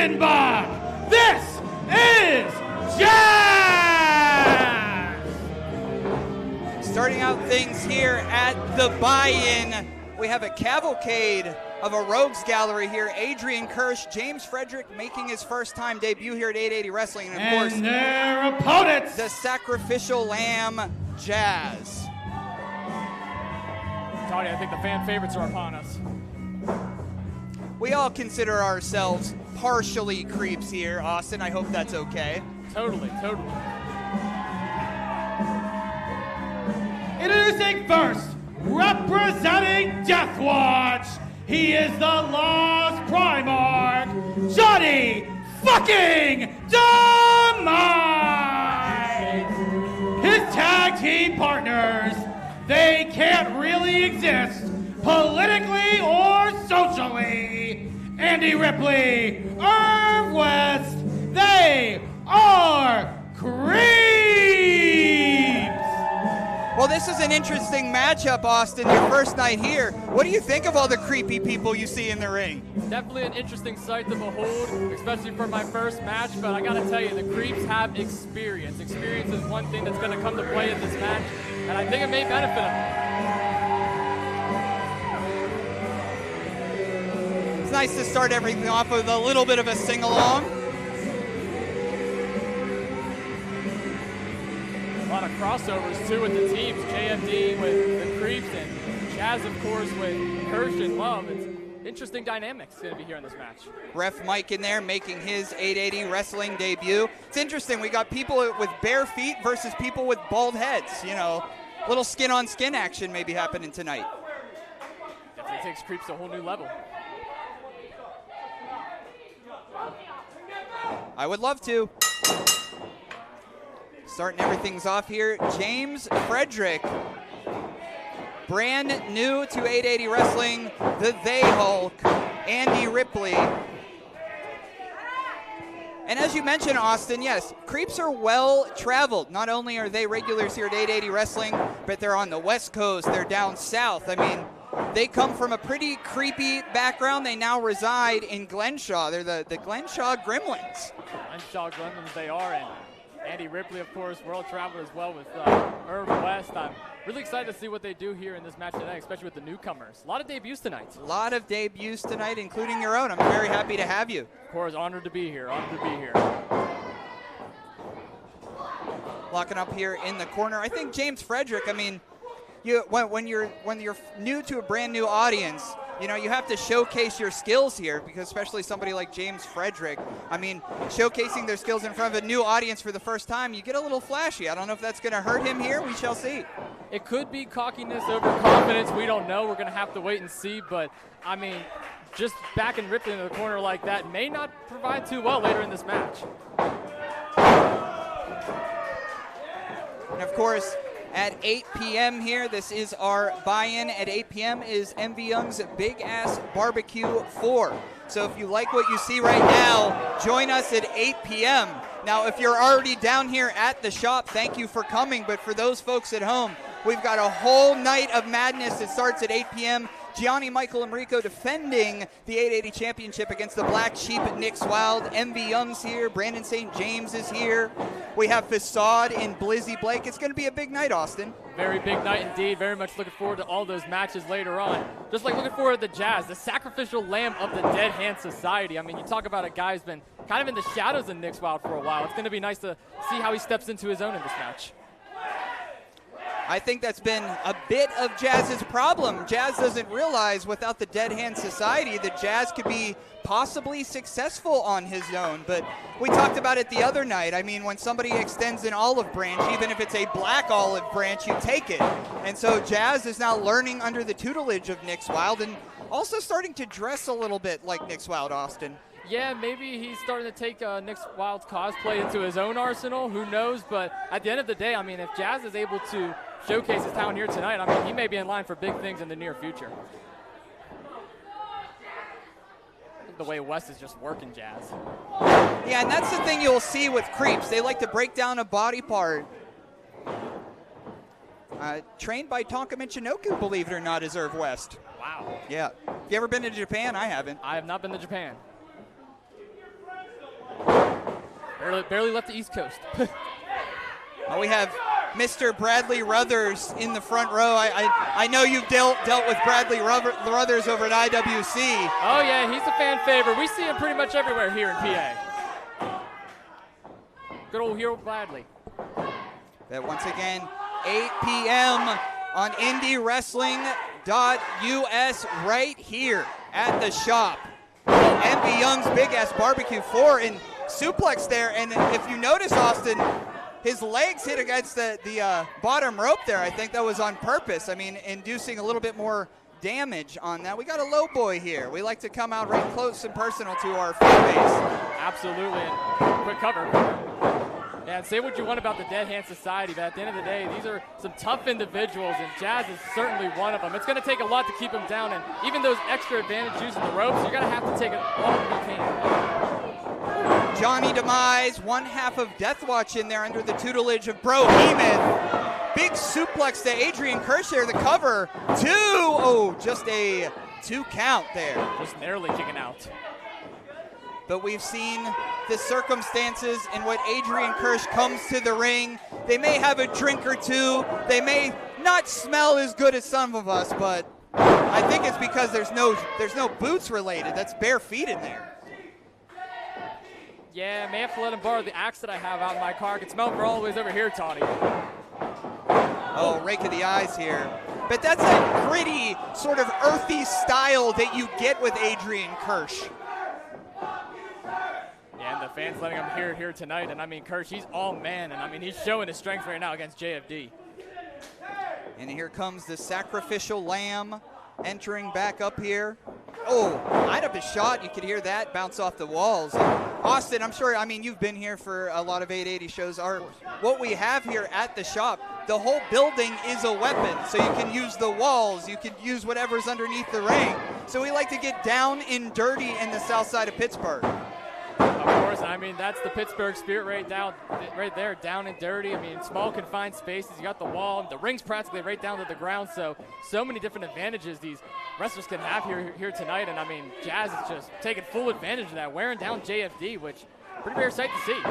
Offenbach. This is Jazz! Starting out things here at the buy-in, we have a cavalcade of a rogues gallery here. Adrian, Kersch, James Frederick making his first time debut here at 880 Wrestling. And of course, their opponents, the sacrificial lamb, Jazz. Tony, I think the fan favorites are upon us. We all consider ourselves partially creeps here, Austin. I hope that's okay. Totally, totally. Introducing first, representing Death Watch, he is the Law's Primarch, Johnny fucking Demise! His tag team partners, they can't really exist politically or socially. Andey, Ripley, Irv West, they are creeps! Well, this is an interesting matchup, Austin, your first night here. What do you think of all the creepy people you see in the ring? Definitely an interesting sight to behold, especially for my first match, but I gotta tell you, the creeps have experience. Experience is one thing that's gonna come to play in this match, and I think it may benefit them. It's nice to start everything off with a little bit of a sing-along. A lot of crossovers, too, with the teams. JFD with the creeps and Chaz, of course, with Kersch and Love. It's interesting dynamics going to be here in this match. Ref Mike in there making his 880 wrestling debut. It's interesting. We got people with bare feet versus people with bald heads. You know, little skin-on-skin action maybe happening tonight. Definitely takes creeps to a whole new level. I would love to. Starting everything's off here, James Frederick. Brand new to 880 Wrestling, the They Hulk, Andey Ripley. And as you mentioned, Austin, yes, creeps are well traveled. Not only are they regulars here at 880 Wrestling, but they're on the West Coast, they're down south. I mean, they come from a pretty creepy background. They now reside in Glenshaw. They're the Glenshaw Gremlins. Glenshaw Gremlins they are, and Andey Ripley, of course, world traveler as well with Irv West. I'm really excited to see what they do here in this match tonight, especially with the newcomers. A lot of debuts tonight. A lot of debuts tonight, including your own. I'm very happy to have you. Of course, honored to be here, honored to be here. Locking up here in the corner. I think James Frederick, I mean, when you're new to a brand new audience, you know, you have to showcase your skills here, because especially somebody like James Frederick, I mean, showcasing their skills in front of a new audience for the first time, you get a little flashy. I don't know if that's going to hurt him here. We shall see. It could be cockiness over confidence. We don't know. We're going to have to wait and see. But, I mean, just backing Ripley into the corner like that may not provide too well later in this match. And, of course, at 8 p.m. here, this is our buy-in. At 8 p.m. is MV Young's Big Ass BBQ 4. So if you like what you see right now, join us at 8 p.m. Now, if you're already down here at the shop, thank you for coming. But for those folks at home, we've got a whole night of madness that starts at 8 p.m. Gianni Michael Enrico defending the 880 championship against the Black Sheep at Nick's Wild. MV Young's here. Brandon St. James is here. We have Facade and Blizzy Blake. It's going to be a big night, Austin. Very big night indeed. Very much looking forward to all those matches later on. Just like looking forward to the Jazz, the sacrificial lamb of the Dead Hand Society. I mean, you talk about a guy who's been kind of in the shadows of Nick's Wild for a while. It's going to be nice to see how he steps into his own in this match. I think that's been a bit of Jazz's problem. Jazz doesn't realize without the Dead Hand Society that Jazz could be possibly successful on his own. But we talked about it the other night. I mean, when somebody extends an olive branch, even if it's a black olive branch, you take it. And so Jazz is now learning under the tutelage of Nick's Wild and also starting to dress a little bit like Nick's Wild, Austin. Yeah, maybe he's starting to take Nick's Wild's cosplay into his own arsenal. Who knows? But at the end of the day, I mean, if Jazz is able to showcase his talent here tonight, I mean, he may be in line for big things in the near future. The way West is just working Jazz. Yeah, and that's the thing you'll see with creeps. They like to break down a body part. Trained by Tonka Michinoku, believe it or not, is Irv West. Wow. Yeah. Have you ever been to Japan? I haven't. I have not been to Japan. Barely left the East Coast. We have Mr. Bradley Ruthers in the front row. I know you've dealt with Bradley Ruthers over at IWC. Oh yeah, he's a fan favorite. We see him pretty much everywhere here in PA. Good old hero Bradley. But once again, 8 p.m. on IndieWrestling.us right here at the shop. MV Young's Big Ass BBQ 4 and suplex there. And if you notice, Austin, his legs hit against the bottom rope there. I think that was on purpose. I mean, inducing a little bit more damage on that. We got a low boy here. We like to come out right close and personal to our fan base. Absolutely. And quick cover. And say what you want about the Dead Hand Society, but at the end of the day, these are some tough individuals, and Chaz is certainly one of them. It's going to take a lot to keep him down, and even those extra advantage using the ropes, you're going to have to take it all you can. Johnny Demise, one half of Death Watch in there under the tutelage of Brohemoth. Big suplex to Adrian Kersch there, the cover. 2, oh, just a 2 count there. Just narrowly kicking out. But we've seen the circumstances in what Adrian Kersch comes to the ring. They may have a drink or two. They may not smell as good as some of us, but I think it's because there's no boots related. That's bare feet in there. Yeah, I may have to let him borrow the axe that I have out in my car. I can smell it all the ways over here, Tawny. Oh, rake of the eyes here. But that's a gritty, sort of earthy style that you get with Adrian Kersch. And the fans letting him hear it here tonight. And I mean, Kersch, he's all man. And I mean, he's showing his strength right now against JFD. And here comes the sacrificial lamb entering back up here. Oh, light up his shot. You could hear that bounce off the walls. Austin, I'm sure, I mean, you've been here for a lot of 880 shows. What we have here at the shop, the whole building is a weapon. So you can use the walls. You can use whatever's underneath the ring. So we like to get down and dirty in the south side of Pittsburgh. Of course, I mean, that's the Pittsburgh spirit right there, down and dirty. I mean, small confined spaces. You got the wall. The ring's practically right down to the ground. So many different advantages these wrestlers can have here tonight. And I mean, Chaz is just taking full advantage of that, wearing down JFD, which pretty rare sight to see.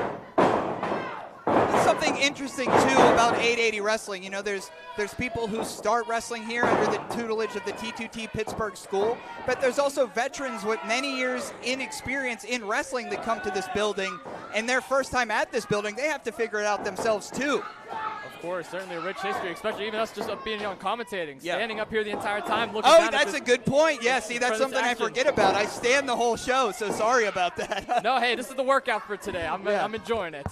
Something interesting too about 880 wrestling. You know, there's people who start wrestling here under the tutelage of the T2T Pittsburgh School, but there's also veterans with many years in experience in wrestling that come to this building, and their first time at this building, they have to figure it out themselves too. Of course, certainly a rich history, especially even us just up being on commentating, standing up here the entire time looking down. Oh, that's a good point. Yeah, see, that's something I forget about. I stand the whole show, so sorry about that. No, hey, this is the workout for today. I'm enjoying it.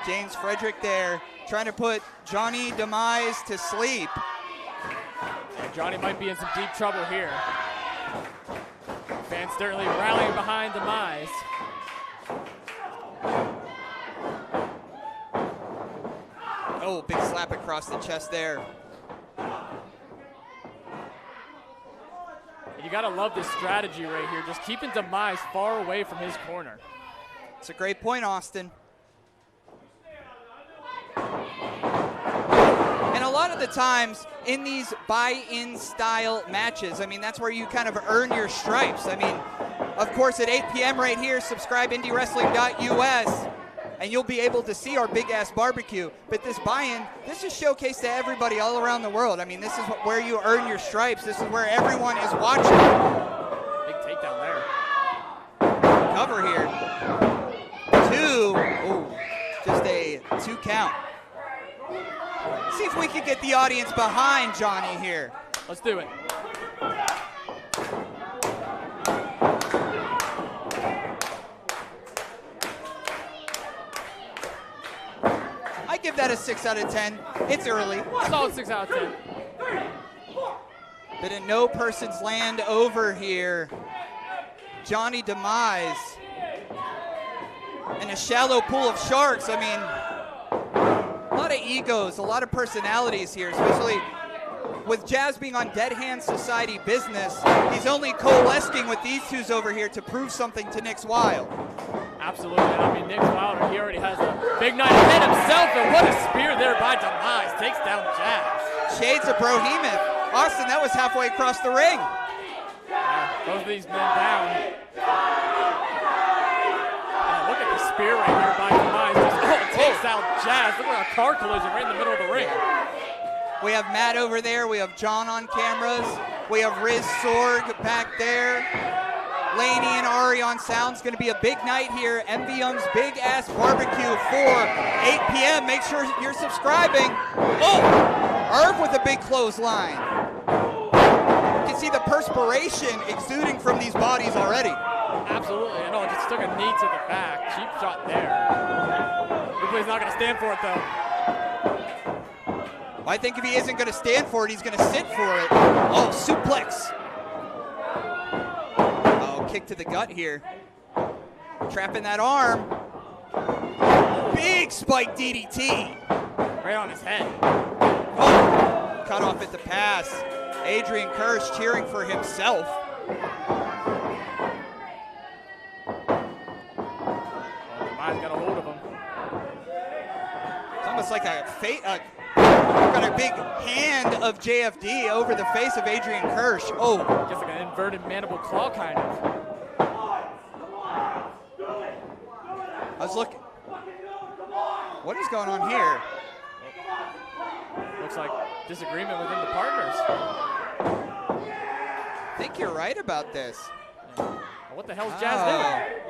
James Frederick there trying to put Johnny Demise to sleep. Yeah, Johnny might be in some deep trouble here. Fans certainly rallying behind Demise. Oh, big slap across the chest there. You gotta love this strategy right here, just keeping Demise far away from his corner. It's a great point, Austin. And a lot of the times in these buy-in style matches, I mean, that's where you kind of earn your stripes. I mean, of course, at 8 p.m. right here, subscribe IndieWrestling.us, and you'll be able to see our Big Ass BBQ. But this buy-in, this is showcased to everybody all around the world. I mean, this is where you earn your stripes. This is where everyone is watching. Big takedown there. Cover here. 2. Oh, just a 2 count. See if we can get the audience behind Johnny here. Let's do it. I give that a 6 out of 10. It's early. Solid 6 out of 10. But in no person's land over here, Johnny Demise in a shallow pool of sharks. I mean, a lot of egos, a lot of personalities here, especially with Chaz being on Dead Hand Society business. He's only coalescing with these twos over here to prove something to Nick's Wild. Absolutely. I mean, Nick's Wilder, he already has a big night ahead himself, and what a spear there by Demise. Takes down Chaz. Shades of Brohemoth. Austin, that was halfway across the ring. Both of these men down. And look at big spear right here by Demise. Just takes out Chaz. Look at a car collision right in the middle of the ring. We have Matt over there. We have John on cameras. We have Riz Sorg back there. Laney and Ari on sound. It's going to be a big night here. MV Young's Big Ass BBQ for 8 p.m. Make sure you're subscribing. Oh, Irv with a big clothesline. You can see the perspiration exuding from these bodies already. Absolutely. I know, it just took a knee to the back. Cheap shot there. Ripley's not going to stand for it, though. I think if he isn't going to stand for it, he's going to sit for it. Oh, suplex. Oh, kick to the gut here. Trapping that arm. Big spike DDT. Right on his head. Oh, cut off at the pass. Adrian Kersch cheering for himself. Demise got a hold of him. It's almost like got a big hand of JFD over the face of Adrian Kersch. Oh. Just like an inverted mandible claw, kind of. I was looking. What is going on here? Looks like disagreement within the partners. I think you're right about this. What the hell's Chaz doing?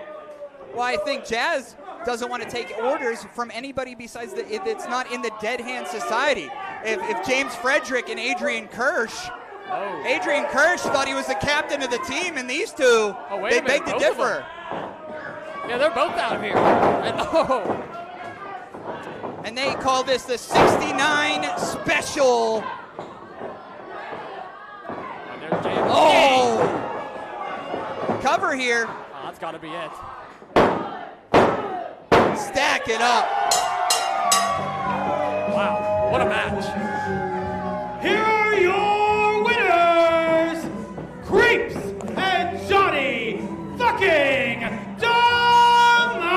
Well, I think Chaz doesn't want to take orders from anybody besides that's not in the Dead Hand Society. If James Frederick and Adrian Kersch, Adrian Kersch thought he was the captain of the team, and these two, they beg to differ. Yeah, they're both out of here. And they call this the 69 Special. Oh! Cover here. Oh, that's got to be it. Stack it up. Wow, what a match. Here are your winners, Creeps and Johnny fucking Demise!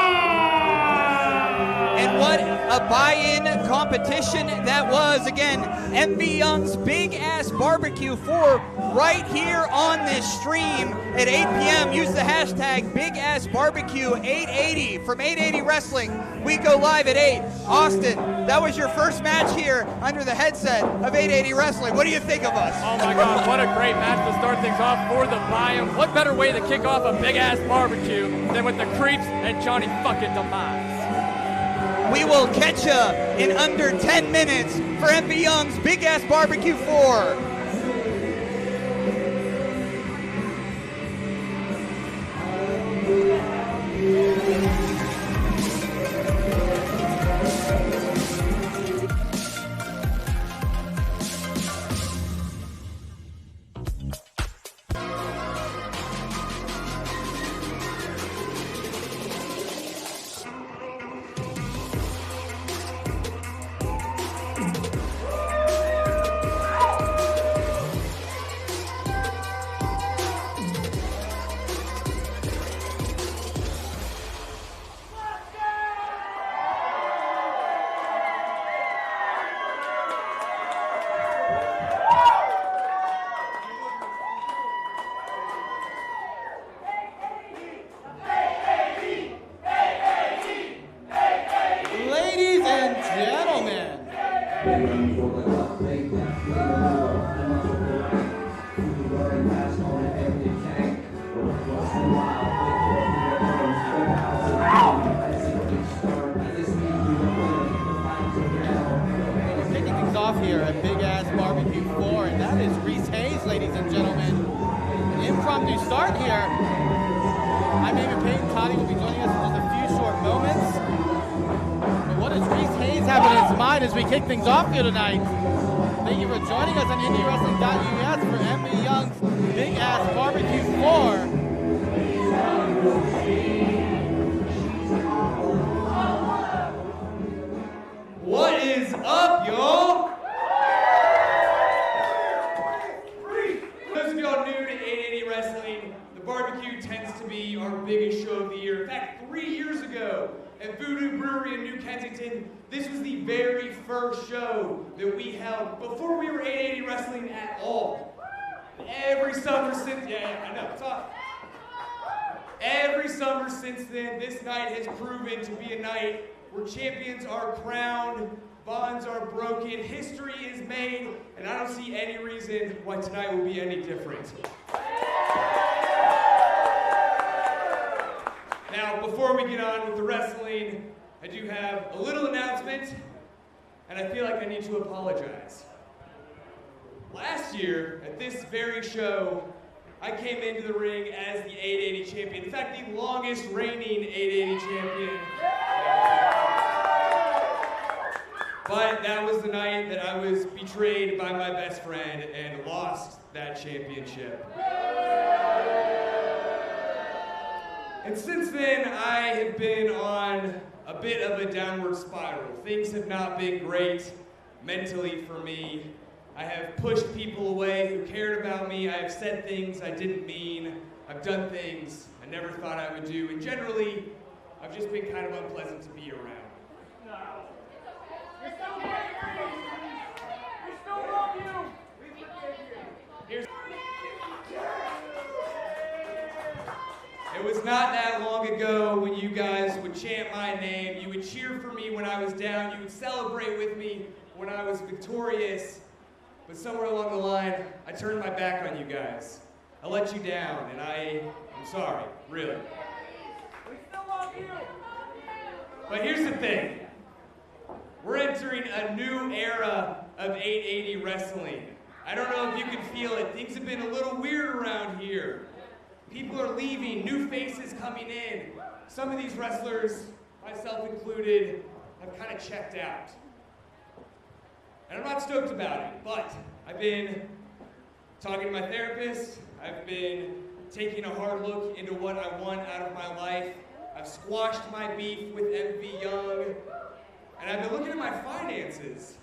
And what a buy-in competition that was. Again, MV Young's Big Ass BBQ 4 right here on this stream at 8 p.m. Use the hashtag Big Ass BBQ 880 from 880 Wrestling. We go live at 8. Austin, that was your first match here under the headset of 880 Wrestling. What do you think of us? Oh my God, what a great match to start things off for the buy-in. What better way to kick off a Big Ass BBQ than with the Creeps and Johnny fucking Demise? We will catch ya in under 10 minutes for MV Young's Big Ass BBQ 4. Here at Big Ass BBQ 4, and that is Reese Hayes, ladies and gentlemen. An impromptu start here. I'm David Payton. Toddy will be joining us in just a few short moments. But what does Reese Hayes have in his mind as we kick things off here tonight? Thank you for joining us on IndieWrestling.us for MV Young's Big Ass BBQ 4. What is up, y'all? Those of y'all new to 880 Wrestling, the barbecue tends to be our biggest show of the year. In fact, 3 years ago at Voodoo Brewery in New Kensington, this was the very first show that we held before we were 880 Wrestling at all. Every summer since, I know, it's all. Every summer since then, this night has proven to be a night where champions are crowned, bonds are broken, history is made, and I don't see any reason why tonight will be any different. Now, before we get on with the wrestling, I do have a little announcement, and I feel like I need to apologize. Last year, at this very show, I came into the ring as the 880 champion. In fact, the longest reigning 880 champion. But that was the night that I was betrayed by my best friend and lost that championship. And since then, I have been on a bit of a downward spiral. Things have not been great mentally for me. I have pushed people away who cared about me. I have said things I didn't mean. I've done things I never thought I would do. And generally, I've just been kind of unpleasant to be around. You're still here, we still love you. It was not that long ago when you guys would chant my name. You would cheer for me when I was down. You would celebrate with me when I was victorious. But somewhere along the line, I turned my back on you guys. I let you down, and I'm sorry, really. We still love you. But here's the thing. We're entering a new era of 880 wrestling. I don't know if you can feel it. Things have been a little weird around here. People are leaving, new faces coming in. Some of these wrestlers, myself included, have kind of checked out. And I'm not stoked about it, but I've been talking to my therapist. I've been taking a hard look into what I want out of my life. I've squashed my beef with MV Young. And I've been looking at my finances.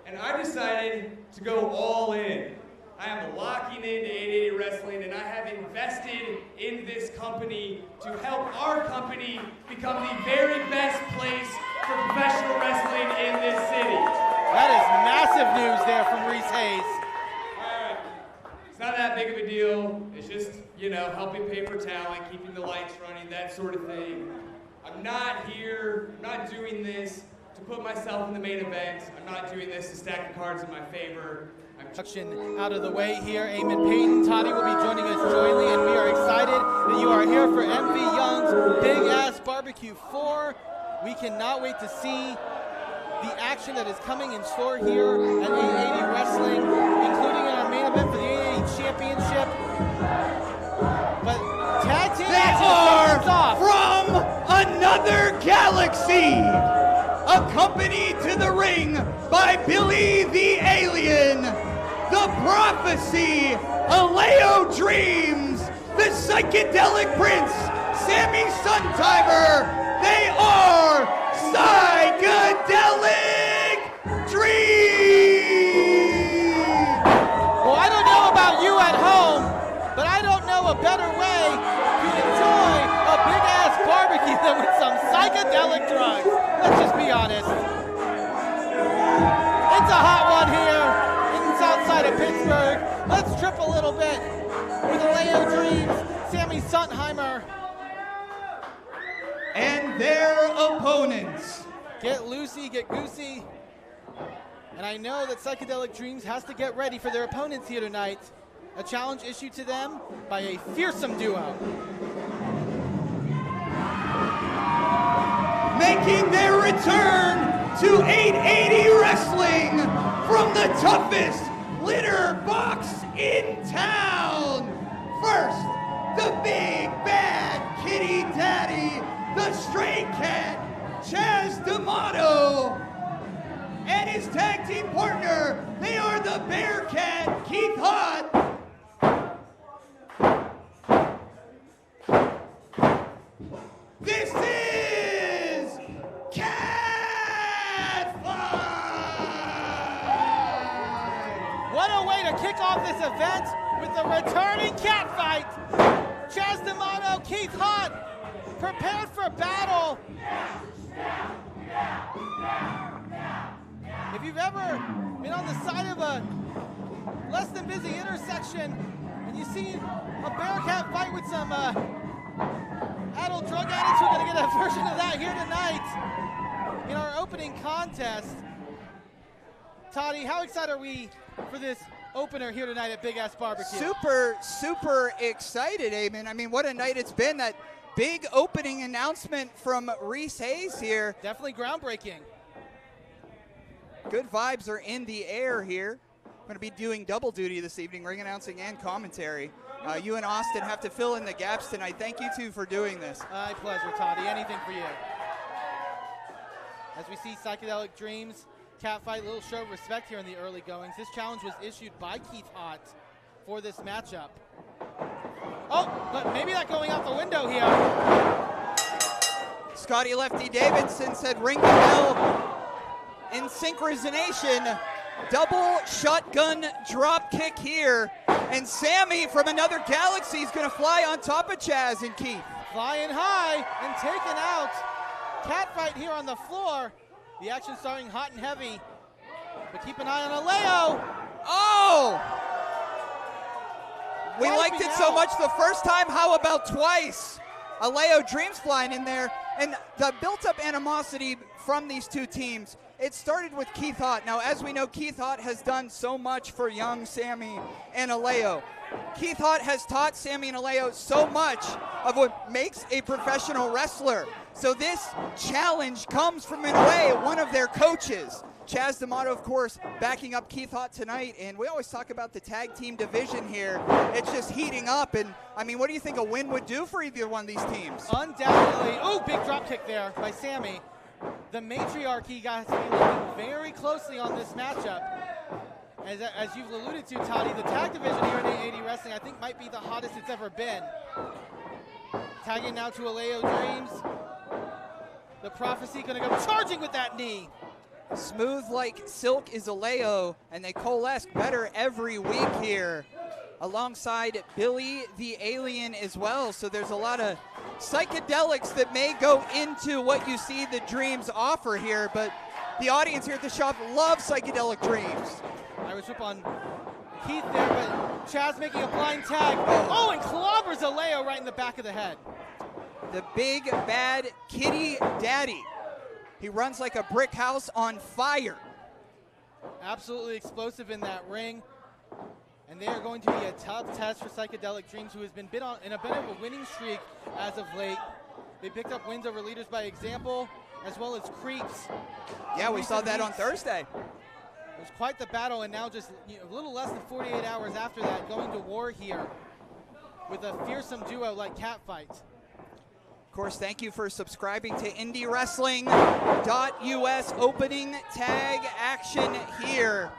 And I decided to go all in. I am locking into 880 Wrestling, and I have invested in this company to help our company become the very best place for professional wrestling in this city. That is massive news there from Reese Hayes. All right. It's not that big of a deal. It's just, helping pay for talent, keeping the lights running, that sort of thing. I'm not doing this to put myself in the main event. I'm not doing this to stack the cards in my favor. Introduction out of the way here. Eamon Payton, Toddy will be joining us jointly, and we are excited that you are here for MV Young's Big Ass BBQ 4. We cannot wait to see the action that is coming in store here at 880 Wrestling, including in our main event for the 880 Championship. But tag team They are from another galaxy, accompanied to the ring by Billy the Alien, the Prophecy, Alao Dreams, the Psychedelic Prince, Sammy Suntheimer. They are Psychedelic Dreams. Well, I don't know about you at home, but I don't know a better way to enjoy a big-ass barbecue than with some psychedelic drugs. Let's just be honest. It's a hot one here in the south side of Pittsburgh. Let's trip a little bit with Alao Dreams, Sammy Suntheimer. And their opponents. Get loosey, get goosey. And I know that Psychedelic Dreams has to get ready for their opponents here tonight. A challenge issued to them by a fearsome duo. Making their return to 880 Wrestling from the toughest litter box in town. First, the big bad kitty daddy, the stray cat, Chaz D'Amato, and his tag team partner. They are the Bearcat, Keith Haught. This is Cat Fight! What a way to kick off this event with the returning cat fight. Chaz D'Amato, Keith Haught, prepared for battle. If you've ever been on the side of a less than busy intersection And you see a Bearcat fight with some adult drug addicts. We're going to get a version of that here tonight in our opening contest. Toddy, how excited are we for this opener here tonight at Big Ass BBQ? Super, super excited, Eamon. I mean, what a night it's been. That big opening announcement from Reese Hayes here. Definitely groundbreaking. Good vibes are in the air here. I'm going to be doing double duty this evening, ring announcing and commentary. You and Austin have to fill in the gaps tonight. Thank you two for doing this. My pleasure, Toddy. Anything for you. As we see Psychedelic Dreams catfight, little show of respect here in the early goings. This challenge was issued by Keith Haught for this matchup. Oh, but maybe not going out the window here. Scotty Lefty Davidson said ring the bell in synchronization. Double shotgun drop kick here. And Sammy from another galaxy is going to fly on top of Chaz and Keith. Flying high and taken out. Catfight here on the floor. The action starting hot and heavy. But keep an eye on Alao. Oh! We liked it so much the first time. How about twice? Alao Dreams flying in there. And the built-up animosity from these two teams, it started with Keith Haught. Now, as we know, Keith Haught has done so much for young Sammy and Alao. Keith Haught has taught Sammy and Alao so much of what makes a professional wrestler. So this challenge comes from, in a way, one of their coaches. Chaz D'Amato, of course, backing up Keith Haught tonight. And we always talk about the tag team division here. It's just heating up. And, I mean, what do you think a win would do for either one of these teams? Undoubtedly. Oh, big drop kick there by Sammy. The matriarchy got to be looking very closely on this matchup. As you've alluded to, Toddy, the tag division here in A80 Wrestling, I think, might be the hottest it's ever been. Tagging now to Alao Dreams. The Prophecy going to go charging with that knee. Smooth like silk is Alao, and they coalesce better every week here, alongside Billy the Alien as well. So there's a lot of psychedelics that may go into what you see the Dreams offer here, but the audience here at the shop loves Psychedelic Dreams. Irish whip on Keith there, but Chaz making a blind tag. Oh, and clobbers Alao right in the back of the head. The big bad kitty daddy. He runs like a brick house on fire. Absolutely explosive in that ring. And they are going to be a tough test for Psychedelic Dreams, who has been in a bit of a winning streak as of late. They picked up wins over Leaders by Example, as well as Creeps. Yeah, we saw that on Thursday. It was quite the battle, and now just a little less than 48 hours after that, going to Warr here with a fearsome duo like Catfight. Of course, thank you for subscribing to IndieWrestling.us opening tag action here.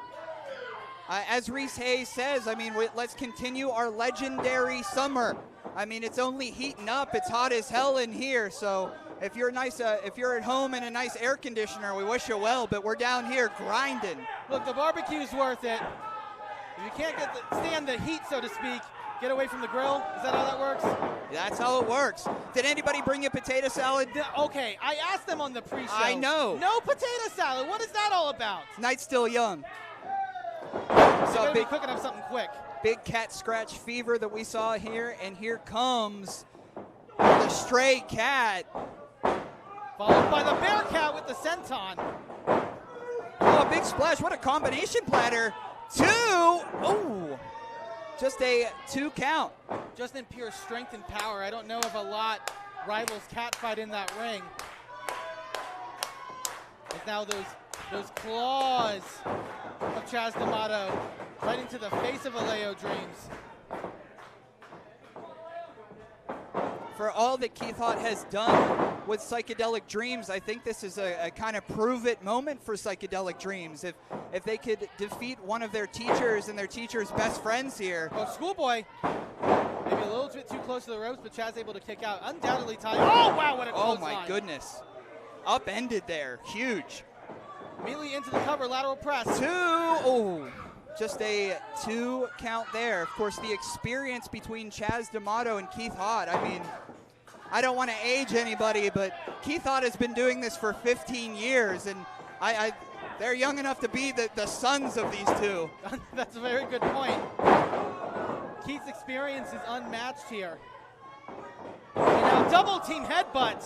As Reese Hayes says, I mean, let's continue our legendary summer. I mean, it's only heating up. It's hot as hell in here. So if you're if you're at home in a nice air conditioner, we wish you well. But we're down here grinding. Look, the barbecue's worth it. If you can't stand the heat, so to speak, get away from the grill. Is that how that works? That's how it works. Did anybody bring you potato salad? Okay, I asked them on the pre-show. I know. No potato salad. What is that all about? Night's still young. So be cooking up something quick. Big cat scratch fever that we saw here, and here comes the stray cat. Followed by the bear cat with the senton. Oh, a big splash. What a combination platter. 2. Oh, just a 2 count. Just in pure strength and power. I don't know if a lot rivals Catfight in that ring. But now those claws of Chaz D'Amato right into the face of Alao Dreams. For all that Keith Haught has done with Psychedelic Dreams, I think this is a kind of prove-it moment for Psychedelic Dreams. If they could defeat one of their teachers and their teacher's best friends here. Oh, Schoolboy, maybe a little bit too close to the ropes, but Chaz able to kick out. Undoubtedly tied. Oh, wow, what a close line. Oh, my goodness. Upended there. Huge. Immediately into the cover, lateral press. 2. Oh, just a 2 count there. Of course, the experience between Chaz D'Amato and Keith Haught. I mean, I don't want to age anybody, but Keith Haught has been doing this for 15 years, and they're young enough to be the sons of these two. That's a very good point. Keith's experience is unmatched here. And now double team headbutt.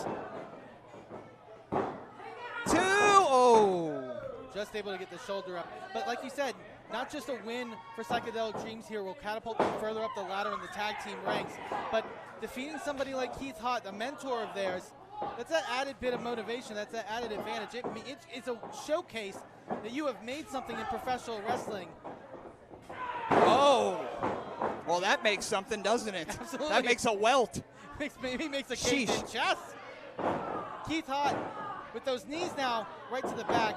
2. Oh. Just able to get the shoulder up. But like you said, not just a win for Psychedelic Dreams here will catapult them further up the ladder in the tag team ranks, but defeating somebody like Keith Haught, a mentor of theirs, that's that added bit of motivation, that's that added advantage. It's a showcase that you have made something in professional wrestling. Oh. Well, that makes something, doesn't it? Absolutely. That makes a welt. Maybe makes a case in chest. Keith Haught with those knees now right to the back.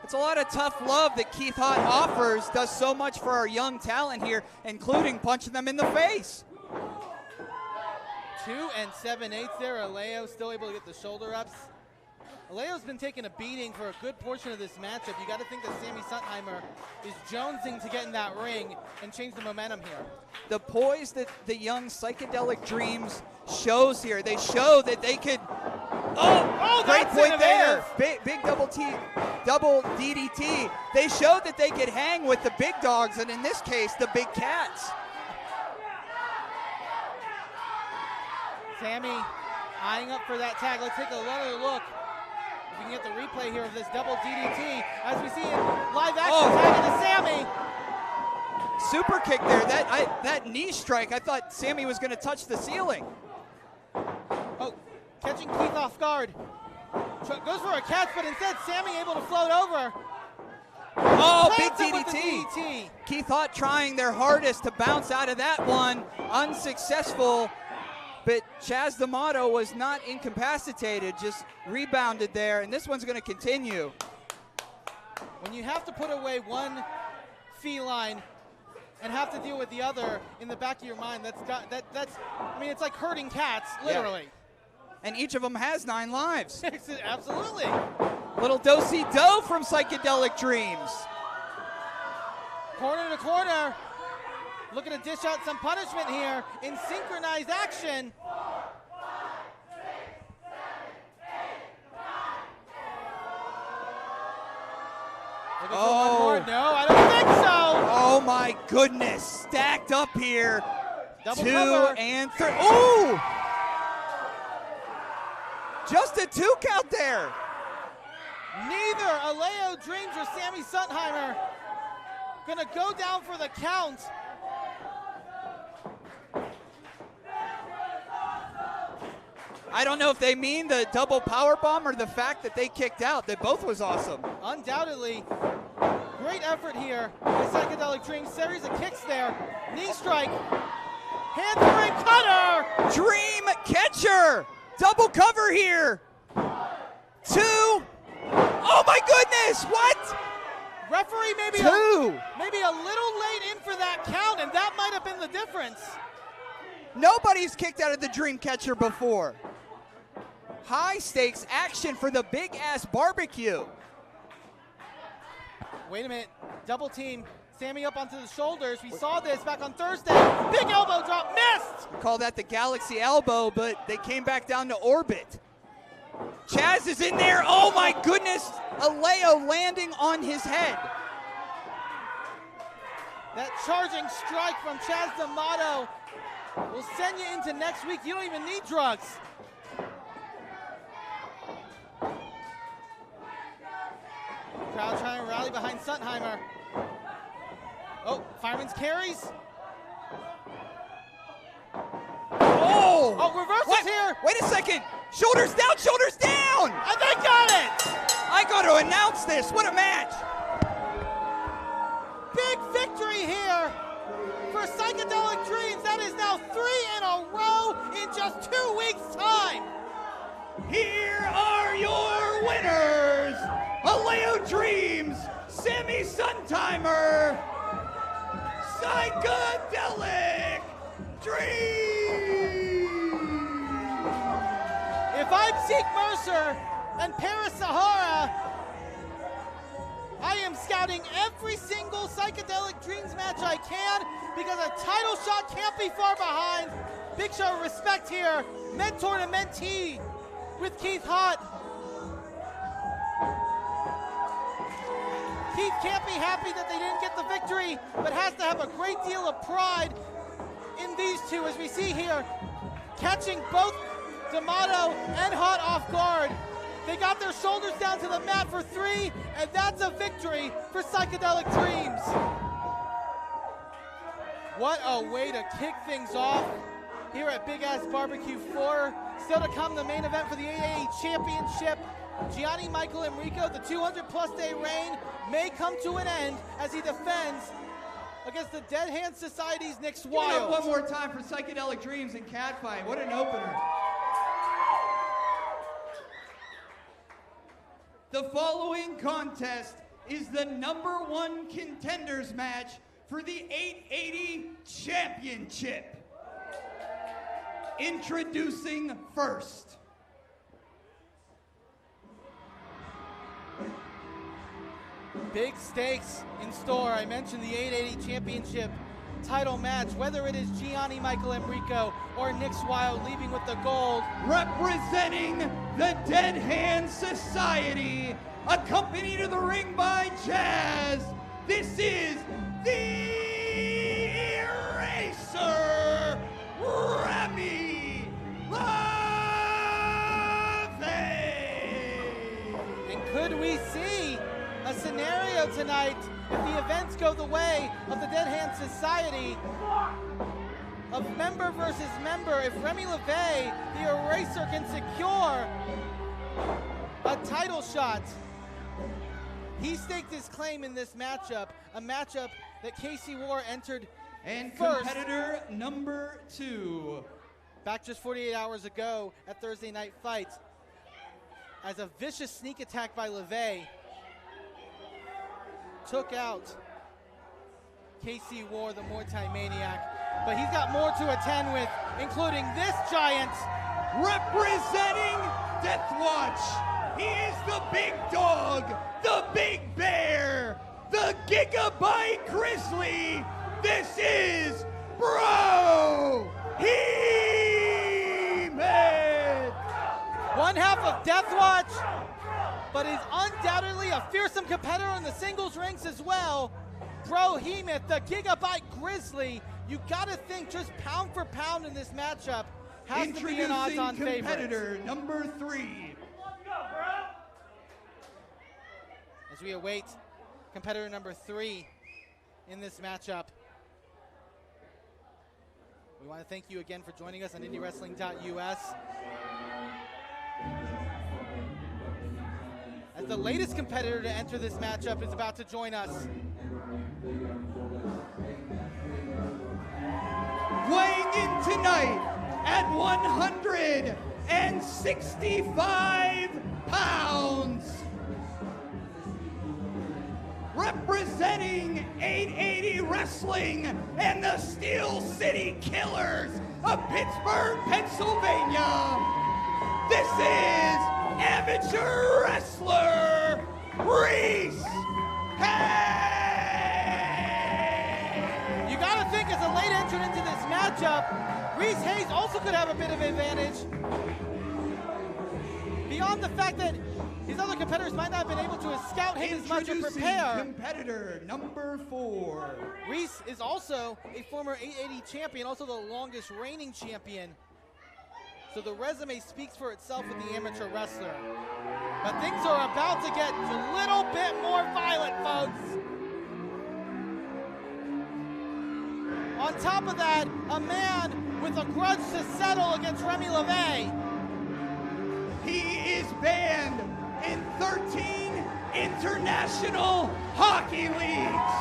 It's a lot of tough love that Keith Haught offers, does so much for our young talent here, including punching them in the face. 2 7/8 there. Alao still able to get the shoulder ups. Alao's been taking a beating for a good portion of this matchup. You got to think that Sammy Suntheimer is jonesing to get in that ring and change the momentum here. The poise that the young Psychedelic Dreams shows here, they show that they could. Oh, great point there. Big double DDT. They showed that they could hang with the big dogs, and in this case, the big cats. Sammy eyeing up for that tag. Let's take another look. If we can get the replay here of this double DDT as we see it live action tag into Sammy. Super kick there. That knee strike, I thought Sammy was going to touch the ceiling. Oh, catching Keith off guard. Goes for a catch, but instead Sammy able to float over. Oh, big DDT. Keith Haught trying their hardest to bounce out of that one. Unsuccessful. But Chaz D'Amato was not incapacitated, just rebounded there, and this one's going to continue. When you have to put away one feline and have to deal with the other in the back of your mind, that's I mean, it's like herding cats, literally. Yeah. And each of them has 9 lives. Absolutely. Little do-si-do from Psychedelic Dreams. Corner to corner. Looking to dish out some punishment here in synchronized action. Looking for one more. No, I don't think so. Oh my goodness, stacked up here. Double 2 cover. and 3. Ooh! Just a 2 count there. Neither Alao Dreams or Sammy Suntheimer gonna go down for the count. I don't know if they mean the double power bomb or the fact that they kicked out. That both was awesome. Undoubtedly, great effort here by Psychedelic Dreams. Series of kicks there. Knee strike. Hand cutter. Dream catcher. Double cover here. 2. Oh my goodness, what? Referee maybe 2. maybe a little late in for that count, and that might have been the difference. Nobody's kicked out of the dream catcher before. High stakes action for the Big Ass BBQ. Wait a minute, double team. Sammy up onto the shoulders. We saw this back on Thursday. Big elbow drop, missed! We call that the Galaxy elbow, but they came back down to orbit. Chaz is in there. Oh my goodness. Alao landing on his head. That charging strike from Chaz D'Amato will send you into next week. You don't even need drugs. Crowd trying to rally behind Suntheimer. Oh, fireman's carries. Oh! Reversals here. Wait a second. Shoulders down, shoulders down! And they got it! I got to announce this. What a match. Big victory here for Psychedelic Dreams. That is now 3 in a row in just 2 weeks' time. Here are your winners. Alao Dreams, Sammy Suntheimer, Psychedelic Dreams. If I'm Zeke Mercer and Paris Sahara, I am scouting every single Psychedelic Dreams match I can because a title shot can't be far behind. Big show of respect here. Mentor to mentee with Keith Haught. Keith can't be happy that they didn't get the victory, but has to have a great deal of pride in these two, as we see here, catching both D'Amato and Haught off guard. They got their shoulders down to the mat for 3, and that's a victory for Psychedelic Dreams. What a way to kick things off here at Big Ass BBQ 4. Still to come, the main event for the AAE Championship. Gianni Michael Enrico, the 200-plus day reign may come to an end as he defends against the Dead Hand Society's Nick Give it Wild. up one more time for Psychedelic Dreams and Catfight. What an opener. The following contest is the #1 contenders match for the 880 Championship. Introducing first. Big stakes in store. I mentioned the 880 Championship title match, whether it is Gianni Michael Enrico or Nick Wild leaving with the gold. Representing the Dead Hand Society, accompanied to the ring by Chaz, this is the Eraser, Remy LaVey. And could we see a scenario tonight, if the events go the way of the Dead Hand Society, of member versus member, if Remy LaVey, the Eraser, can secure a title shot? He staked his claim in this matchup, a matchup that Casey Warr entered And first. competitor #2. Back just 48 hours ago at Thursday Night Fight, as a vicious sneak attack by LaVey took out Casey Warr, the Muay Thai maniac. But he's got more to attend with, including this giant. Representing Death Watch, he is the big dog, the big bear, the Gigabyte Grizzly. This is Brohemoth. One half of Death Watch, but is undoubtedly a fearsome competitor in the singles ranks as well. Brohemoth, the Gigabyte Grizzly. You gotta think just pound for pound in this matchup has to be an odds-on favorite. Competitor #3. As we await competitor #3 in this matchup. We want to thank you again for joining us on IndieWrestling.us. As the latest competitor to enter this matchup is about to join us. Weighing in tonight at 165 pounds. Representing 880 Wrestling and the Steel City Killers of Pittsburgh, Pennsylvania. This is amateur wrestler Reese Hayes. You got to think as a late entrant into this matchup, Reese Hayes also could have a bit of advantage. Beyond the fact that his other competitors might not have been able to scout him as much or prepare. Competitor #4. Reese is also a former 880 champion, also the longest reigning champion. So the resume speaks for itself with the amateur wrestler. But things are about to get a little bit more violent, folks. On top of that, a man with a grudge to settle against Remy LaVey. He is banned in 13 international hockey leagues.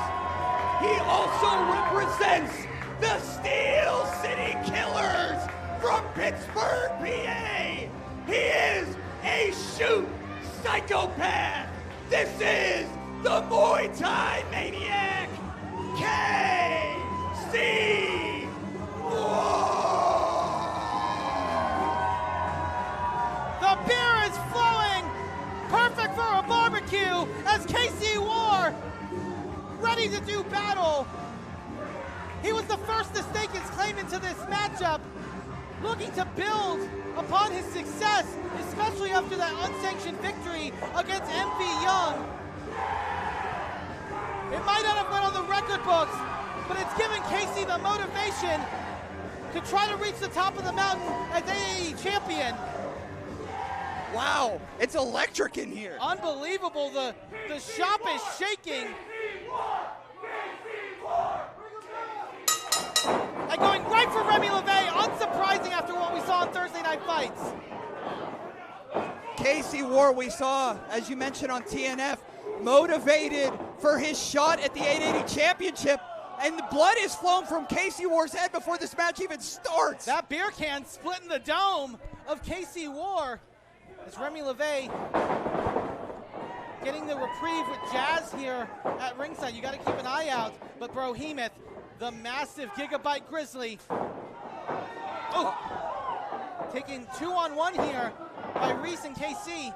He also represents the Steel City Killers from Pittsburgh, PA. He is a shoot psychopath. This is the Muay Thai maniac, KC Warr. The beer is flowing, perfect for a barbecue, as KC Warr, ready to do battle. He was the first to stake his claim into this matchup, looking to build upon his success, especially after that unsanctioned victory against MV Young. It might not have went on the record books, but it's given Casey the motivation to try to reach the top of the mountain as AAE champion. Wow, it's electric in here. Unbelievable, the shop is shaking. And going right for Remy LaVey, unsurprising after what we saw on Thursday Night Fights. Casey Warr, we saw, as you mentioned on TNF, motivated for his shot at the 880 championship, and the blood is flowing from Casey Warr's head before this match even starts. That beer can splitting the dome of Casey Warr. As Remy LaVey getting the reprieve with Chaz here at ringside. You got to keep an eye out. But Brohemoth, the massive Gigabyte Grizzly, taking 2-on-1 here by Reese and KC.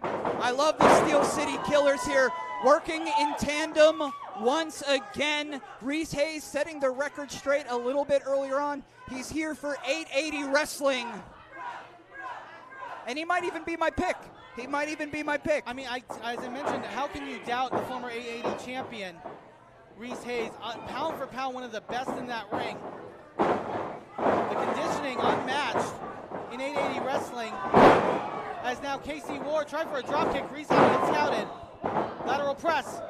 I love the Steel City Killers here, working in tandem once again. Reese Hayes setting the record straight a little bit earlier on. He's here for 880 wrestling. And he might even be my pick. He might even be my pick. I mean, as I mentioned, how can you doubt the former 880 champion, Reese Hayes, pound for pound, one of the best in that ring. The conditioning unmatched in 880 wrestling. As now Casey Warr tried for a drop kick, Reese Hayes gets scouted. Lateral press.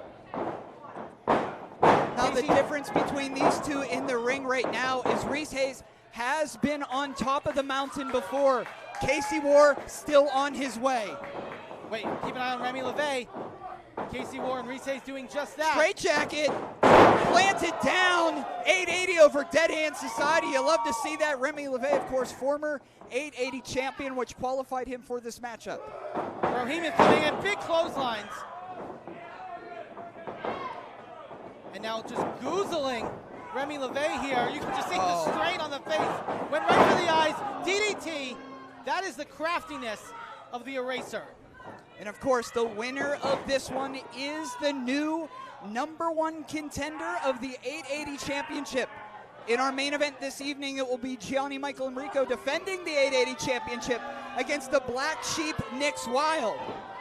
Now the difference between these two in the ring right now is Reese Hayes has been on top of the mountain before. Casey Warr still on his way. Wait, keep an eye on Remy LaVey. Casey Warr and Reese Hayes doing just that. Straight jacket, planted down, 880 over Dead Hand Society. You love to see that. Remy LaVey, of course, former 880 champion, which qualified him for this matchup. Brohemoth coming in, big clotheslines. And now just goozling Remy LaVey here. You can just see the strain on the face. Went right for the eyes, DDT. That is the craftiness of the Eraser. And of course, the winner of this one is the new #1 contender of the 880 championship. In our main event this evening, it will be Gianni Michael Enrico defending the 880 championship against the Black Sheep, Nix Wild.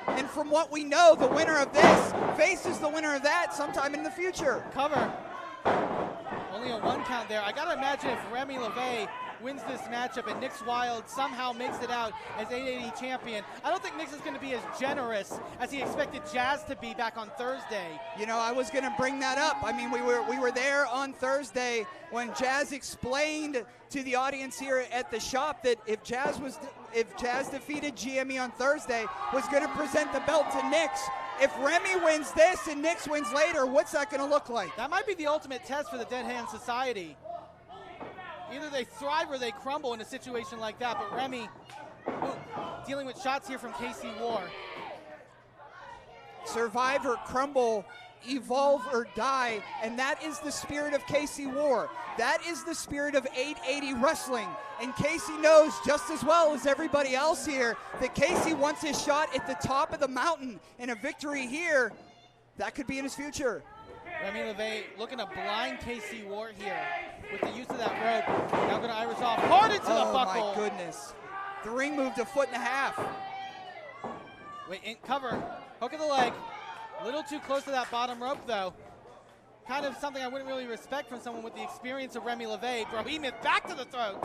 And from what we know, the winner of this faces the winner of that sometime in the future. Cover. Only a 1 count there. I gotta imagine if Remy LaVey wins this matchup and Nix Wild somehow makes it out as 880 champion, I don't think Nix is going to be as generous as he expected Chaz to be back on Thursday. You know, I was going to bring that up. I mean, we were there on Thursday when Chaz explained to the audience here at the shop that if Chaz defeated GME on Thursday, was going to present the belt to Nix. If Remy wins this and Nix wins later, what's that going to look like? That might be the ultimate test for the Dead Hand Society. Either they thrive or they crumble in a situation like that, but Remy dealing with shots here from Casey Warr. Survive or crumble, evolve or die, and that is the spirit of Casey Warr. That is the spirit of 880 wrestling. And Casey knows just as well as everybody else here that Casey wants his shot at the top of the mountain, and a victory here, that could be in his future. Remy LaVey looking to blind Casey Warr here with the use of that rope. Now going to Irish off hard into the buckle. Oh my goodness. The ring moved a 1.5 feet. Wait, in cover, hook of the leg. A little too close to that bottom rope though. Kind of something I wouldn't really respect from someone with the experience of Remy LaVey. Brohemoth back to the throat.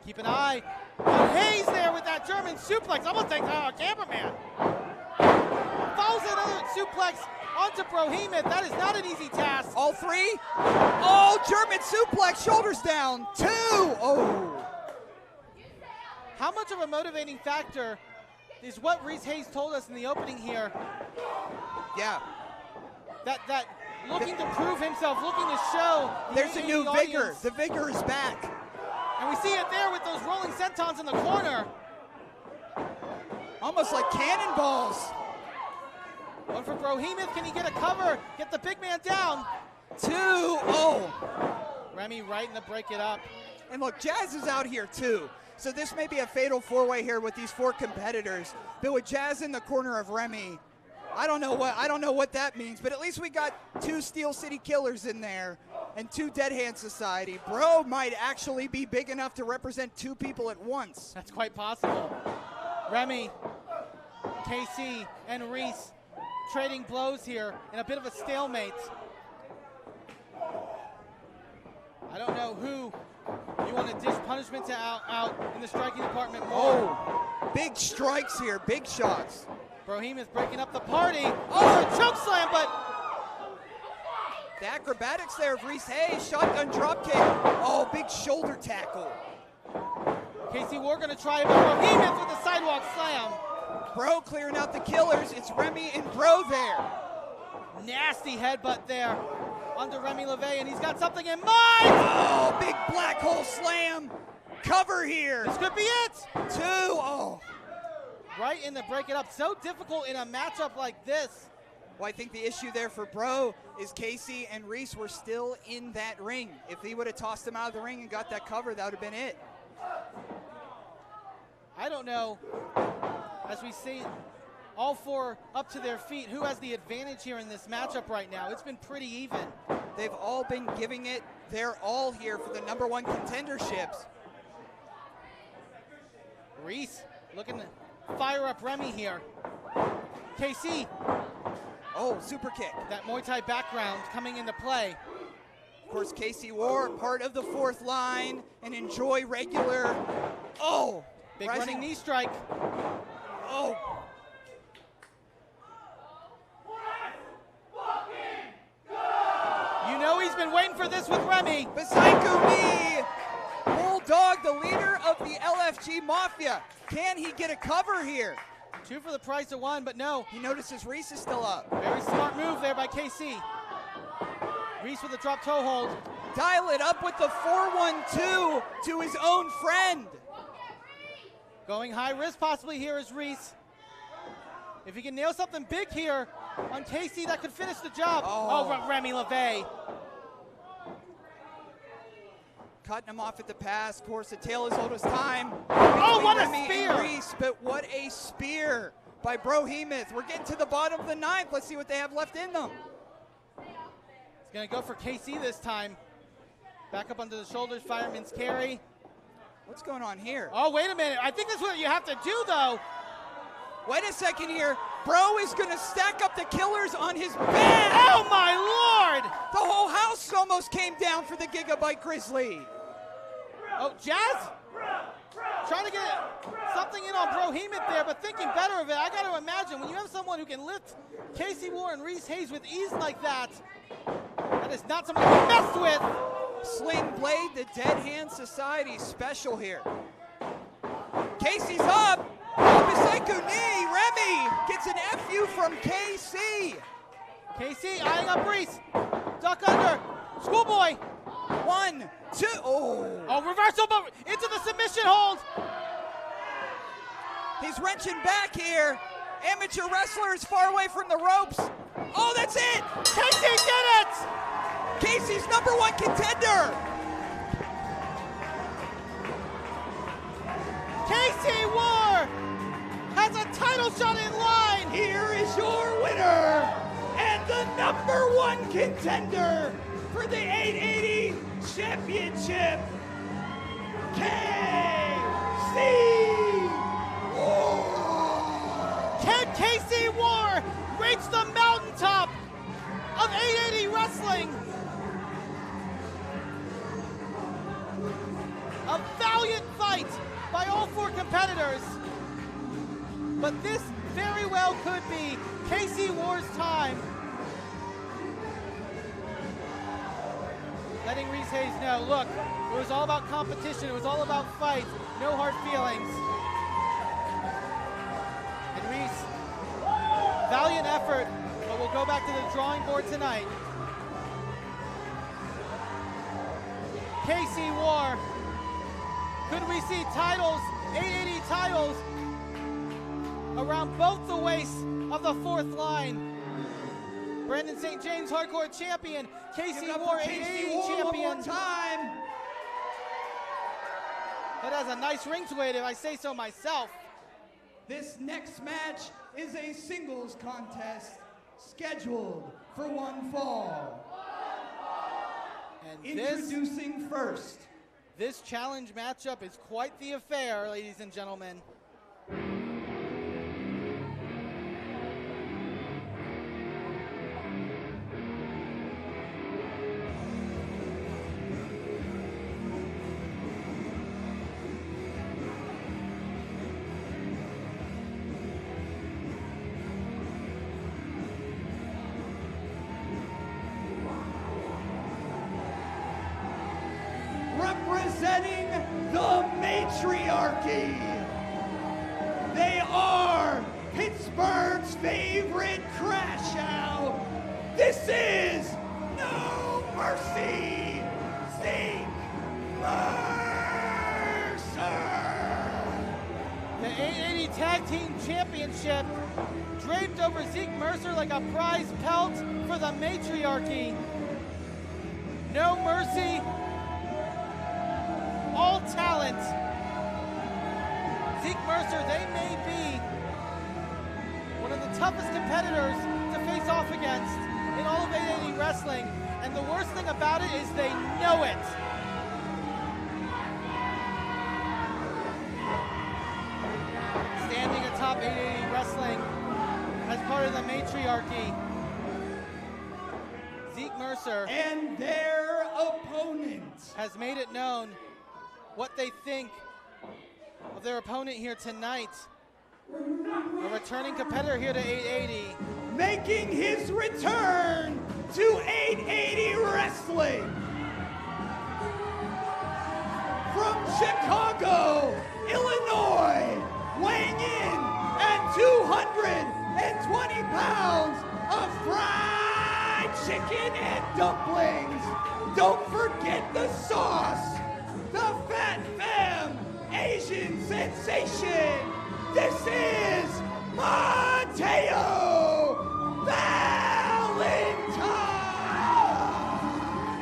Keep an eye on Hayes there with that German suplex. Almost takes out our cameraman. Follows another suplex onto Brohemoth. That is not an easy task. All three. Oh, German suplex, shoulders down. 2. Oh. How much of a motivating factor is what Reese Hayes told us in the opening here? Yeah. That looking to prove himself, looking to show. There's a new vigor. The vigor is back. And we see it there with those rolling sentons in the corner. Almost like cannonballs. One for Brohemoth. Can he get a cover? Get the big man down. 2. Oh. Remy right in the break it up. And look, Chaz is out here too. So this may be a fatal 4-way here with these 4 competitors. But with Chaz in the corner of Remy, I don't know what that means, but at least we got 2 Steel City Killers in there and 2 Dead Hand Society. Bro might actually be big enough to represent 2 people at once. That's quite possible. Remy, KC, and Reese trading blows here in a bit of a stalemate. I don't know who you want to dish punishment to out in the striking department more. Oh, big strikes here, big shots. Brohemoth breaking up the party. Oh, a choke slam, but the acrobatics there of Reese Hayes, shotgun dropkick. Oh, big shoulder tackle. Casey Warr gonna try it, but Brohemoth with the sidewalk slam. Bro clearing out the killers. It's Remy and Bro there. Nasty headbutt there under Remy LaVey, and he's got something in mind. Oh, big black hole slam. Cover here. This could be it. 2. Oh. Right in the break it up. So difficult in a matchup like this. Well, I think the issue there for Bro is Casey and Reese were still in that ring. If he would have tossed him out of the ring and got that cover, that would have been it. I don't know, as we see all four up to their feet, who has the advantage here in this matchup right now. It's been pretty even. They've all been giving it their all here for the #1 contenderships. Reese looking to fire up Remy here. KC. Oh, super kick. That Muay Thai background coming into play. Of course, Casey Warr, part of the 4th line, and enjoy regular. Oh, big running knee strike. Oh. You know he's been waiting for this with Remy. Psycho knee. Bulldog, the leader of the LFG Mafia. Can he get a cover here? 2 for the price of 1, but no. He notices Reese is still up. Very smart move there by KC. Reese with a drop toe hold. Dial it up with the 4-1-2 to his own friend. Going high risk possibly here is Reese. If he can nail something big here on KC, that could finish the job. Oh, Remy LaVey. Cutting him off at the pass. Of course, the tail is old as time. Oh, what a Remy spear! And Reese, but what a spear by Brohemoth. We're getting to the bottom of the 9th. Let's see what they have left in them. He's going to go for KC this time. Back up under the shoulders, fireman's carry. What's going on here? Oh, wait a minute. I think that's what you have to do, though. Wait a second here. Bro is going to stack up the killers on his bed. Oh, my Lord! The whole house almost came down for the Gigabyte Grizzly. Oh, Chaz? Trying to get something in on Brohemoth there, but thinking better of it. I got to imagine, when you have someone who can lift Casey Warr and Reese Hayes with ease like that, that is not something to be messed with. Sling Blade, the Dead Hand Society special here. Casey's up. Psycho knee. Remy gets an FU from KC. KC eyeing up Reese. Duck under. Schoolboy. 1, 2. Oh, reversal, but into the submission hold. He's wrenching back here. Amateur wrestler is far away from the ropes. Oh, that's it. Casey did it. Casey's #1 contender. Casey Warr has a title shot in line. Here is your winner and the #1 contender for the 880 Championship, KC Warr. Can KC Warr reach the mountaintop of 880 wrestling? A valiant fight by all 4 competitors. But this very well could be KC Warr's time. Letting Reese Hayes know, look, it was all about competition. It was all about fight. No hard feelings. And Reese, valiant effort, but we'll go back to the drawing board tonight. KC Warr, could we see titles, 880 titles, around both the waists of the 4th line? Brandon St. James, hardcore champion. KC Warr, 880 champion. One more time. That has a nice ring to it, if I say so myself. This next match is a singles contest scheduled for 1 fall. And introducing first. This challenge matchup is quite the affair, ladies and gentlemen. representing the matriarchy. They are Pittsburgh's favorite crash out. This is No Mercy, Zeke Mercer. The 880 Tag Team Championship draped over Zeke Mercer like a prize pelt for the matriarchy. No mercy, all talent. Zeke Mercer, they may be one of the toughest competitors to face off against in all of 880 wrestling, and the worst thing about it is they know it. Standing atop 880 wrestling as part of the matriarchy, Zeke Mercer and their opponent has made it known what they think of their opponent here tonight. A returning competitor here to 880. making his return to 880 Wrestling. From Chicago, Illinois, weighing in at 220 pounds of fried chicken and dumplings. Don't forget the sauce. The Fat Femme Asian sensation. This is Mateo Valentine.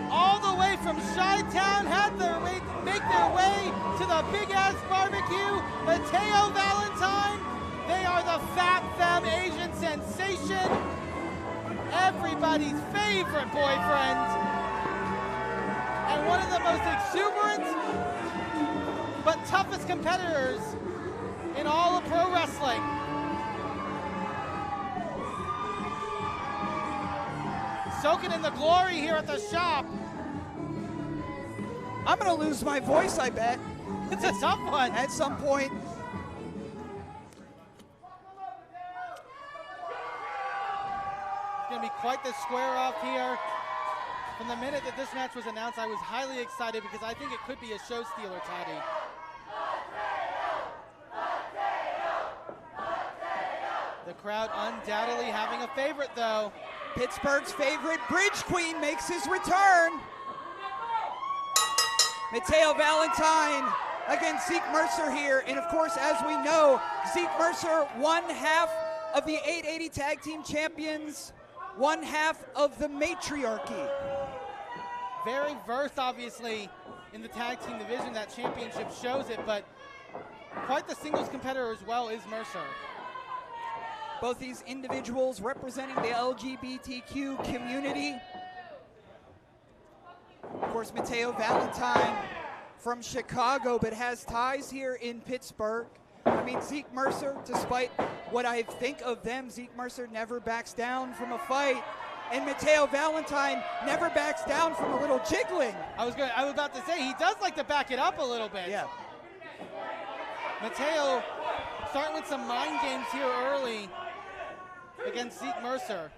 All the way from Chi-Town had their way, make their way to the Big Ass BBQ. Mateo Valentine. They are the Fat Femme Asian sensation. Everybody's favorite boyfriend. And one of the most exuberant but toughest competitors in all of pro wrestling. Soaking in the glory here at the shop. I'm gonna lose my voice, I bet. It's a tough one. At some point. It's gonna be quite the square off here. From the minute that this match was announced, I was highly excited because I think it could be a show stealer, Toddy. The crowd undoubtedly having a favorite, though. Pittsburgh's favorite Bridge Queen makes his return. Mateo Valentine against Zeke Mercer here. And of course, as we know, Zeke Mercer, one half of the 880 Tag Team Champions, one half of the matriarchy. Very versed, obviously, in the tag team division. That championship shows it, but quite the singles competitor as well is Mercer. Both these individuals representing the LGBTQ community. Of course, Mateo Valentine from Chicago, but has ties here in Pittsburgh. I mean, Zeke Mercer, despite what I think of them, Zeke Mercer never backs down from a fight. And Mateo Valentine never backs down from a little jiggling. I was about to say, he does like to back it up a little bit. Yeah. Mateo starting with some mind games here early against Zeke Mercer.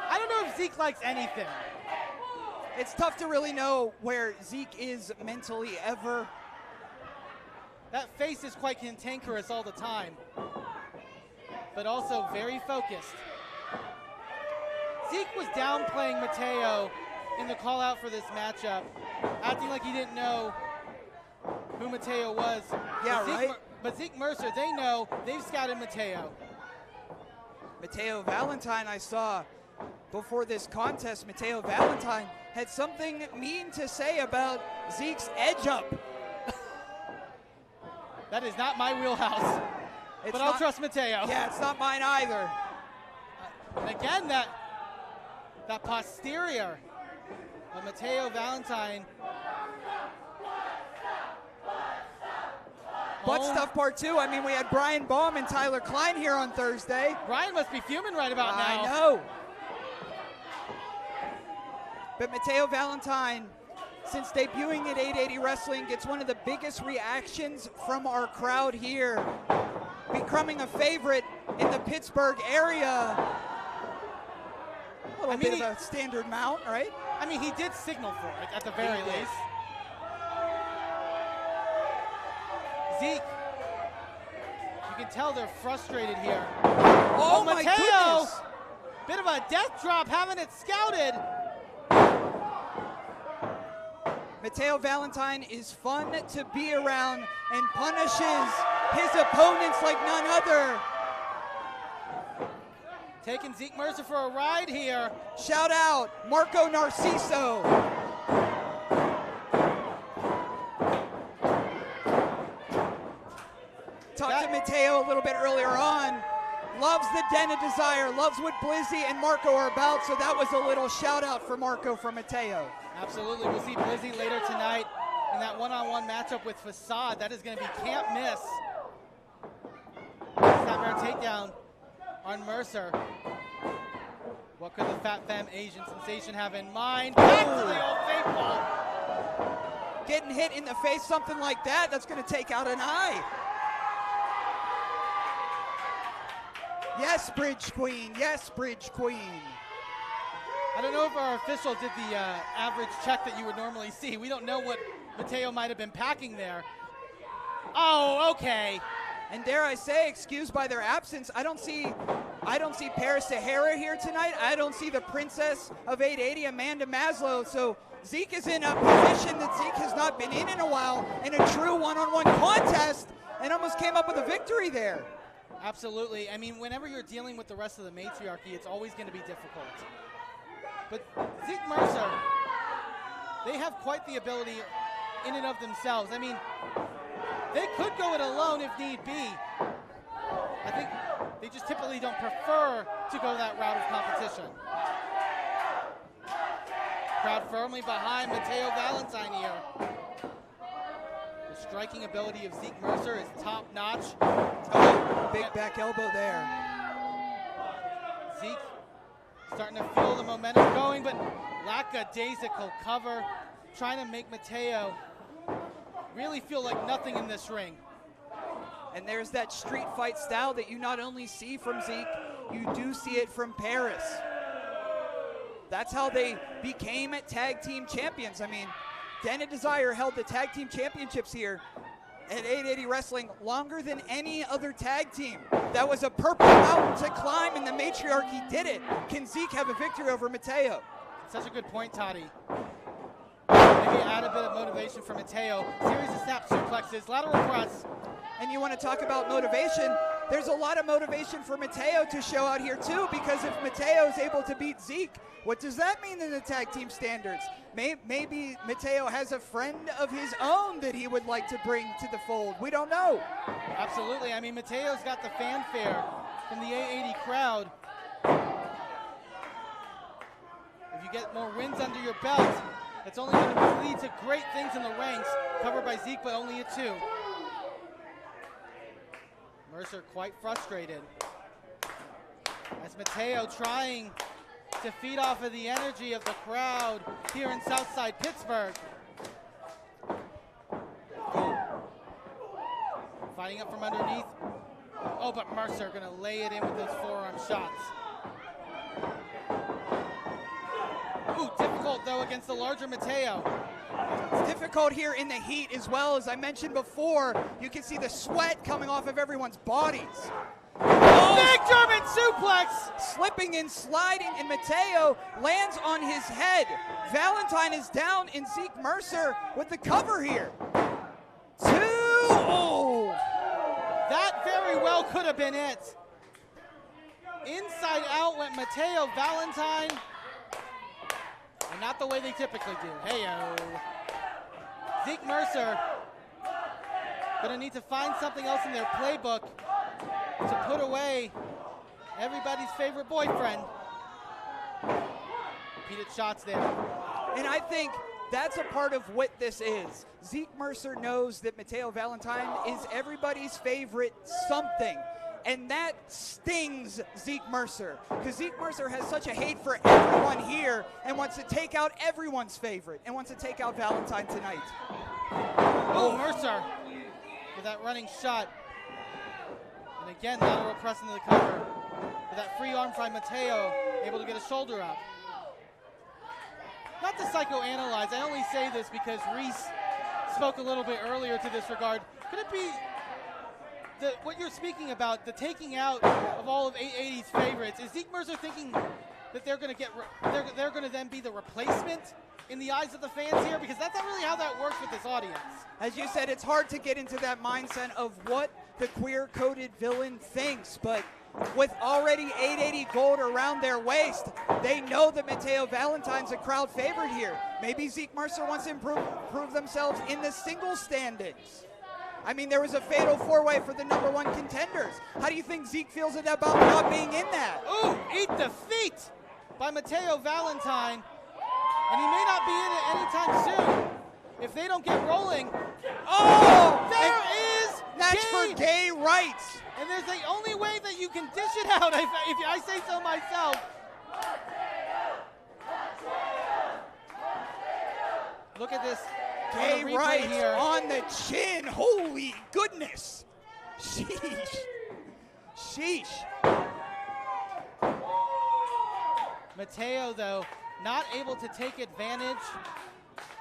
I don't know if Zeke likes anything. It's tough to really know where Zeke is mentally ever. That face is quite cantankerous all the time, but also very focused. Zeke was downplaying Mateo in the call out for this matchup, acting like he didn't know who Mateo was. Yeah, right. But Zeke Mercer, they know, they've scouted Mateo. Mateo Valentine, I saw before this contest, Mateo Valentine had something mean to say about Zeke's edge up. That is not my wheelhouse, but I'll trust Mateo. Yeah, it's not mine either. And again, that posterior of Mateo Valentine. Butt stuff part two. I mean, we had Brian Baum and Tyler Klein here on Thursday. Brian must be fuming right about now. I know. But Mateo Valentine, since debuting at 880 Wrestling, gets one of the biggest reactions from our crowd here, becoming a favorite in the Pittsburgh area. little bit of a standard mount, right? I mean, he did signal for it at the very least. Zeke, you can tell they're frustrated here. Oh my Mateo, goodness! bit of a death drop, having it scouted. Mateo Valentine is fun to be around and punishes his opponents like none other. Taking Zeke Mercer for a ride here. Shout out, Marco Narciso. Talked to Mateo a little bit earlier on. Loves the Den of Desire, loves what Blizzy and Marco are about, so that was a little shout out for Marco from Mateo. Absolutely, we'll see Blizzy later tonight in that one-on-one matchup with Facade. That is going to be can't miss. Suntheimer takedown on Mercer. What could the Fat Fam Asian sensation have in mind? Back to the old faithful. Getting hit in the face, something like that, that's going to take out an eye. Yes, Bridge Queen. Yes, Bridge Queen. I don't know if our official did the average check that you would normally see. We don't know what Mateo might have been packing there. Oh, okay. And dare I say, excused by their absence, I don't see Paris Sahara here tonight. I don't see the princess of 880, Amanda Maslow. So Zeke is in a position that Zeke has not been in a while in a true one-on-one contest and almost came up with a victory there. Absolutely. I mean, whenever you're dealing with the rest of the matriarchy, it's always going to be difficult. But Zeke Mercer, they have quite the ability in and of themselves. I mean, they could go it alone if need be. I think they just typically don't prefer to go that route of competition. Crowd firmly behind Mateo Valentine here. The striking ability of Zeke Mercer is top notch. Oh, big back elbow there. Zeke starting to feel the momentum going, but lackadaisical cover, trying to make Mateo really feel like nothing in this ring. And there's that street fight style that you not only see from Zeke, you do see it from Paris. That's how they became tag team champions. I mean, Den of Desire held the tag team championships here at 880 Wrestling longer than any other tag team. That was a purple mountain to climb, and the matriarchy did it. Can Zeke have a victory over Mateo? Such a good point, Toddy. Maybe add a bit of motivation for Mateo. Series of snap suplexes, lateral press. And you want to talk about motivation, there's a lot of motivation for Mateo to show out here too, because if Mateo is able to beat Zeke, what does that mean in the tag team standards? Maybe Mateo has a friend of his own that he would like to bring to the fold. We don't know. Absolutely. I mean, Mateo's got the fanfare from the 880 crowd. If you get more wins under your belt, it's only going to lead to great things in the ranks. Covered by Zeke, but only a 2. Mercer quite frustrated as Mateo trying to feed off of the energy of the crowd here in Southside Pittsburgh. Fighting up from underneath. Oh, but Mercer gonna lay it in with those forearm shots. Ooh, difficult though against the larger Mateo. It's difficult here in the heat as well. As I mentioned before, you can see the sweat coming off of everyone's bodies. Oh, big German suplex! Slipping and sliding, and Mateo lands on his head. Valentine is down, and Zeke Mercer with the cover here. 2. Oh! That very well could have been it. Inside out went Mateo Valentine. And not the way they typically do. Hey-o. Zeke Mercer gonna need to find something else in their playbook to put away everybody's favorite boyfriend. Repeated shots there. And I think that's a part of what this is. Zeke Mercer knows that Mateo Valentine is everybody's favorite something. And that stings Zeke Mercer, because Zeke Mercer has such a hate for everyone here and wants to take out everyone's favorite and wants to take out Valentine tonight. Oh, Mercer with that running shot. And again, lateral press into the cover. With that free arm by Mateo, able to get a shoulder up. Not to psychoanalyze, I only say this because Reese spoke a little bit earlier to this regard. Could it be what you're speaking about, the taking out of all of 880's favorites? Is Zeke Mercer thinking that they're going to then be the replacement in the eyes of the fans here? Because that's not really how that works with this audience. As you said, it's hard to get into that mindset of what the queer-coded villain thinks, but with already 880 gold around their waist, they know that Mateo Valentine's a crowd favorite here. Maybe Zeke Mercer wants to improve themselves in the single standings. I mean, there was a fatal four-way for the #1 contenders. How do you think Zeke feels about not being in that? Ooh, eat the feet by Mateo Valentine. And he may not be in it anytime soon. If they don't get rolling. Oh! There is That's for gay rights. And there's the only way that you can dish it out, if I say so myself. Look at this. Gay rights here. On the chin. Holy goodness. Sheesh. Sheesh. Mateo, though, not able to take advantage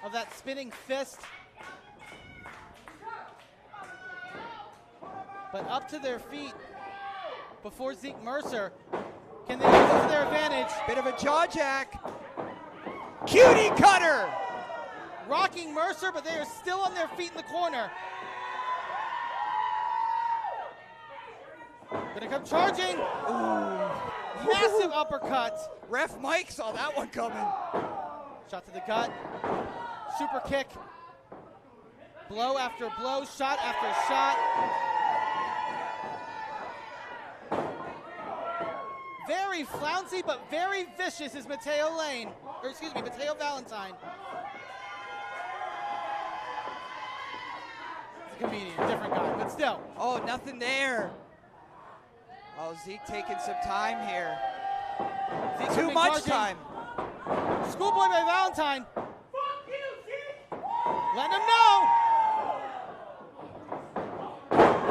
of that spinning fist. But up to their feet before Zeke Mercer. Can they use it to their advantage? Bit of a jaw jack. Cutie cutter. Rocking Mercer, but they are still on their feet in the corner. Gonna come charging. Ooh. Massive uppercut. Ref Mike saw that one coming. Shot to the gut. Super kick. Blow after blow, shot after shot. Very flouncy, but very vicious is Mateo Mateo Valentine. He's a comedian, different guy, but still. Oh, nothing there. Oh, Zeke taking some time here. Zeke's Too much charging. time. Schoolboy by Valentine. Letting him know.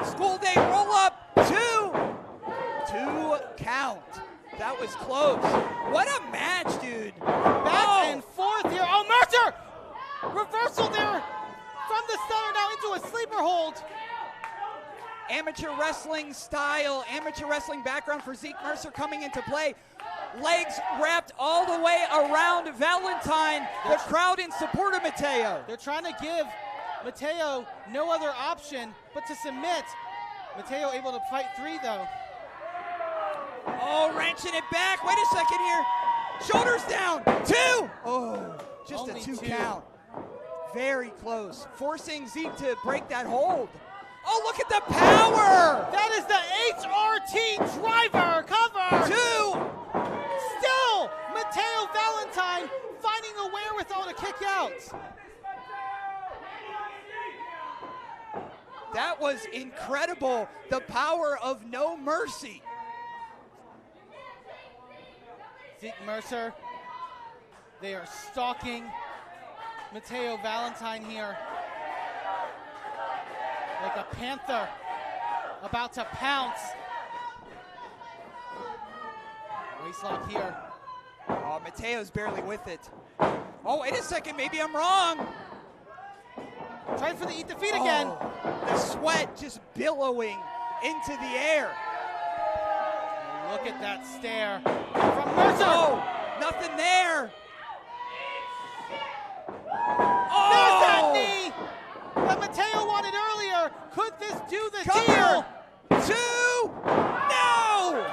School day roll up. Two count. That was close. What a match, dude. Back and forth here. Oh, Mercer! Reversal there from the stunner now into a sleeper hold. Amateur wrestling style, amateur wrestling background for Zeke Mercer coming into play. Legs wrapped all the way around Valentine. The crowd in support of Mateo. They're trying to give Mateo no other option but to submit. Mateo able to fight three, though. Oh, wrenching it back. Wait a second here. Shoulders down. Two. Oh, just Only a two two. count. Very close. Forcing Zeke to break that hold. Oh, look at the power. That is the HRT driver cover. Two. Still, Mateo Valentine finding the wherewithal to kick out. That was incredible. The power of no mercy. Zeke Mercer, they are stalking Mateo Valentine here like a panther about to pounce. Waistlock here. Oh, Mateo's barely with it. Oh, wait a second, maybe I'm wrong. Trying for the eat the feet again. The sweat just billowing into the air. Look at that stare from Mercer. Oh, nothing there. There's that knee that Mateo wanted earlier. Could this do the Cover. deal? Two. No.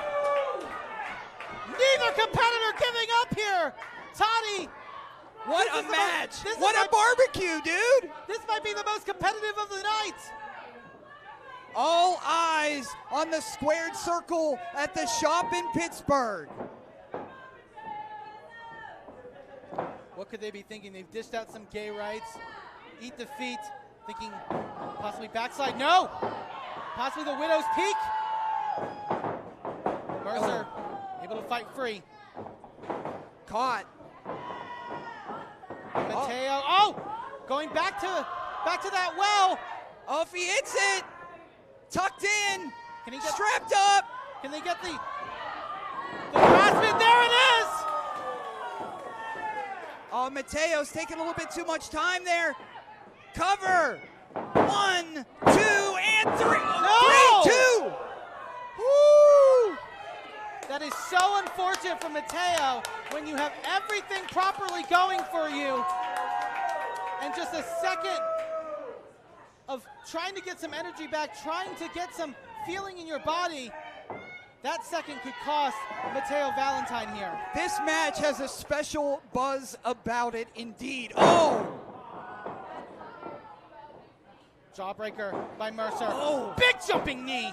Neither competitor giving up here. Toddy. What This a is match. this What is a barbecue, dude. This might be the most competitive of the night. All eyes on the squared circle at the shop in Pittsburgh. What could they be thinking? They've dished out some gay rights. Eat the feet. Thinking possibly backslide. No. Possibly the widow's peak. Mercer able to fight free. Caught. Mateo. Oh, going back to that well. Oh, if he hits it. Tucked in. Can he get strapped up? Can they get the grasp in? There it is! Oh, Mateo's taking a little bit too much time there. Cover. 1, 2, and 3. No! 3, 2. Woo! That is so unfortunate for Mateo when you have everything properly going for you and just a second of trying to get some energy back, trying to get some feeling in your body. That second could cost Mateo Valentine here. This match has a special buzz about it indeed. Oh! Jawbreaker by Mercer. Oh! Big jumping knee!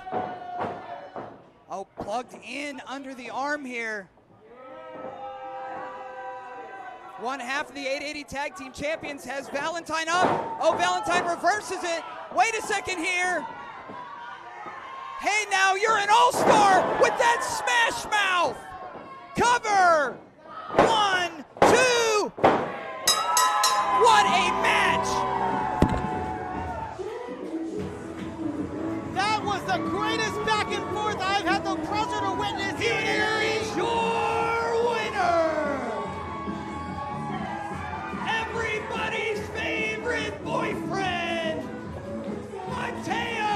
Oh, plugged in under the arm here. One half of the 880 Tag Team Champions has Valentine up. Oh, Valentine reverses it. Wait a second here. Hey, now you're an all-star with that smash mouth. Cover. 1, 2. What a match. That was the greatest back and forth I've had the pleasure to witness here in Here's your winner, everybody's favorite boyfriend, Mateo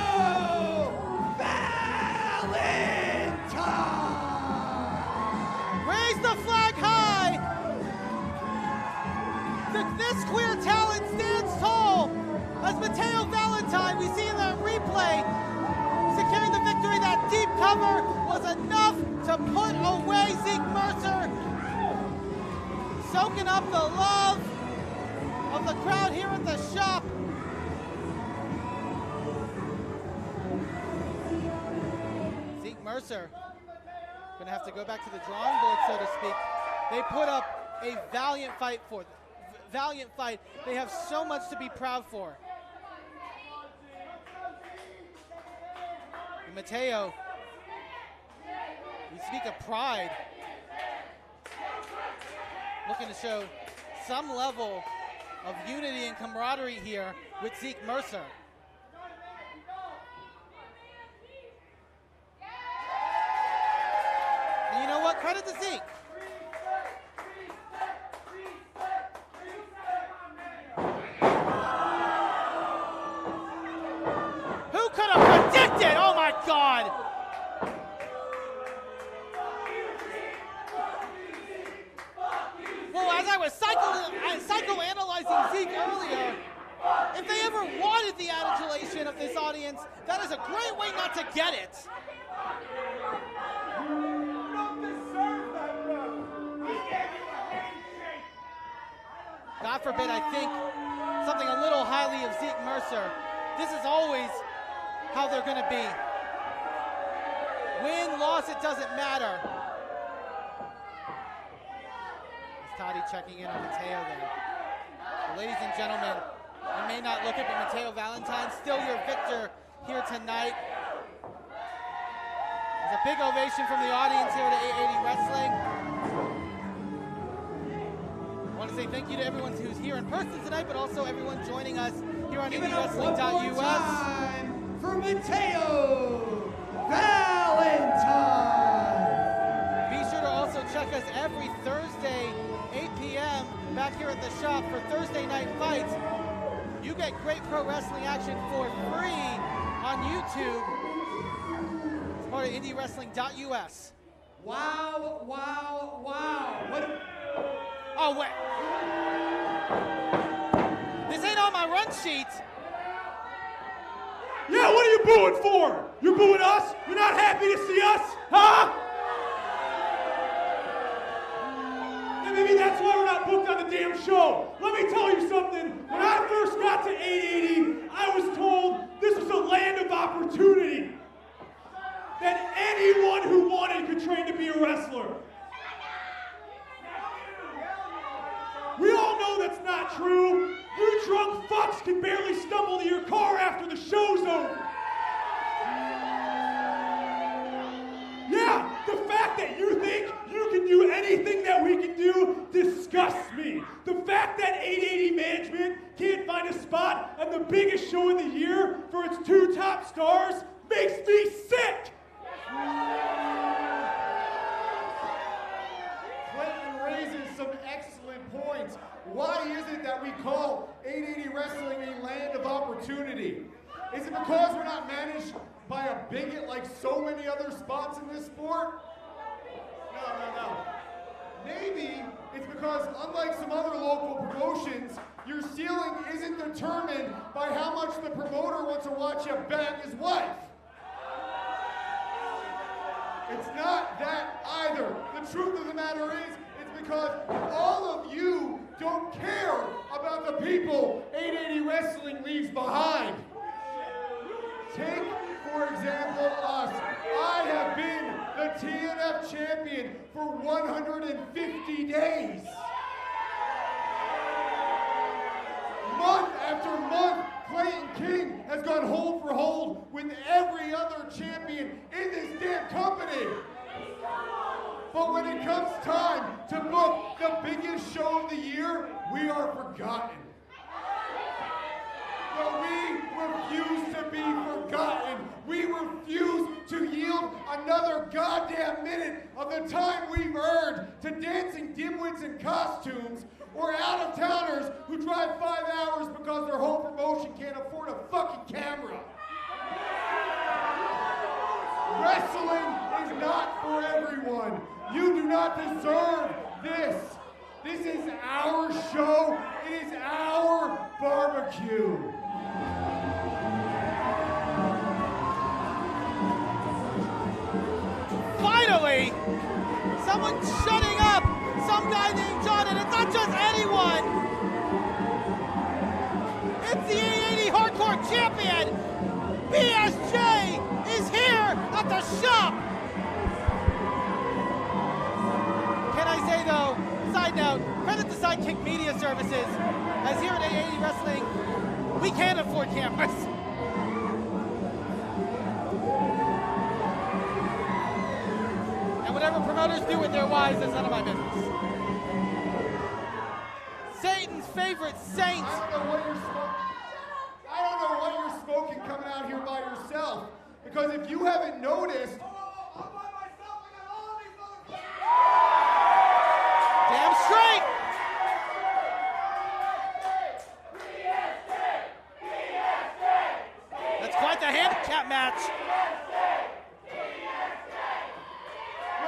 Valentine. Raise the flag high. This queer talent stands tall as Mateo Valentine. We see in the replay securing the victory. That deep cover was enough to put away Zeke Mercer, soaking up the love of the crowd here at the shop. Zeke Mercer gonna have to go back to the drawing board, so to speak. They put up a valiant fight They have so much to be proud for. And Mateo, you speak of pride, looking to show some level of unity and camaraderie here with Zeke Mercer. And you know what? Credit to Zeke. Who could have predicted? Oh my God! Well, as I was psychoanalyzing Zeke earlier, if they ever wanted the adulation of this audience, that is a great way not to get it. God forbid I think something a little highly of Zeke Mercer. This is always how they're going to be. Win, loss, it doesn't matter. It's Toddy checking in on Mateo there. Well, ladies and gentlemen, you may not look it, but Mateo Valentine, still your victor here tonight. There's a big ovation from the audience here at 880 Wrestling. I want to say thank you to everyone who's here in person tonight, but also everyone joining us here on IndieWrestling.us. For Mateo Valentine. Be sure to also check us every Thursday, 8 p.m. back here at the shop for Thursday Night Fights. You get great pro wrestling action for free on YouTube. It's part of IndieWrestling.us. Wow, wow, wow. What? Oh, wait. This ain't on my run sheet. Yeah, what are you booing for? You're booing us? You're not happy to see us? Huh? And maybe that's why we're not booked on the damn show. Let me tell you something. When I first got to 880, I was told this was a land of opportunity. That anyone who wanted could train to be a wrestler. We all know that's not true. You drunk fucks can barely stumble to your car after the show's over. Yeah, the fact that you think you can do anything that we can do disgusts me. The fact that 880 management can't find a spot on the biggest show of the year for its two top stars makes me sick. Clayton raises some excellent points. Why is it that we call 880 Wrestling a land of opportunity? Is it because we're not managed by a bigot like so many other spots in this sport? No. Maybe it's because, unlike some other local promotions, your ceiling isn't determined by how much the promoter wants to watch you bang his wife. It's not that either. The truth of the matter is, it's because all of you don't care about the people 880 Wrestling leaves behind. Take, for example, us. I have been the TNF champion for 150 days. Month after month, Clayton King has gone hold for hold with every other champion in this damn company. But when it comes time to book the biggest show of the year, we are forgotten. But we refuse to be forgotten. We refuse to yield another goddamn minute of the time we've earned to dancing dimwits in costumes or out-of-towners who drive 5 hours because their whole promotion can't afford a fucking camera. Wrestling is not for everyone. You do not deserve this. This is our show. It is our barbecue. Finally, someone shutting up some guy named John, and it's not just anyone. It's the 880 Hardcore Champion. BSJ is here at the shop. Can I say though, side note, credit to Sidekick Media Services, as here at 880 Wrestling, we can't afford cameras. And whatever promoters do with their wives is none of my business. Satan's favorite saint. I don't know what you're smoking coming out here by yourself. Because if you haven't noticed, damn straight! That's quite the handicap match.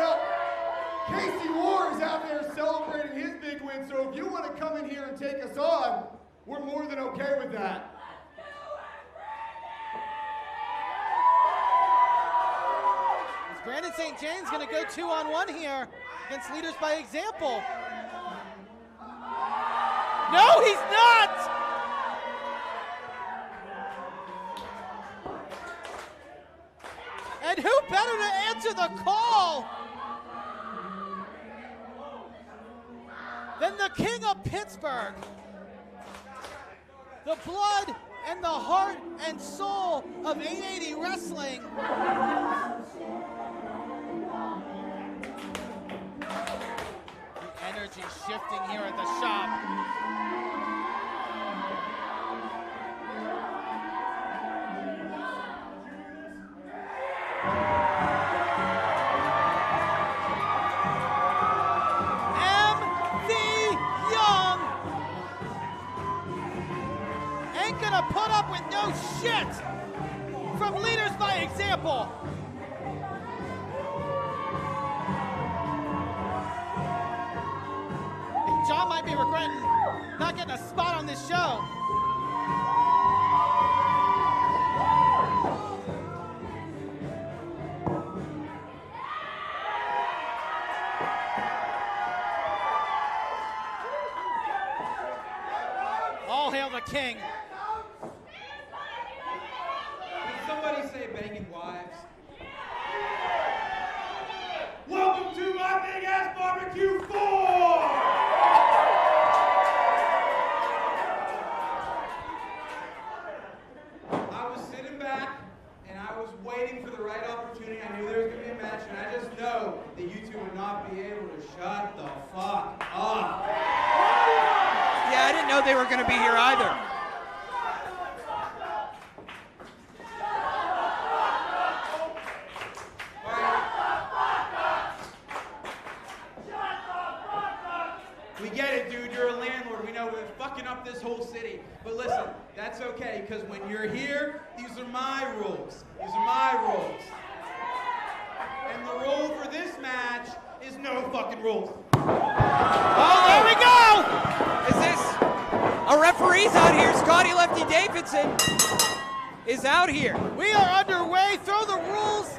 well, Casey Warr is out there celebrating his big win, so if you want to come in here and take us on, we're more than okay with that. Is Brandon St. James going to go 2-on-1 here against Leaders by Example? No, he's not! And who better to answer the call than the King of Pittsburgh? The blood and the heart and soul of 880 Wrestling. The energy shifting here at the shop. Gonna put up with no shit from Leaders by Example. And John might be regretting not getting a spot on this show. All hail the king. Somebody say banging wives. Welcome to my Big Ass BBQ 4! I was sitting back and I was waiting for the right opportunity. I knew there was going to be a match, and I just know that you two would not be able to shut the fuck up. Yeah, I didn't know they were going to be here either. fucking up this whole city. But listen, that's okay, because when you're here, these are my rules. These are my rules. And the rule for this match is no fucking rules. Oh, there we go! Is this a referee's out here? Scotty Lefty Davidson is out here. We are underway. Throw the rules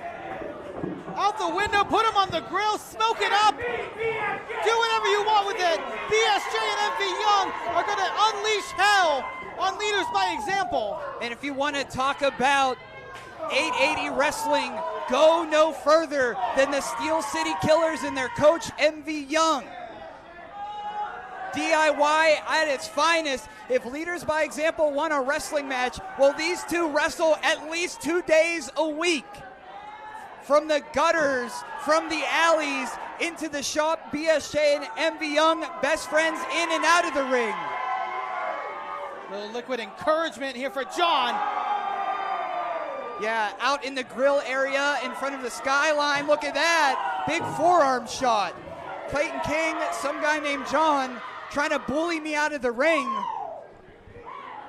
out the window, put them on the grill, smoke it up. Do whatever you want with it. BSJ and MV Young are going to unleash hell on Leaders by Example. And if you want to talk about 880 wrestling, go no further than the Steel City Killers and their coach, MV Young. DIY at its finest. If Leaders by Example won a wrestling match, well, these two wrestle at least 2 days a week. From the gutters, from the alleys, into the shop, BSJ and MV Young, best friends in and out of the ring. Little liquid encouragement here for John. Yeah, out in the grill area in front of the skyline. Look at that. Big forearm shot. Clayton King, some guy named John, trying to bully me out of the ring.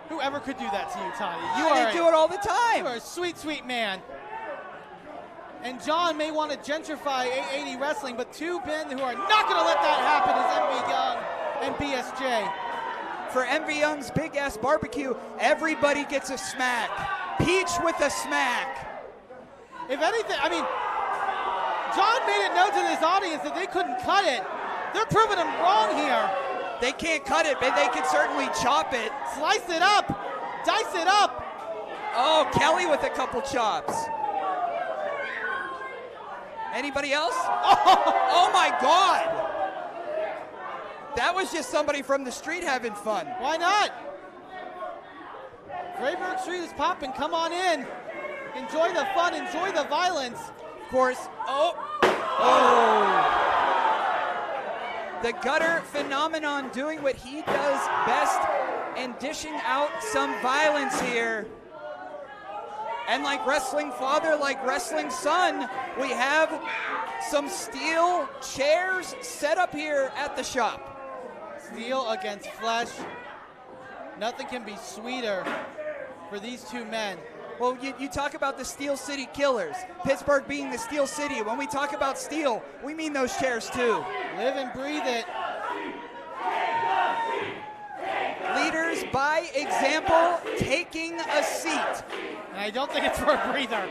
Whoever could do that to you, Tony? They do it all the time. You are a sweet, sweet man. And John may want to gentrify 880 wrestling, but two men who are not going to let that happen is MV Young and BSJ. For MV Young's Big Ass BBQ, everybody gets a smack. Peach with a smack. If anything, I mean, John made it known to this audience that they couldn't cut it. They're proving him wrong here. They can't cut it, but they can certainly chop it. Slice it up. Dice it up. Oh, Kelly with a couple chops. Anybody else? Oh my God. That was just somebody from the street having fun. Why not? Grayburg Street is popping. Come on in. Enjoy the fun. Enjoy the violence. Of course. Oh. The gutter phenomenon doing what he does best and dishing out some violence here. And like wrestling father, like wrestling son, we have some steel chairs set up here at the shop. Steel against flesh. Nothing can be sweeter for these two men. Well, you talk about the Steel City Killers, Pittsburgh being the Steel City. When we talk about steel, we mean those chairs too. Live and breathe it. Leaders by Example taking a seat. And I don't think it's for a breather.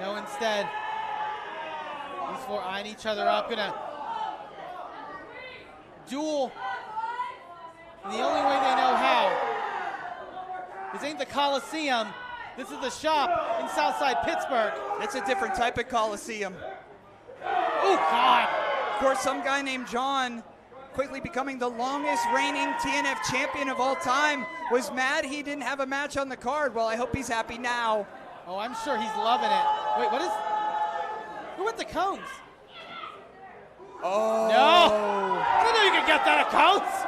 No, instead, these four eyeing each other up, gonna duel in the only way they know how. This ain't the Coliseum. This is the shop in Southside Pittsburgh. It's a different type of Coliseum. Oh, God. Of course, some guy named John, quickly becoming the longest reigning TNF champion of all time, was mad he didn't have a match on the card. Well, I hope he's happy now. Oh, I'm sure he's loving it. Wait, what is... Who went the cones? Oh. No! I didn't know you could get that at cones!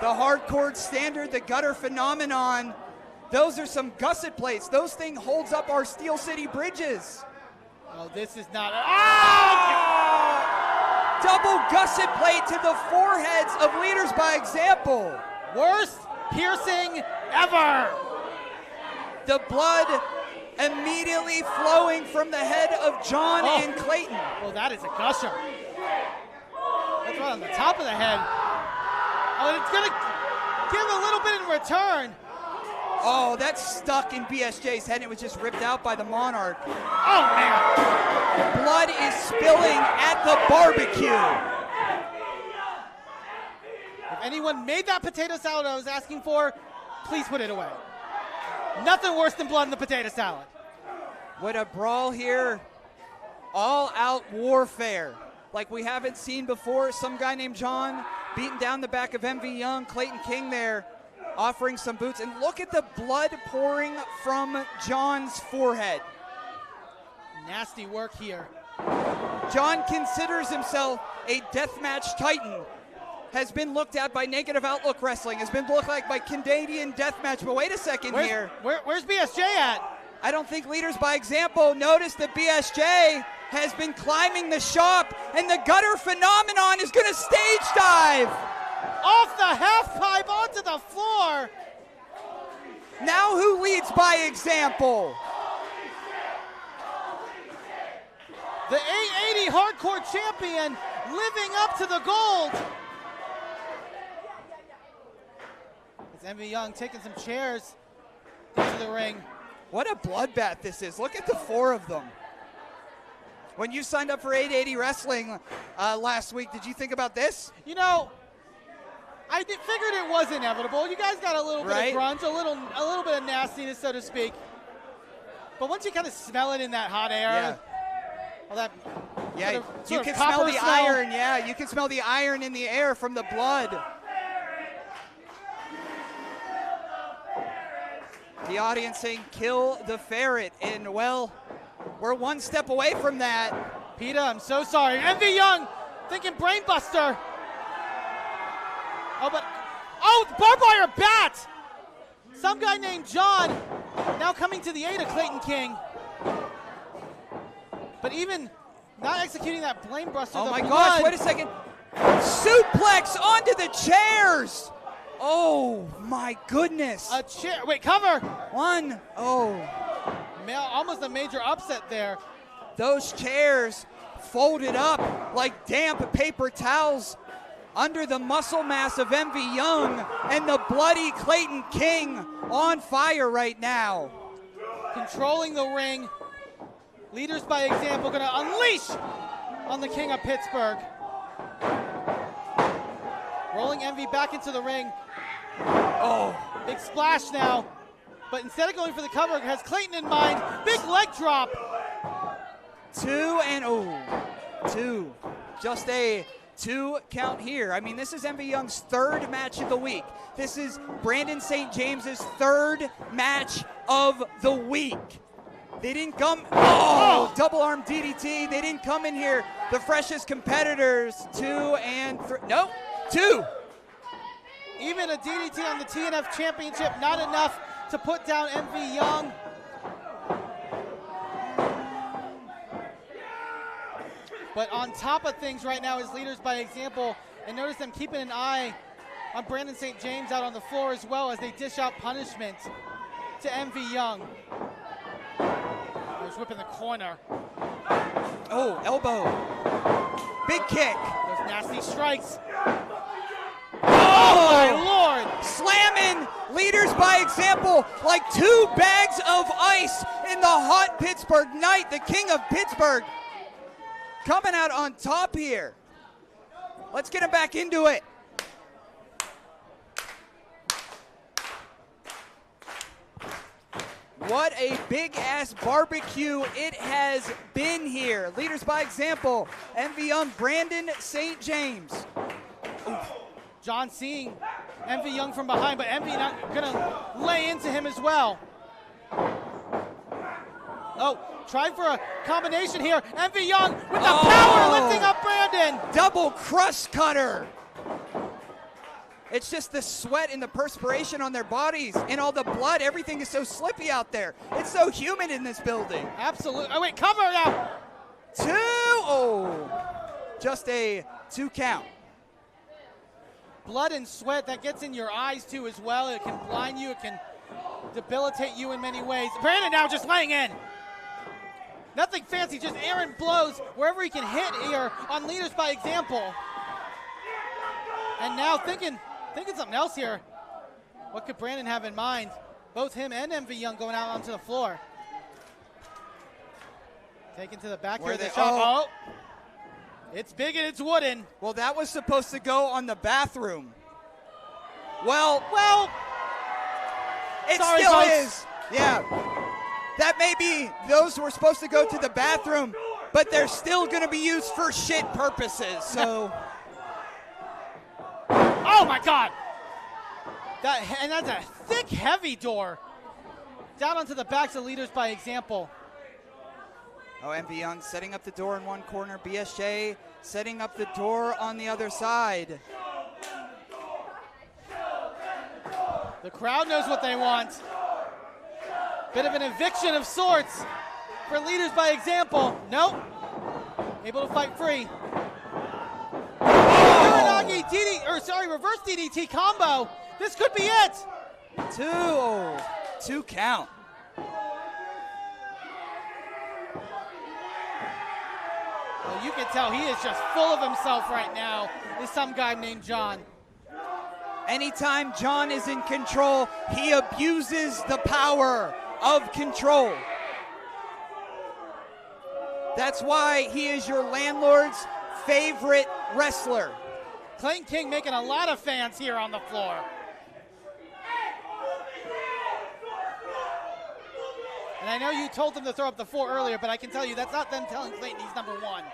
The hardcore standard, the gutter phenomenon. Those are some gusset plates. Those things holds up our Steel City bridges. Oh, this is not... Oh! Double gusset plate to the foreheads of Leaders by Example. Worst piercing ever. The blood immediately flowing from the head of John and Clayton. Well, that is a gusher. That's right on the top of the head. Oh, and it's going to give a little bit in return. Oh, that's stuck in BSJ's head. It was just ripped out by the Monarch. Oh, man. Blood is spilling at the barbecue. If anyone made that potato salad I was asking for, please put it away. Nothing worse than blood in the potato salad. What a brawl here. All-out warfare like we haven't seen before. Some guy named John beating down the back of MV Young. Clayton King there offering some boots. And look at the blood pouring from John's forehead. Nasty work here. John considers himself a deathmatch titan. Has been looked at by Negative Outlook Wrestling. Has been looked at by Canadian Deathmatch. But wait a second here. Where's BSJ at? I don't think Leaders by Example noticed that BSJ has been climbing the shop, and the gutter phenomenon is going to stage dive. Off the half pipe onto the floor. Now who leads by example? The 880 hardcore champion living up to the gold. It's Envy Young taking some chairs into the ring. What a bloodbath this is. Look at the 4 of them. When you signed up for 880 Wrestling last week, did you think about this? You know, I figured it was inevitable. You guys got a little bit of grunge, a little bit of nastiness, so to speak. But once you kind of smell it in that hot air, all that you can smell the iron. Yeah, you can smell the iron in the air from the blood. The audience saying, "Kill the ferret," and well, we're one step away from that. PETA, I'm so sorry. Envy Young thinking brainbuster. Barbed wire bat! Some guy named John now coming to the aid of Clayton King. But even not executing that blame buster. Oh my gosh, wait a second. Suplex onto the chairs! Oh my goodness. A chair, wait, cover! One, almost a major upset there. Those chairs folded up like damp paper towels under the muscle mass of Envy Young, and the bloody Clayton King on fire right now. Controlling the ring. Leaders by example, gonna unleash on the King of Pittsburgh. Rolling Envy back into the ring. Oh, big splash now. But instead of going for the cover, has Clayton in mind. Big leg drop. 2 and 2. Just a 2 count here. I mean, this is Envy Young's 3rd match of the week. This is Brandon St. James's 3rd match of the week. They didn't come, double arm DDT. They didn't come in here the freshest competitors. 2 and 3, nope, 2. Even a DDT on the TNF Championship, not enough to put down Envy Young. But on top of things right now is leaders by example, and notice them keeping an eye on Brandon St. James out on the floor as well as they dish out punishment to Envy Young. He's whipping the corner. Oh, elbow. Big kick. Those nasty strikes. Oh my Lord! Slamming leaders by example like 2 bags of ice in the hot Pittsburgh night. The King of Pittsburgh coming out on top here. Let's get him back into it. What a big ass barbecue it has been here. Leaders by example, Envy Young, Brandon St. James. Oof. John seeing Envy Young from behind, but Envy not gonna lay into him as well. Oh, trying for a combination here. Envy Young with the power lifting up Brandon. Double crust cutter. It's just the sweat and the perspiration on their bodies and all the blood. Everything is so slippy out there. It's so humid in this building. Absolutely. Oh, wait, cover now. 2. Oh, just a 2 count. Blood and sweat, that gets in your eyes too as well. It can blind you, it can debilitate you in many ways. Brandon now just laying in. Nothing fancy, just Aaron blows wherever he can hit here on leaders by example. And now thinking something else here. What could Brandon have in mind? Both him and Envy Young going out onto the floor. Taken to the back here of the shop. Oh, it's big and it's wooden. Well, that was supposed to go on the bathroom. Well, it sorry, still folks. is. Yeah. That may be those were supposed to go to the bathroom, but they're still going to be used for shit purposes. So. Oh my God! That's a thick, heavy door. Down onto the backs of leaders by example. Oh, Envy Young setting up the door in one corner. BSJ setting up the door on the other side. The crowd knows what they want. Bit of an eviction of sorts for leaders by example. Nope. Able to fight free. Oh, Uranagi reverse DDT combo. This could be it. 2 count. Well, you can tell he is just full of himself right now. Is some guy named John. Anytime John is in control, he abuses the power of control. That's why he is your landlord's favorite wrestler. Clayton King making a lot of fans here on the floor. And I know you told them to throw up the 4 earlier, but I can tell you that's not them telling Clayton he's number 1.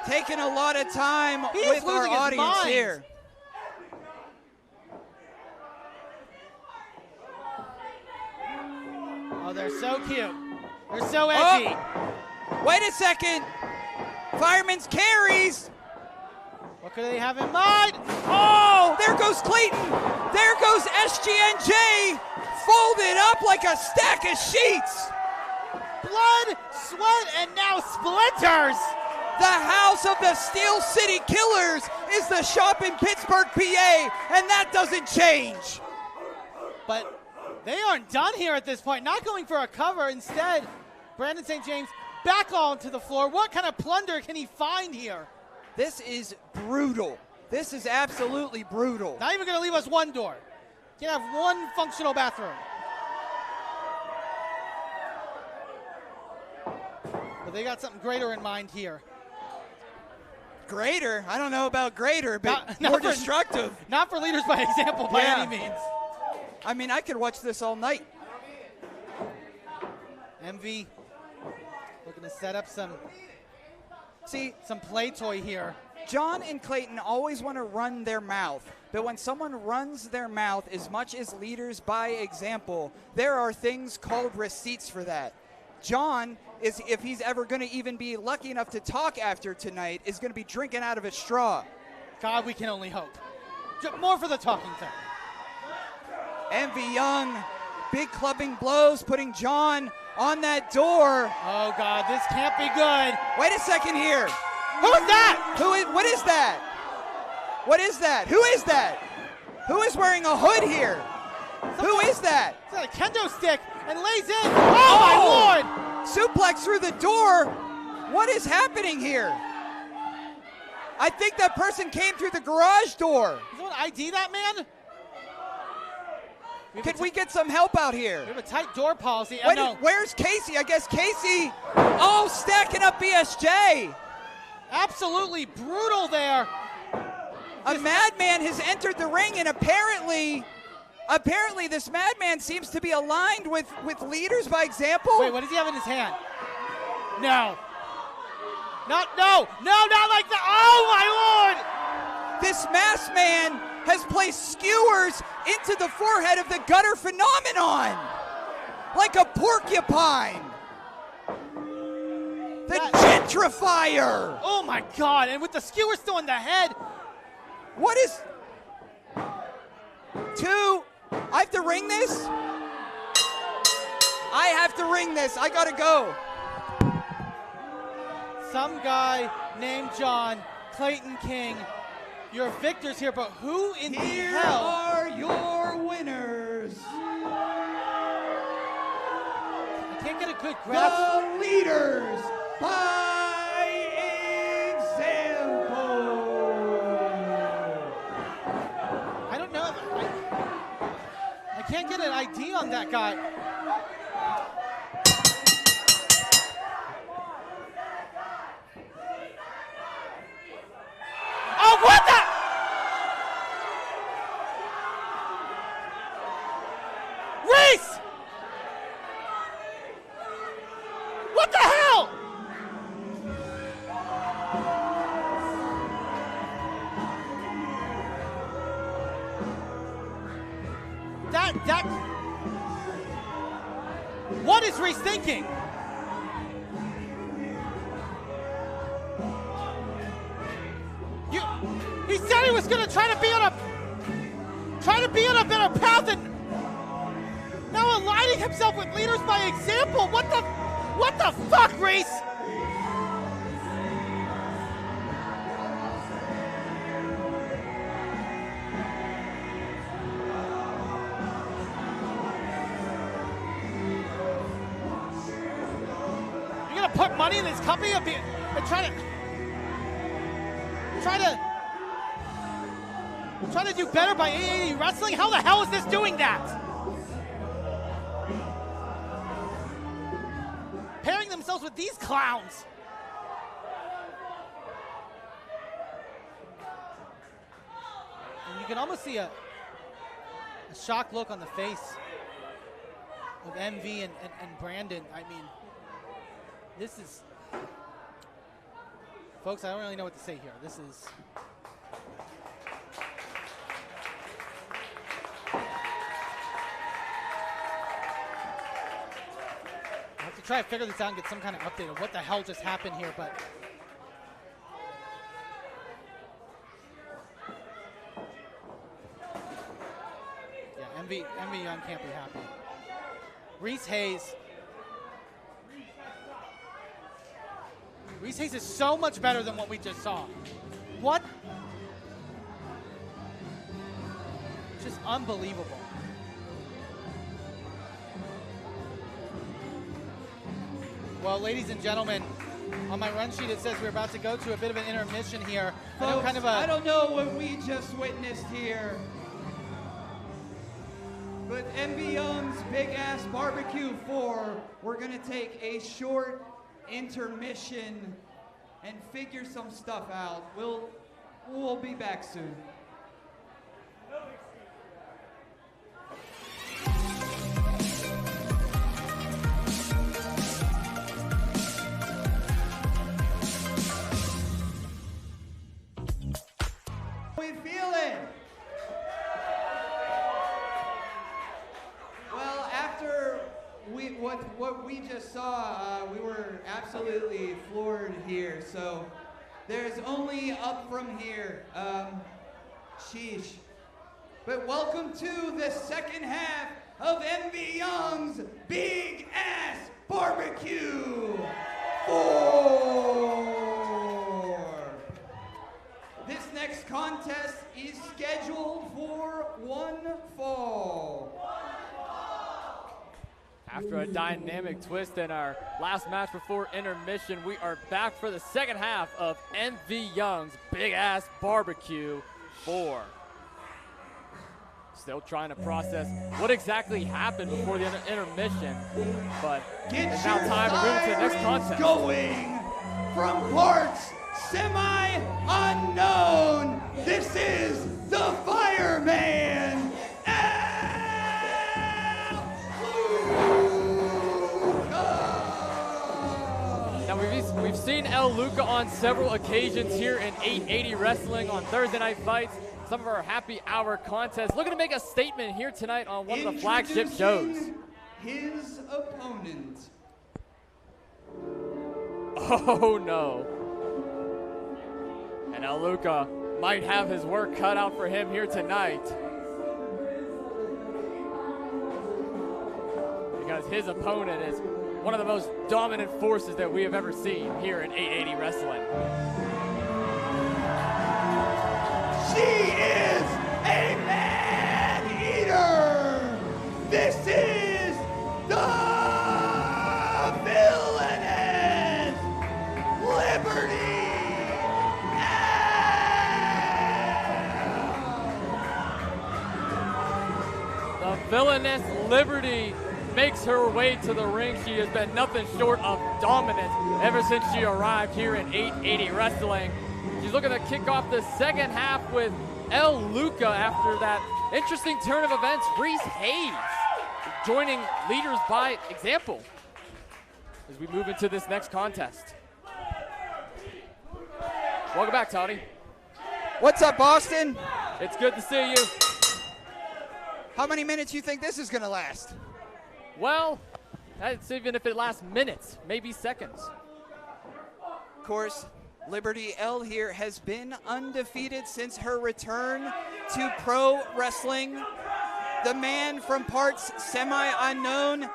Taking a lot of time with our audience here. Oh, they're so cute. They're so edgy. Oh, wait a second. Fireman's carries. What could they have in mind? Oh, there goes Clayton. There goes SGNJ. Folded up like a stack of sheets. Blood, sweat, and now splinters. The house of the Steel City Killers is the shop in Pittsburgh, PA, and that doesn't change. But they aren't done here at this point. Not going for a cover. Instead, Brandon St. James back onto the floor. What kind of plunder can he find here? This is brutal. This is absolutely brutal. Not even going to leave us one door. Can have one functional bathroom. But they got something greater in mind here. Greater? I don't know about greater, but more destructive. Not for leaders by example by any means. I mean, I could watch this all night. MV looking to set up some play toy here. John and Clayton always want to run their mouth, but when someone runs their mouth as much as leaders by example, there are things called receipts for that. John is, if he's ever going to even be lucky enough to talk after tonight, is going to be drinking out of a straw. God, we can only hope. More for the talking thing. Envy Young, big clubbing blows, putting John on that door. Oh, God, this can't be good. Wait a second here. Who is that? What is that? What is that? Who is that? Who is wearing a hood here? Who is that? It's got a kendo stick and lays in. Oh, my Lord! Suplex through the door. What is happening here? I think that person came through the garage door. Does someone ID that man? Can we get some help out here? We have a tight door policy. Where's Casey? I guess Casey, stacking up BSJ. Absolutely brutal there. A madman has entered the ring, and apparently this madman seems to be aligned with leaders by example. Wait, what does he have in his hand? No, not like that. Oh, my Lord! This masked man has placed skewers into the forehead of the gutter phenomenon, like a porcupine. The gentrifier. Oh, my God, and with the skewer still in the head. What is... 2, I have to ring this? I have to ring this. I gotta go. Some guy named John, Clayton King. Your victors here, but who in the hell? Here are your winners. I can't get a good grasp. The leaders by example. I don't know. I can't get an ID on that guy. Oh, what the? Reese! What the hell? What is Reese thinking? He said he was going to try to be on a better path, and now aligning himself with leaders by example. What the fuck, Reese? put money in this company and try to do better by 880 Wrestling? How the hell is this doing that? Pairing themselves with these clowns. And you can almost see a shocked look on the face of MV and Brandon. I mean, this is, folks, I don't really know what to say here. This is, I have to try to figure this out and get some kind of update of what the hell just happened here, but yeah, MV Young can't be happy. Reese Hayes. Reese Hayes is so much better than what we just saw. What? Just unbelievable. Well, ladies and gentlemen, on my run sheet it says we're about to go to a bit of an intermission here. Folks, I don't know what we just witnessed here, but MV Young's Big Ass BBQ 4, we're gonna take a short intermission and figure some stuff out. We'll be back soon. We feel it. Well, after what we just saw, we were absolutely floored here. So there's only up from here. Sheesh. But welcome to the second half of MV Young's Big Ass BBQ 4. This next contest is scheduled for one fall. After a dynamic twist in our last match before intermission, we are back for the second half of MV Young's Big Ass BBQ 4. Still trying to process what exactly happened before the intermission, but it's now time to move to the next contest. Going from parts semi-unknown, this is the Fireman, Now we've seen Luca on several occasions here in 880 Wrestling on Thursday Night Fights, some of our happy hour contests, looking to make a statement here tonight on one of the flagship shows. His opponent. Oh no. And Luca might have his work cut out for him here tonight, because his opponent is one of the most dominant forces that we have ever seen here in 880 Wrestling. She is a man-eater! This is the villainous Liberty! The villainous Liberty makes her way to the ring. She has been nothing short of dominant ever since she arrived here in 880 Wrestling. She's looking to kick off the second half with Luca after that interesting turn of events. Reese Hayes joining leaders by example as we move into this next contest. Welcome back, Toddy. What's up, Boston? It's good to see you. How many minutes you think this is gonna last? Well, that's even if it lasts minutes, maybe seconds. Of course, Liberty L here has been undefeated since her return to pro wrestling. The man from parts semi-unknown,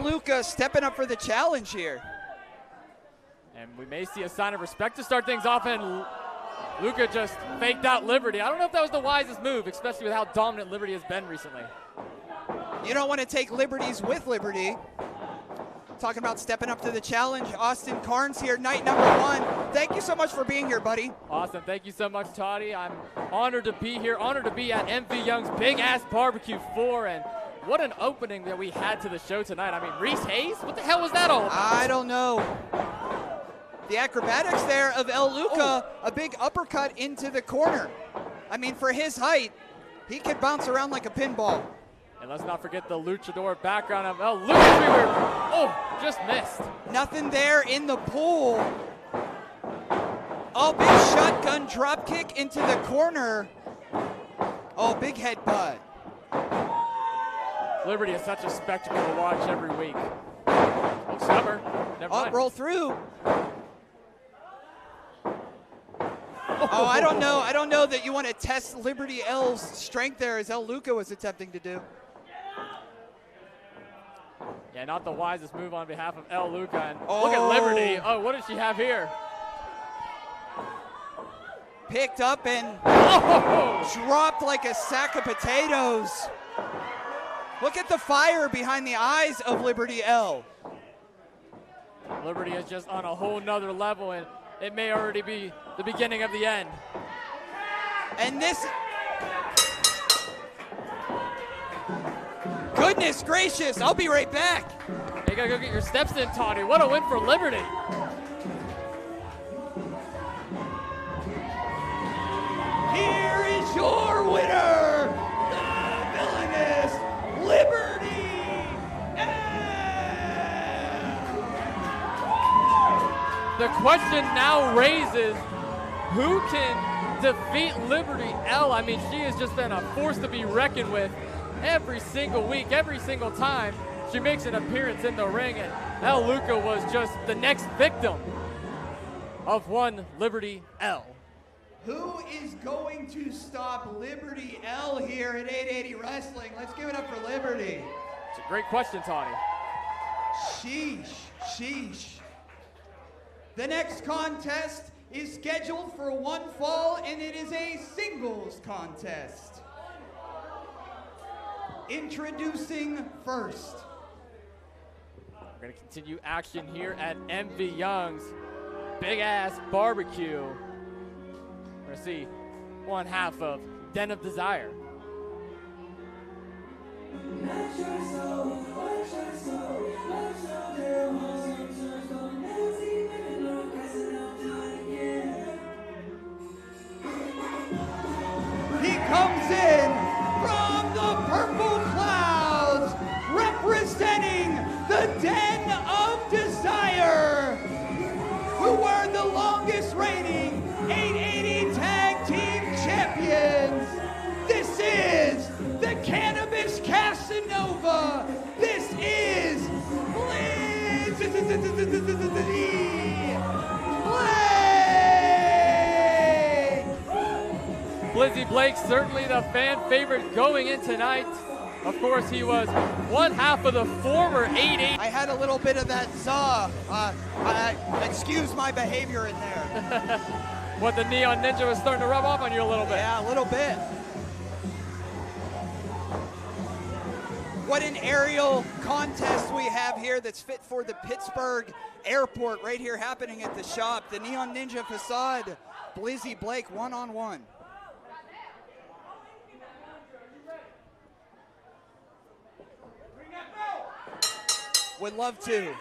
Luca, stepping up for the challenge here. And we may see a sign of respect to start things off, and Luca just faked out Liberty. I don't know if that was the wisest move, especially with how dominant Liberty has been recently. You don't want to take liberties with Liberty. talking about stepping up to the challenge. Austin Carnes here, night number 1. Thank you so much for being here, buddy. Awesome. Thank you so much, Toddy. I'm honored to be here, honored to be at MV Young's Big Ass BBQ 4, and what an opening that we had to the show tonight. I mean, Reese Hayes, what the hell was that all about? I don't know. The acrobatics there of El Luca, a big uppercut into the corner. I mean, for his height, he could bounce around like a pinball. And let's not forget the luchador background of El Luca. Oh, just missed. Nothing there in the pool. Oh, big shotgun drop kick into the corner. Oh, big headbutt. Liberty is such a spectacle to watch every week. Oh, stubber. Never mind. Roll through. Oh, I don't know. I don't know that you want to test Liberty L's strength there, as El Luca was attempting to do. Yeah, not the wisest move on behalf of El Luca. And look at Liberty. Oh, what does she have here? Picked up and dropped like a sack of potatoes. Look at the fire behind the eyes of Liberty L. Liberty is just on a whole nother level, and it may already be the beginning of the end. And this, goodness gracious, I'll be right back. You gotta go get your steps in, Toddy. What a win for Liberty. Here is your winner, the villainous Liberty The question now raises, who can defeat Liberty L? I mean, she has just been a force to be reckoned with every single week, every single time she makes an appearance in the ring, and El Luca was just the next victim of one Liberty L. Who is going to stop Liberty L here at 880 Wrestling? Let's give it up for Liberty. It's a great question, Toddy. Sheesh, sheesh. The next contest is scheduled for one fall, and it is a singles contest. Introducing first. We're going to continue action here at MV Young's Big Ass BBQ. We're going to see one half of Den of Desire. He comes in from the purple clouds, representing the Den of Desire, who were the longest reigning 880 Tag Team Champions. This is the Cannabis Casanova. This is Blizzy Blake, certainly the fan favorite going in tonight. Of course, he was one half of the former 880. I had a little bit of that excuse my behavior in there. What, the Neon Ninja was starting to rub off on you a little bit? Yeah, a little bit. What an aerial contest we have here that's fit for the Pittsburgh airport right here happening at the shop. The Neon Ninja Facade, Blizzy Blake one-on-one. Would love to.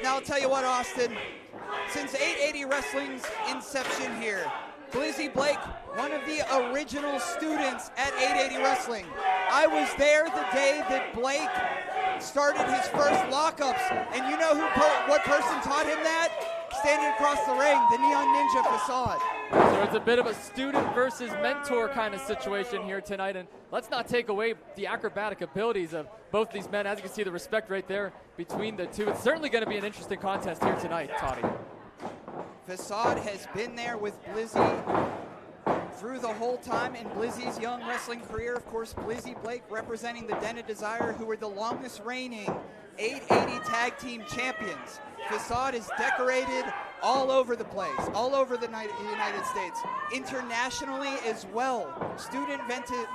Now I'll tell you what, Austin, since 880 Wrestling's inception here, Blizzy Blake, one of the original students at 880 Wrestling. I was there the day that Blake started his first lockups, and you know what person taught him that? Standing across the ring, the Neon Ninja Facade. So it's a bit of a student versus mentor kind of situation here tonight, and let's not take away the acrobatic abilities of both these men. As you can see, the respect right there between the two. It's certainly going to be an interesting contest here tonight, Toddy. Facade has been there with Blizzy through the whole time in Blizzy's young wrestling career. Of course, Blizzy Blake representing the Den of Desire, who were the longest reigning 880 Tag Team Champions. Facade is decorated all over the place, all over the United States, internationally as well. Student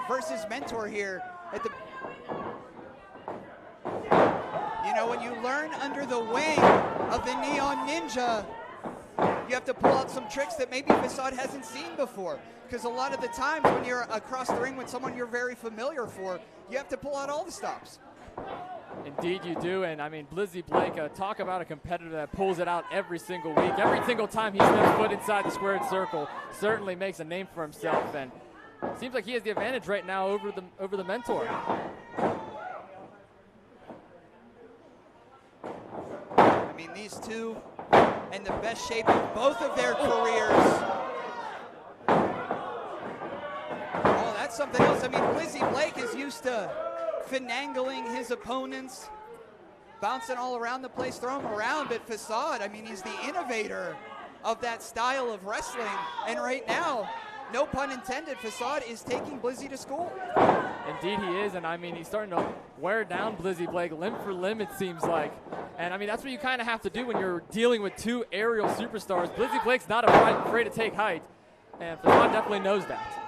versus mentor here at the... know, when you learn under the wing of the Neon Ninja, you have to pull out some tricks that maybe Facade hasn't seen before. Because a lot of the times when you're across the ring with someone you're very familiar for, you have to pull out all the stops. Indeed you do, and I mean, Blizzy Blake, talk about a competitor that pulls it out every single week. Every single time he steps foot inside the squared circle, certainly makes a name for himself, and seems like he has the advantage right now over the mentor. I mean, these two in the best shape of both of their careers. Oh, that's something else. I mean, Blizzy Blake is used to finagling his opponents, bouncing all around the place, throw him around, but Facade, I mean, he's the innovator of that style of wrestling, and right now, no pun intended, Facade is taking Blizzy to school. Indeed he is, and I mean, he's starting to wear down Blizzy Blake limb for limb, it seems like. And I mean, that's what you kind of have to do when you're dealing with two aerial superstars. Blizzy Blake's not afraid to take height, and Facade definitely knows that.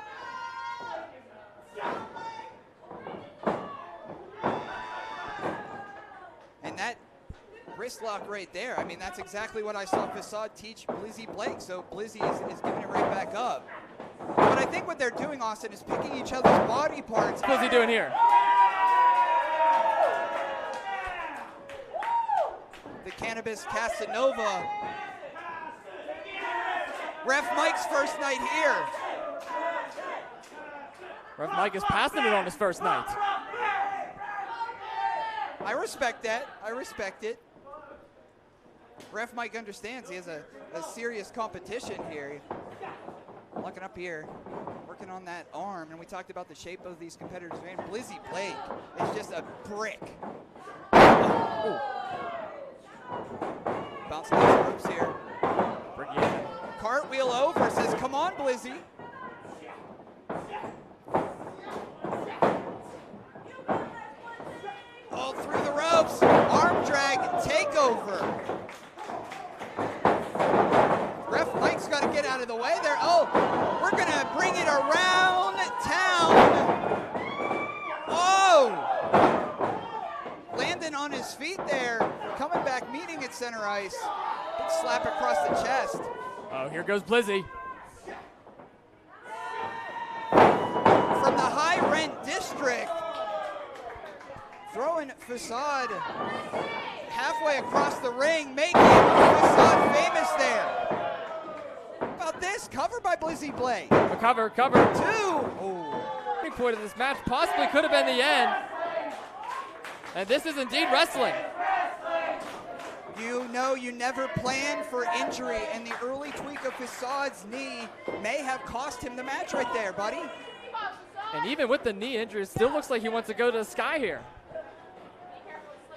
And that wrist lock right there, I mean, that's exactly what I saw Facade teach Blizzy Blake, so Blizzy is giving it right back up. But I think what they're doing, Austin, is picking each other's body parts. What's he doing here? The Cannabis Casanova. Ref Mike's first night here. Ref Mike is passing it on his first night. I respect that. I respect it. Ref Mike understands he has a serious competition here. Looking up here, working on that arm, and we talked about the shape of these competitors. Man, Blizzy Blake is just a brick. Oh. Bouncing those ropes here. Cartwheel over, says, come on, Blizzy. All through the ropes, arm drag, takeover. Ref Mike's got to get out of the way there. Oh, we're going to bring it around town. Oh! Landing on his feet there, coming back, meeting at center ice. Big slap across the chest. Oh, here goes Blizzy. From the high rent district, throwing Facade halfway across the ring, making Facade famous there. How about this? Cover by Blizzy Blake. A cover. Two. Oh. The point of this match possibly could have been the end. And this is indeed wrestling. You know you never plan for injury, and the early tweak of Facade's knee may have cost him the match right there, buddy. And even with the knee injury, it still looks like he wants to go to the sky here.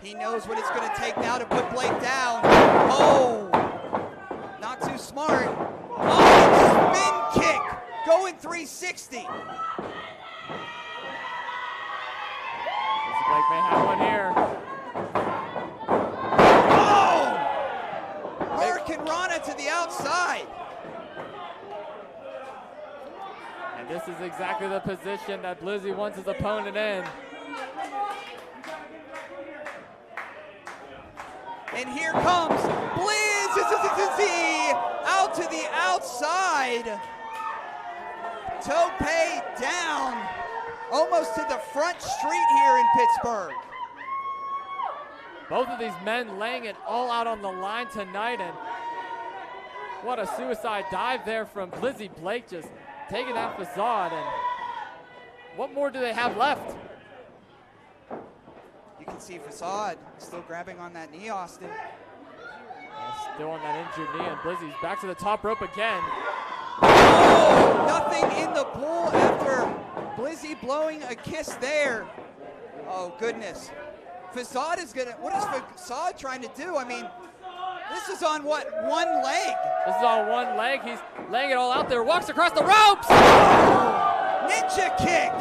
He knows what it's going to take now to put Blake down. Oh, not too smart. Oh, spin kick, going 360. Blake may have one here. Oh! Hurricane Rana to the outside. And this is exactly the position that Blizzy wants his opponent in. And here comes Blizzy out to the outside. Tope down. Almost to the front street here in Pittsburgh. Both of these men laying it all out on the line tonight, and what a suicide dive there from Blizzy Blake, just taking that Facade. And what more do they have left? You can see Facade still grabbing on that knee, Austin. Yeah, still on that injured knee, and Blizzy's back to the top rope again. Oh, nothing in the pool after Blizzy blowing a kiss there. Oh, goodness. Facade is gonna, what is Facade trying to do? I mean, this is on what, one leg? This is on one leg. He's laying it all out there, walks across the ropes. Oh, ninja kick.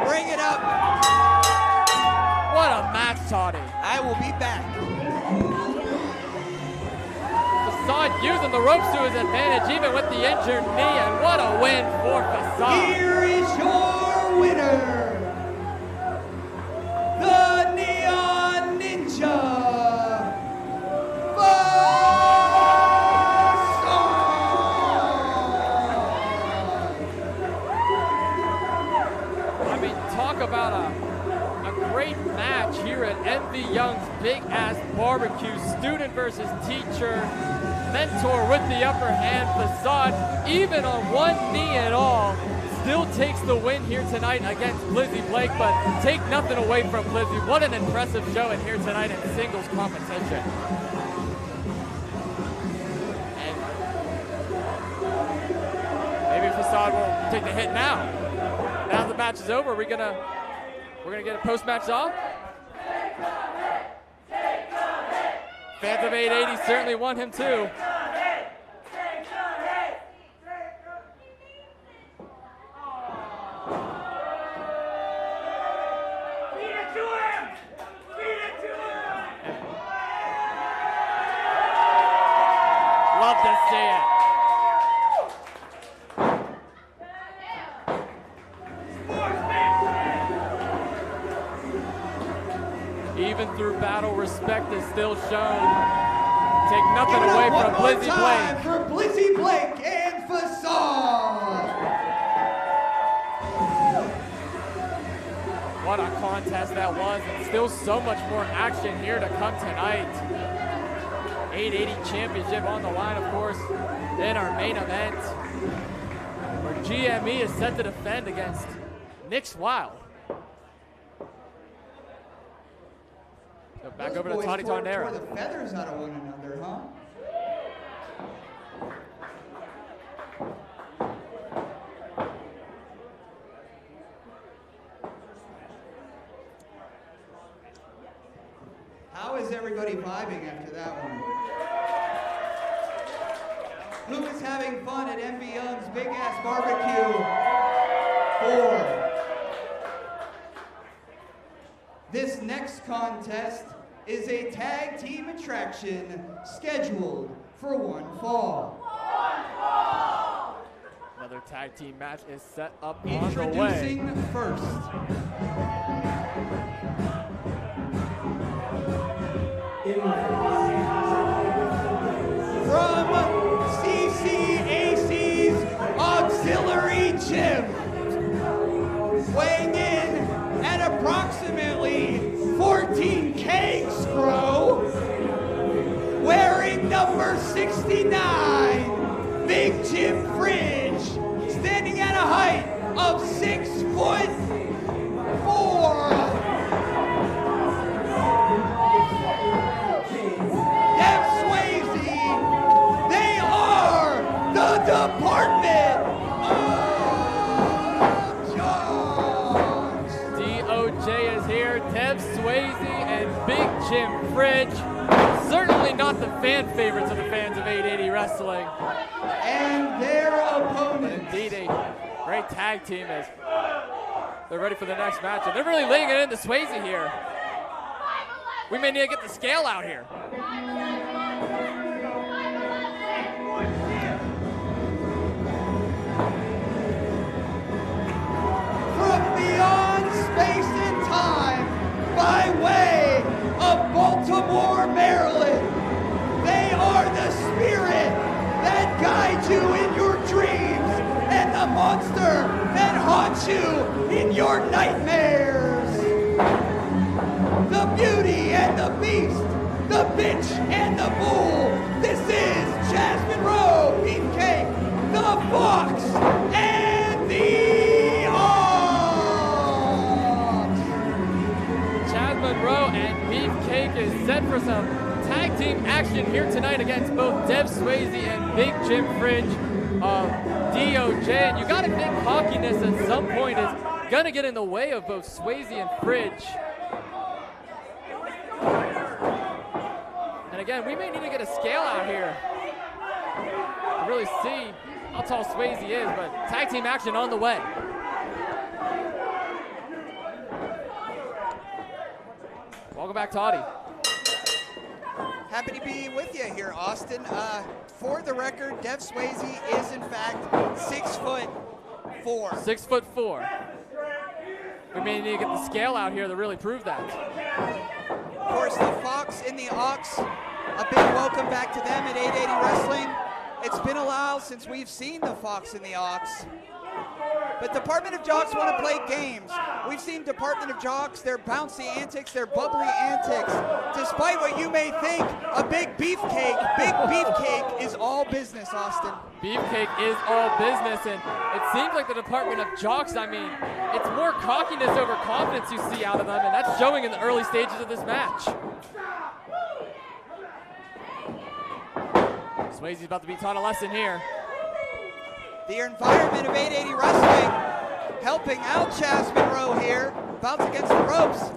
Bring it up. What a match, Toddy. I will be back. Facade using the ropes to his advantage, even with the injured knee, and what a win for Facade. Here is your winner, the Envy Young's Big Ass BBQ, student versus teacher, mentor with the upper hand. Facade, even on one knee and all, still takes the win here tonight against Blizzy Blake, but take nothing away from Blizzy. What an impressive showing here tonight in singles competition. And maybe Facade will take the hit now. Now the match is over, we're gonna get a post-match off. Fans of 880 certainly want him too. Love to see it. Even through battle, respect is still shown. Take nothing away from Blizzy Blake. For Blizzy Blake and Facade. What a contest that was, and still so much more action here to come tonight. 880 championship on the line, of course, in our main event, where GME is set to defend against Nick's Wild. So back Those over to boys Toddy tore Tondera. the feathers out of one another, huh? How is everybody vibing after that one? Who is having fun at Envy Young's Big Ass BBQ 4? This next contest is a tag team attraction scheduled for one fall. Another tag team match is set up on the way. Introducing first. From CCAC's Auxiliary Gym, weighing in at approximately 14 kegs, bro, wearing number 69, Big Jim Fridge, standing at a height of 6'4". The Department of Jocks. DOJ is here, Dev Swayze and Big Jim Fridge. Certainly not the fan favorites of the fans of 880 Wrestling. And their opponent. Indeed, a great tag team as they're ready for the next match. And they're really laying it into Swayze here. We may need to get the scale out here. Beyond space and time, by way of Baltimore, Maryland. They are the spirit that guides you in your dreams and the monster that haunts you in your nightmares. The beauty and the beast, the bitch and the bull. This is Chaz, Monroe, Beefcake, the Fox, and the Monroe and Beefcake is set for some tag team action here tonight against both Dev Swayze and Big Jim Fridge of DOJ. And you gotta think cockiness at some point is gonna get in the way of both Swayze and Fridge. And again, we may need to get a scale out here to really see how tall Swayze is, but tag team action on the way. Welcome back, Toddy. Happy to be with you here, Austin. For the record, Dev Swayze is in fact 6'4". 6'4". We may need to get the scale out here to really prove that. Of course, the Fox and the Ox, a big welcome back to them at 880 Wrestling. It's been a while since we've seen the Fox and the Ox. But Department of Jocks want to play games. We've seen Department of Jocks, their bouncy antics, their bubbly antics. Despite what you may think, a big beefcake is all business, Austin. Beefcake is all business, and it seems like the Department of Jocks, I mean, it's more cockiness over confidence you see out of them, and that's showing in the early stages of this match. Swayze's about to be taught a lesson here. The environment of 880 Wrestling helping out Chaz Monroe here. Bounce against the ropes.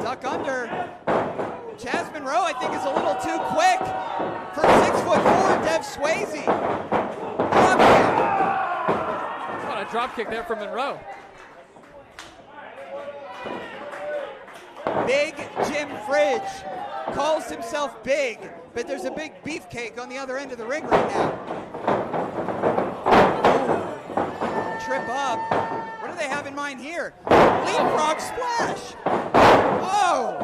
Duck under. Chaz Monroe, I think, is a little too quick for 6'4" Dev Swayze. Drop kick. What a drop kick there from Monroe. Big Jim Fridge calls himself big, but there's a big beefcake on the other end of the ring right now. Ooh. Trip up. What do they have in mind here? Leapfrog splash. Oh!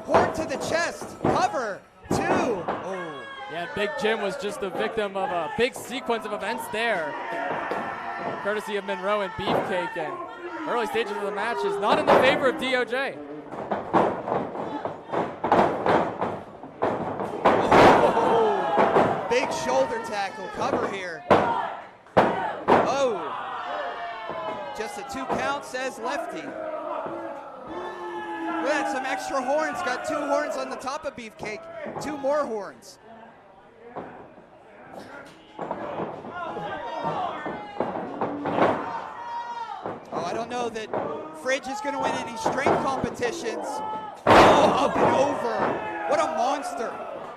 Horn to the chest. Cover. 2. Oh. Yeah, Big Jim was just the victim of a big sequence of events there. Courtesy of Monroe and Beefcake, and early stages of the match is not in the favor of DOJ. Big shoulder tackle, cover here. Oh, just a 2 count, says Lefty. Look at that, some extra horns. Got 2 horns on the top of Beefcake, 2 more horns. Oh, I don't know that Fridge is going to win any strength competitions. Oh, up and over. What a monster.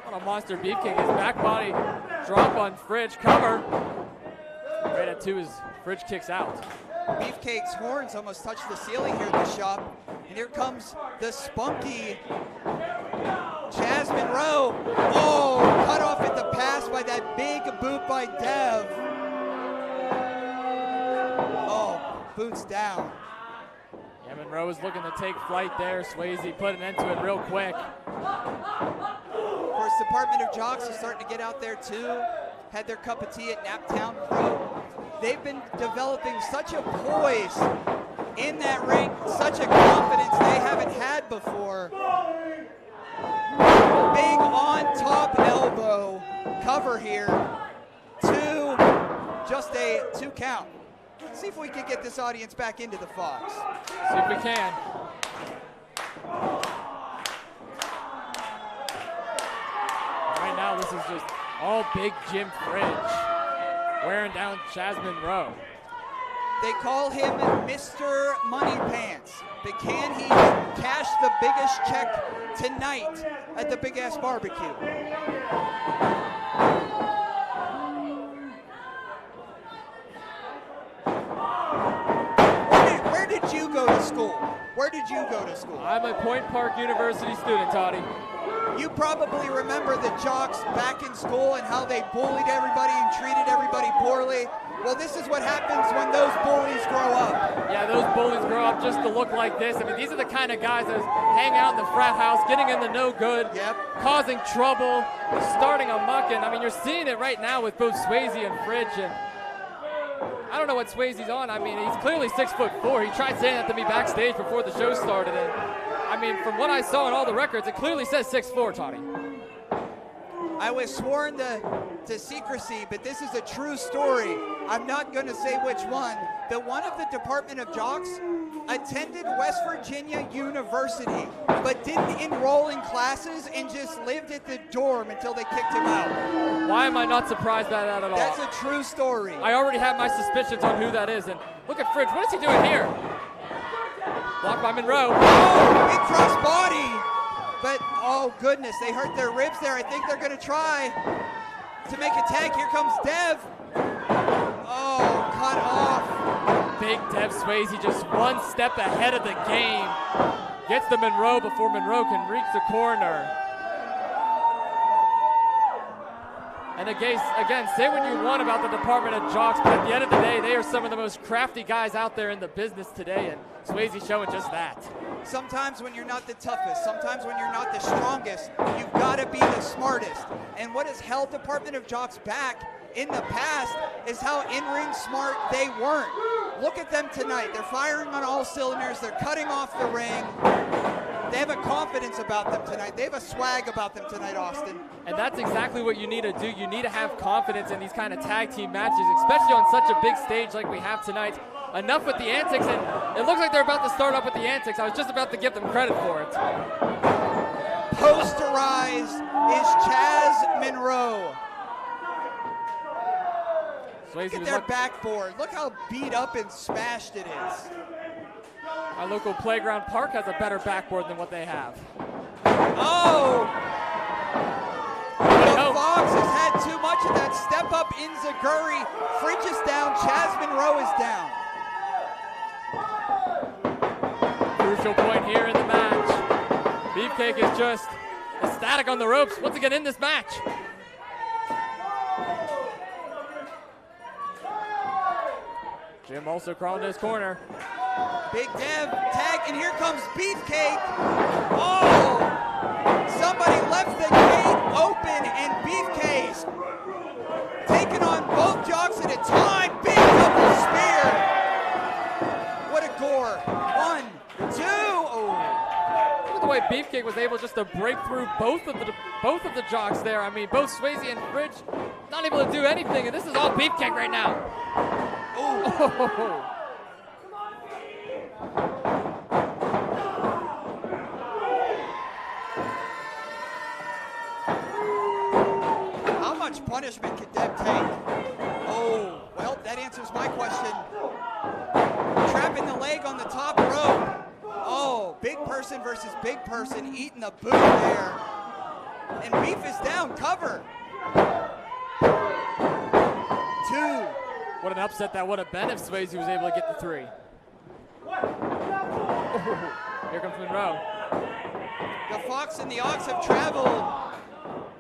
What a monster Beefcake. His back body drop on Fridge, cover. Right at 2 as Fridge kicks out. Beefcake's horns almost touch the ceiling here in the shop. And here comes the spunky Chaz Monroe. Oh, cut off at the pass by that big boot by Dev. Oh, boots down. Yeah, Monroe is looking to take flight there. Swayze put an end to it real quick. Of course, Department of Jocks is starting to get out there too. Had their cup of tea at Naptown Pro. They've been developing such a poise in that ring, such a confidence they haven't had before. Big on top elbow cover here. 2, just a 2 count. Let's see if we can get this audience back into the Fox. See if we can. Right now, this is just all Big Jim Fridge wearing down Chaz Monroe. They call him Mr. Money Pants, but can he cash the biggest check tonight at the Big Ass BBQ? Where did you go to school? Where did you go to school? I'm a Point Park University student, Toddy. You probably remember the Jocks back in school and how they bullied everybody and treated everybody poorly. Well, this is what happens when those bullies grow up. Yeah, those bullies grow up just to look like this. I mean, these are the kind of guys that hang out in the frat house, getting in the no good, causing trouble, starting a muck. And I mean, you're seeing it right now with both Swayze and Fridge. And I don't know what Swayze's on. I mean, he's clearly 6'4". He tried saying that to me backstage before the show started. And I mean, from what I saw in all the records, it clearly says 6'4", Toddy. I was sworn to secrecy, but this is a true story. I'm not going to say which one. But one of the Department of Jocks attended West Virginia University, but didn't enroll in classes and just lived at the dorm until they kicked him out. Why am I not surprised by that at all? That's a true story. I already have my suspicions on who that is. And look at Fridge. What is he doing here? Blocked by Monroe. Oh, big cross body. But, oh goodness, they hurt their ribs there. I think they're going to try to make a tag. Here comes Dev. Oh, cut off. Big Dev Swayze just one step ahead of the game. Gets to Monroe before Monroe can reach the corner. And again, say what you want about the Department of Jocks, but at the end of the day, they are some of the most crafty guys out there in the business today, and Swayze showing just that. Sometimes when you're not the toughest, sometimes when you're not the strongest, you've got to be the smartest. And what has held Department of Jocks back in the past is how in-ring smart they weren't. Look at them tonight. They're firing on all cylinders. They're cutting off the ring. They have a confidence about them tonight. They have a swag about them tonight, Austin. And that's exactly what you need to do. You need to have confidence in these kind of tag team matches, especially on such a big stage like we have tonight. Enough with the antics, and it looks like they're about to start up with the antics. I was just about to give them credit for it. Posterized is Chaz Monroe. Look at their backboard. Look how beat up and smashed it is. Our local playground park has a better backboard than what they have. Oh! The Fox has had too much of that step up in Zaguri. Fridge is down. Chaz Monroe is down. Crucial point here in the match. Beefcake is just ecstatic on the ropes. Once again in this match. Jim also crawling to his corner. Big Dev tag, and here comes Beefcake. Oh! Somebody left the gate open, and Beefcake taking on both Jocks at a time. Big double spear. What a gore. 1, 2. Oh. Look at the way Beefcake was able just to break through both of the Jocks there. I mean, both Swayze and Fridge not able to do anything, and this is all Beefcake right now. Oh. How much punishment could Dev take? Oh, well, that answers my question. Trapping the leg on the top rope. Oh, big person versus big person eating the boot there. And Beef is down, cover. 2. What an upset that would have been if Swayze was able to get the 3. Oh, here comes Monroe. The Fox and the Ox have traveled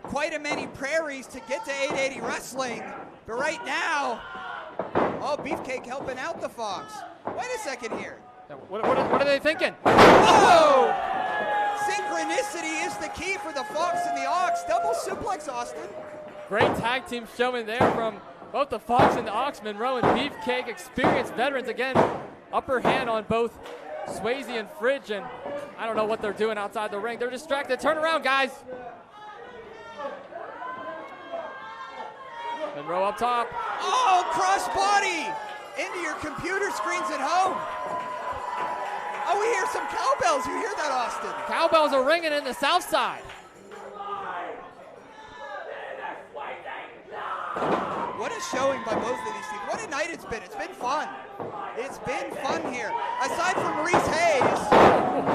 quite a many prairies to get to 880 Wrestling. But right now, oh, Beefcake helping out the Fox. Wait a second here. What are they thinking? Whoa! Synchronicity is the key for the Fox and the Ox. Double suplex, Austin. Great tag team showing there from both the Fox and the Ox. Monroe and Beefcake, experienced veterans. Again, upper hand on both Swayze and Fridge, and I don't know what they're doing outside the ring. They're distracted. Turn around, guys. Monroe up top. Oh, crossbody into your computer screens at home. Oh, we hear some cowbells. You hear that, Austin? Cowbells are ringing in the south side. What a showing by both of these teams. What a night it's been. It's been fun. It's been fun here. Aside from Reese Hayes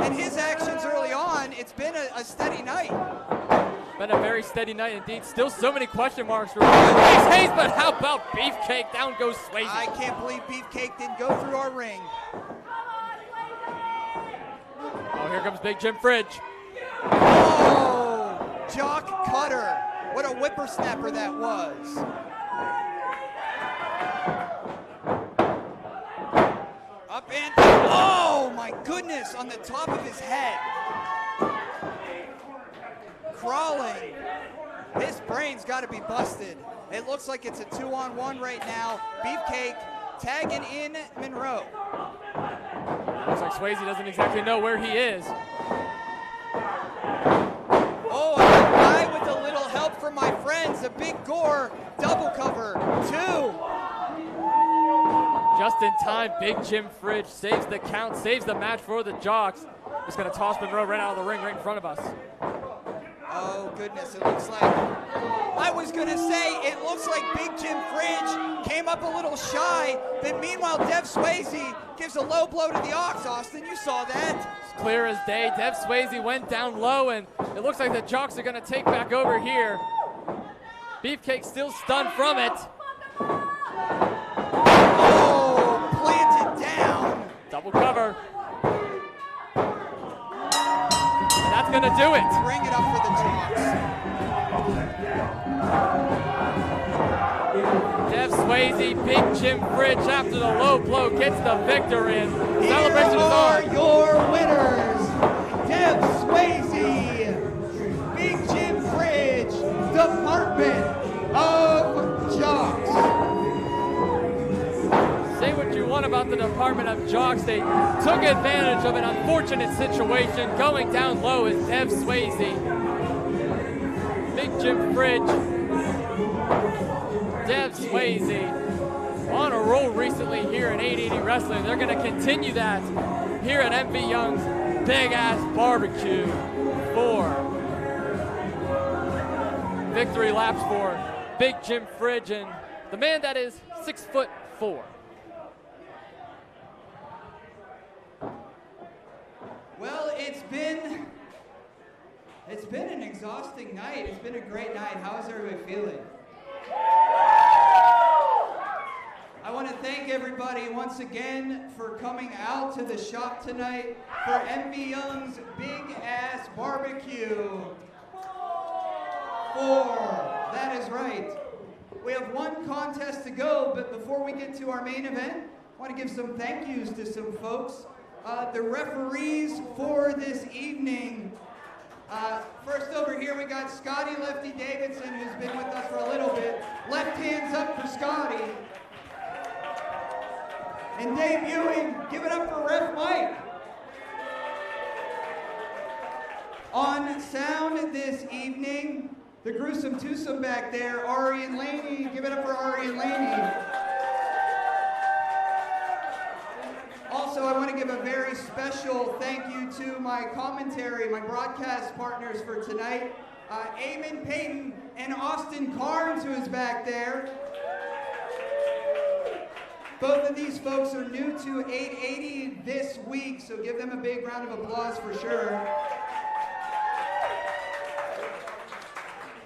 and his actions early on, it's been a steady night. Been a very steady night indeed. Still so many question marks for Reese Hayes, but how about Beefcake? Down goes Swayze. I can't believe Beefcake didn't go through our ring. Oh, here comes Big Jim Fridge. Oh, Jock Cutter. What a whippersnapper that was. Up and, oh my goodness, on the top of his head. Crawling. His brain's got to be busted. It looks like it's a 2-on-1 right now. Beefcake tagging in Monroe. Looks like Swayze doesn't exactly know where he is. Oh, a guy with a little help from my friends. A big gore double cover. 2. Just in time, Big Jim Fridge saves the count, saves the match for the Jocks. Just going to toss Monroe right out of the ring right in front of us. Oh, goodness, it looks like, I was going to say, it looks like Big Jim Fridge came up a little shy, but meanwhile, Dev Swayze gives a low blow to the Ox, Austin. You saw that. It's clear as day. Dev Swayze went down low, and it looks like the Jocks are going to take back over here. Beefcake still stunned from it. Oh, planted down. Double cover. And that's going to do it. Bring it up for the Jocks. Dev Swayze, Big Jim Fridge after the low blow gets the victory, and celebration is on. Here are your winners, Swayze, Big Jim Fridge, Department of Jocks. Say what you want about the Department of Jocks. They took advantage of an unfortunate situation. Going down low is Dev Swayze. Big Jim Fridge. Dev Swayze on a roll recently here in 880 Wrestling. They're going to continue that here at MV Young's Big Ass BBQ 4. Victory laps for Big Jim Fridge and the man that is 6'4". Well, it's been an exhausting night. It's been a great night. How is everybody feeling? I want to thank everybody once again for coming out to the shop tonight for MV Young's Big Ass BBQ 4. That is right. We have one contest to go, but before we get to our main event, I want to give some thank yous to some folks. The referees for this evening. First over here we got Scotty Lefty Davidson, who's been with us for a little bit. Left hands up for Scotty. And debuting, give it up for Ref Mike. On sound this evening, the gruesome twosome back there, Ari and Laney. Give it up for Ari and Laney. Also, I want to give a very special thank you to my commentary, my broadcast partners for tonight, Eamon Payton and Austin Carnes, who is back there. Both of these folks are new to 880 this week, so give them a big round of applause for sure.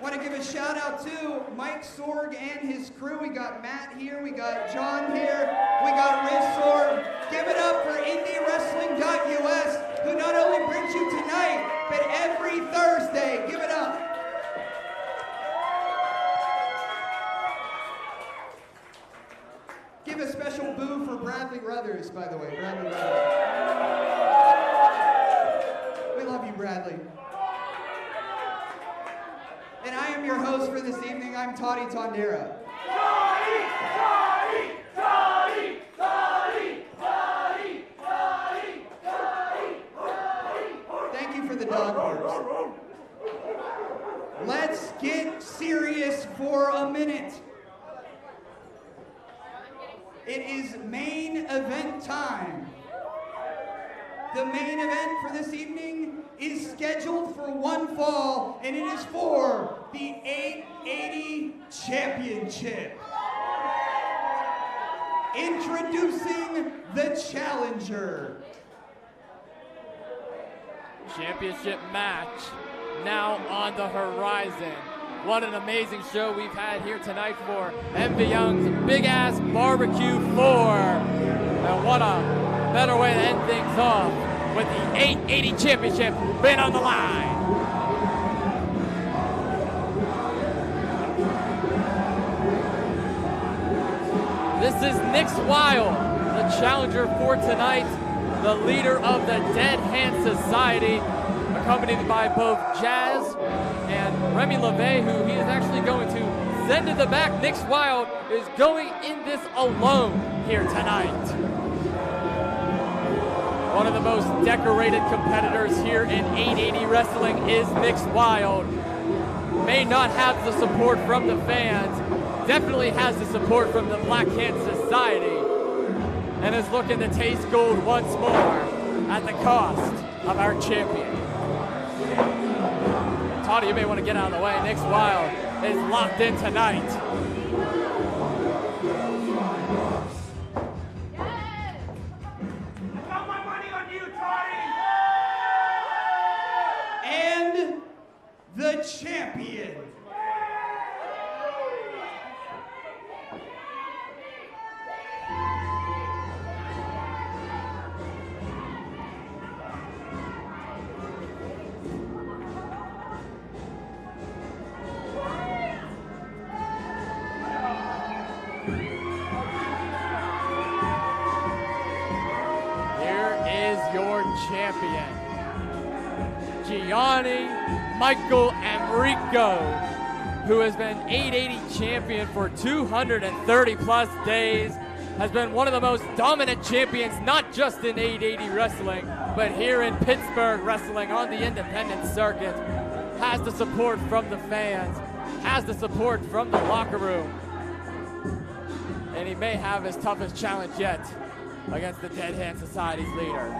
Want to give a shout out to Mike Sorg and his crew. We got Matt here, we got John here, we got Riz Sorg. Give it up for IndieWrestling.us, who not only brings you tonight, but every Thursday. Give it up. Give a special boo for Bradley Ruthers, by the way. Bradley Ruthers. We love you, Bradley. And I am your host for this evening. I'm Toddy Tondera. Thank you for the dog barks. Let's get serious for a minute. It is main event time. The main event for this evening is scheduled for one fall, and it is for the 880 Championship. Introducing the challenger. Championship match now on the horizon. What an amazing show we've had here tonight for MV Young's Big Ass BBQ 4. And what a better way to end things off with the 880 Championship being on the line. This is Nick's Wild, the challenger for tonight, the leader of the Dead Hand Society, accompanied by both Chaz and Remy LaVey, who he is actually going to send to the back. Nick's Wild is going in this alone here tonight. One of the most decorated competitors here in 880 Wrestling is Nick's Wild. May not have the support from the fans, definitely has the support from the Black Hand Society, and is looking to taste gold once more at the cost of our champion. Toddy, you may want to get out of the way. Nick's Wild is locked in tonight. I got my money on you, Toddy! And the champion. Here is your champion. Gianni Michael Enrico, who has been 880 champion for 230 plus days, has been one of the most dominant champions, not just in 880 wrestling, but here in Pittsburgh wrestling on the independent circuit. Has the support from the fans, has the support from the locker room, and he may have his toughest challenge yet against the Dead Hand Society's leader.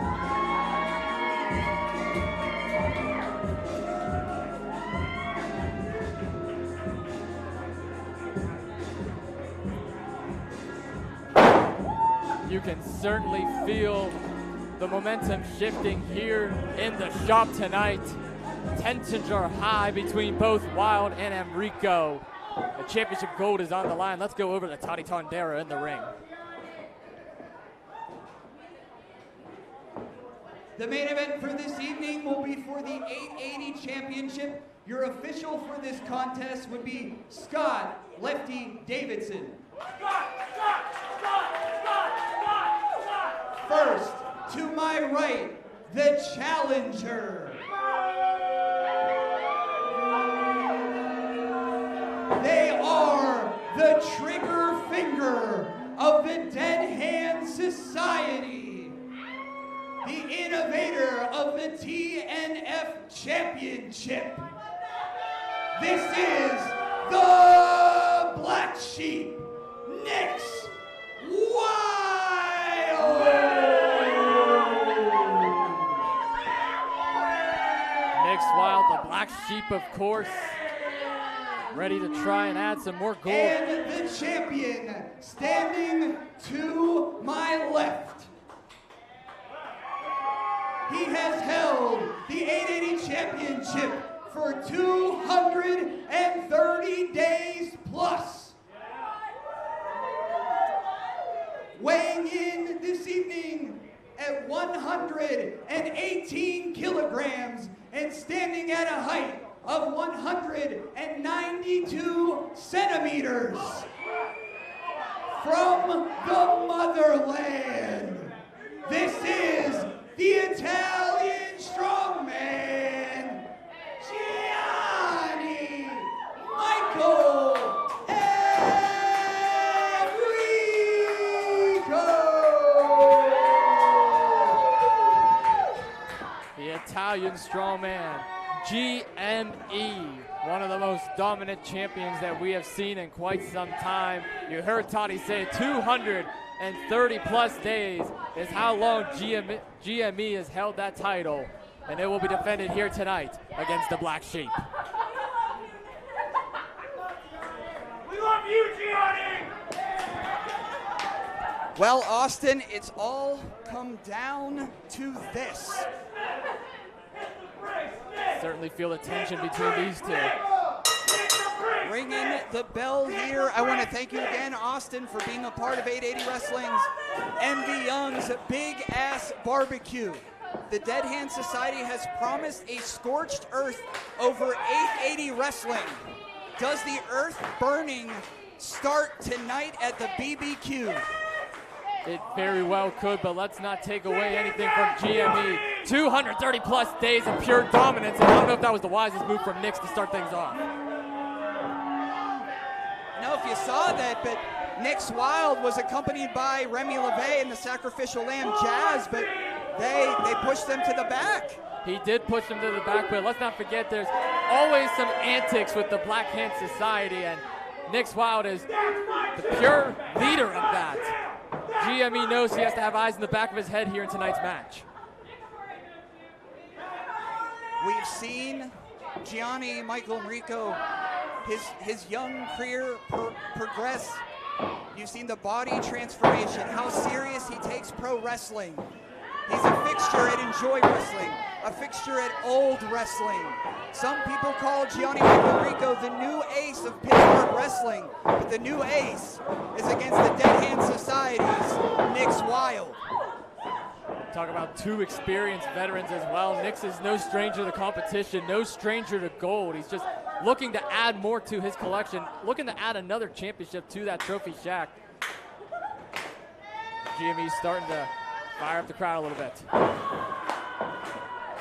You can certainly feel the momentum shifting here in the shop tonight. Tensions are high between both Wild and Enrico. The championship gold is on the line. Let's go over to Toddy Tondera in the ring. The main event for this evening will be for the 880 championship. Your official for this contest would be Scott Lefty Davidson. First, to my right, the challenger. They are the trigger finger of the Dead Hand Society, the innovator of the TNF Championship. This is the Black Sheep, Nix Wild. Nix Wild, the Black Sheep, of course, ready to try and add some more gold. And the champion standing to my left. He has held the 880 championship for 230 days plus. Weighing in this evening at 118 kilograms and standing at a height of 192 centimeters. From the motherland, this is the Italian strongman, Gianni Michael Enrico. The Italian strongman, GME, one of the most dominant champions that we have seen in quite some time. You heard Toddy say 230 plus days is how long GME has held that title, and it will be defended here tonight against the Black Sheep. We love you, Gianni! Well, Austin, it's all come down to this. Certainly feel the tension between these two. Ringing the bell here. I want to thank you again, Austin, for being a part of 880 Wrestling's MV Young's Big Ass BBQ. The Dead Hand Society has promised a scorched earth over 880 Wrestling. Does the earth burning start tonight at the BBQ? It very well could, but let's not take away anything from GME. 230 plus days of pure dominance, and I don't know if that was the wisest move from Nix to start things off. I don't know if you saw that, but Nix Wild was accompanied by Remy LaVey and the Sacrificial Lamb Chaz, but they pushed them to the back. He did push them to the back, but let's not forget there's always some antics with the Black Hand Society, and Nix Wild is the pure leader of that. GME knows he has to have eyes in the back of his head here in tonight's match. We've seen Gianni Michael Enrico, his young career progress. You've seen the body transformation, how serious he takes pro wrestling. He's a fixture at Enjoy Wrestling, a fixture at Old Wrestling. Some people call Gianni Michael Enrico the new ace of Pittsburgh wrestling, but the new ace is against the Dead Hand Society's Nix Wild. Talk about two experienced veterans as well. Nix is no stranger to competition, no stranger to gold. He's just looking to add more to his collection, looking to add another championship to that trophy shack. GME's starting to fire up the crowd a little bit.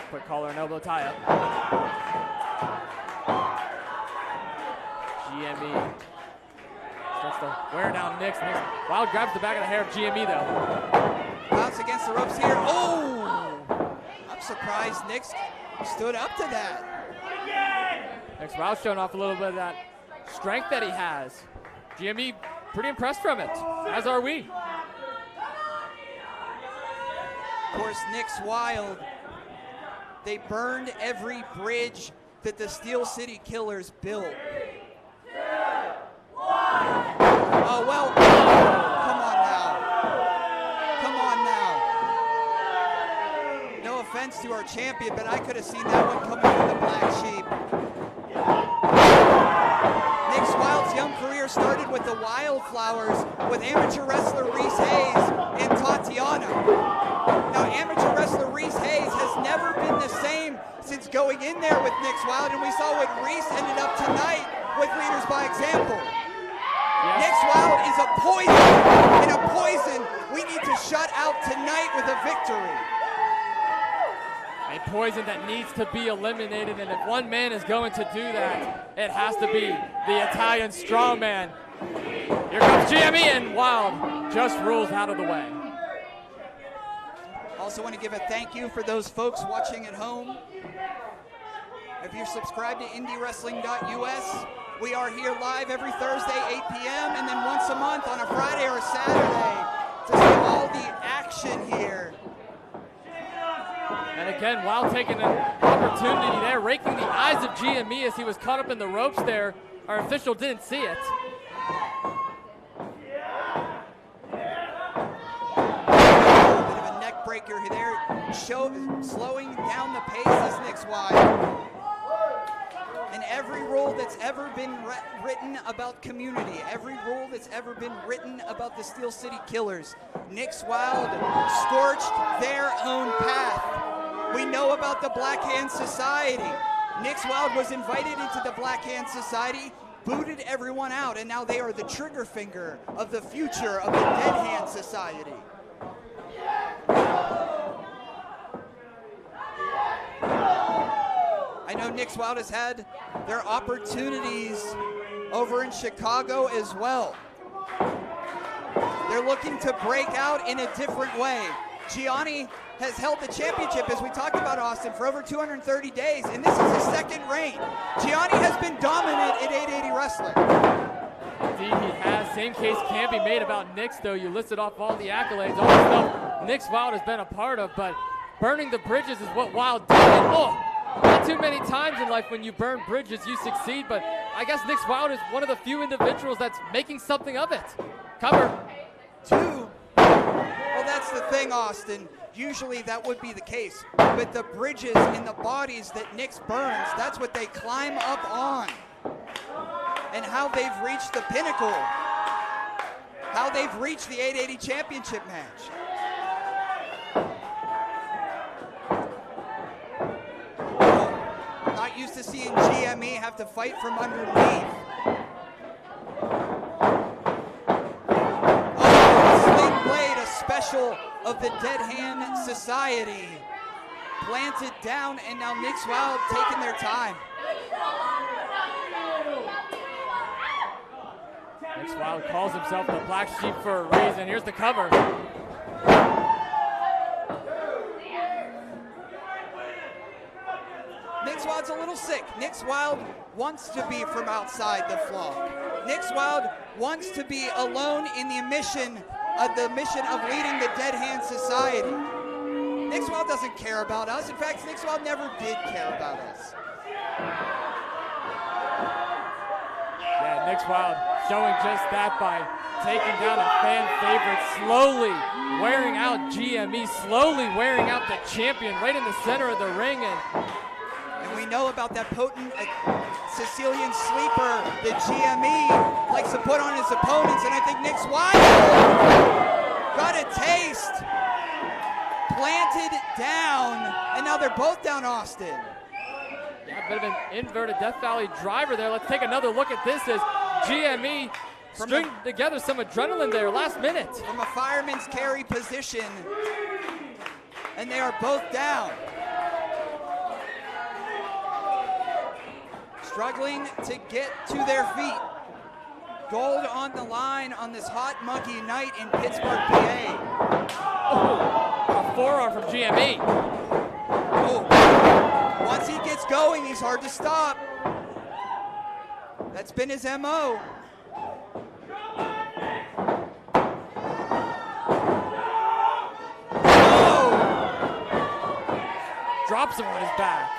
Quick collar and elbow tie-up. GME starts to wear down Nix. Wild grabs the back of the hair of GME though. Bounce against the ropes here. Oh! I'm surprised Nix stood up to that. Nix Wild showing off a little bit of that strength that he has. GME pretty impressed from it, as are we. Of course, Nix Wild, they burned every bridge that the Steel City Killers built. Oh, well, come on now. No offense to our champion, but I could have seen that one coming from the Black Sheep. Nix Wild's young career started with the Wildflowers with amateur wrestler Reese Hayes and Tatiana. Now, amateur wrestler Reese Hayes has never been the same since going in there with Nix Wild, and we saw what Reese ended up tonight with Leaders by Example. Yes. Nix Wild is a poison, and a poison we need to shut out tonight with a victory. A poison that needs to be eliminated, and if one man is going to do that, it has to be the Italian strongman. Here comes GME, and Wild just rules out of the way. Also want to give a thank you for those folks watching at home. If you're subscribed to IndieWrestling.us, we are here live every Thursday, 8 p.m., and then once a month on a Friday or a Saturday to see all the action here. And again, Wild taking an opportunity there, raking the eyes of GME as he was caught up in the ropes there. Our official didn't see it. Breaker there, slowing down the pace is Nix Wild. And every rule that's ever been written about community, every rule that's ever been written about the Steel City Killers, Nix Wild scorched their own path. We know about the Black Hand Society. Nix Wild was invited into the Black Hand Society, booted everyone out, and now they are the trigger finger of the future of the Dead Hand Society. I know Nix Wild has had their opportunities over in Chicago as well. They're looking to break out in a different way. Gianni has held the championship, as we talked about, Austin, for over 230 days, and this is his second reign. Gianni has been dominant in 880 wrestling. Indeed, he has. Same case can be made about Nix, though. You listed off all the accolades, all the stuff Nix Wild has been a part of, but burning the bridges is what Wild did. And, not too many times in life when you burn bridges, you succeed, but I guess Nix Wild is one of the few individuals that's making something of it. Cover. Two. Well, that's the thing, Austin. Usually that would be the case, but the bridges and the bodies that Nix burns, that's what they climb up on. And how they've reached the pinnacle. How they've reached the 880 championship match. Not used to seeing GME have to fight from underneath. Oh, Sling Blade, a special of the Dead Hand Society. Planted down, and now Nix Wild taking their time. Nix Wild calls himself the Black Sheep for a reason. Here's the cover. Nix Wild's a little sick. Nix Wild wants to be from outside the flock. Nix Wild wants to be alone in the mission of leading the Dead Hand Society. Nix Wild doesn't care about us. In fact, Nix Wild never did care about us. Yeah, Nix Wild showing just that by taking down a fan favorite, slowly wearing out GME, slowly wearing out the champion right in the center of the ring. And we know about that potent Sicilian sleeper that GME likes to put on his opponents, and I think Nix Wild got a taste, planted down, and now they're both down, Austin. Yeah, a bit of an inverted Death Valley driver there. Let's take another look at this as GME string together some adrenaline there last minute. From a fireman's carry position, and they are both down. struggling to get to their feet. Gold on the line on this hot, muggy night in Pittsburgh, PA. Oh, a forearm from GME. Oh. Once he gets going, he's hard to stop. That's been his MO. Oh! Drops him on his back.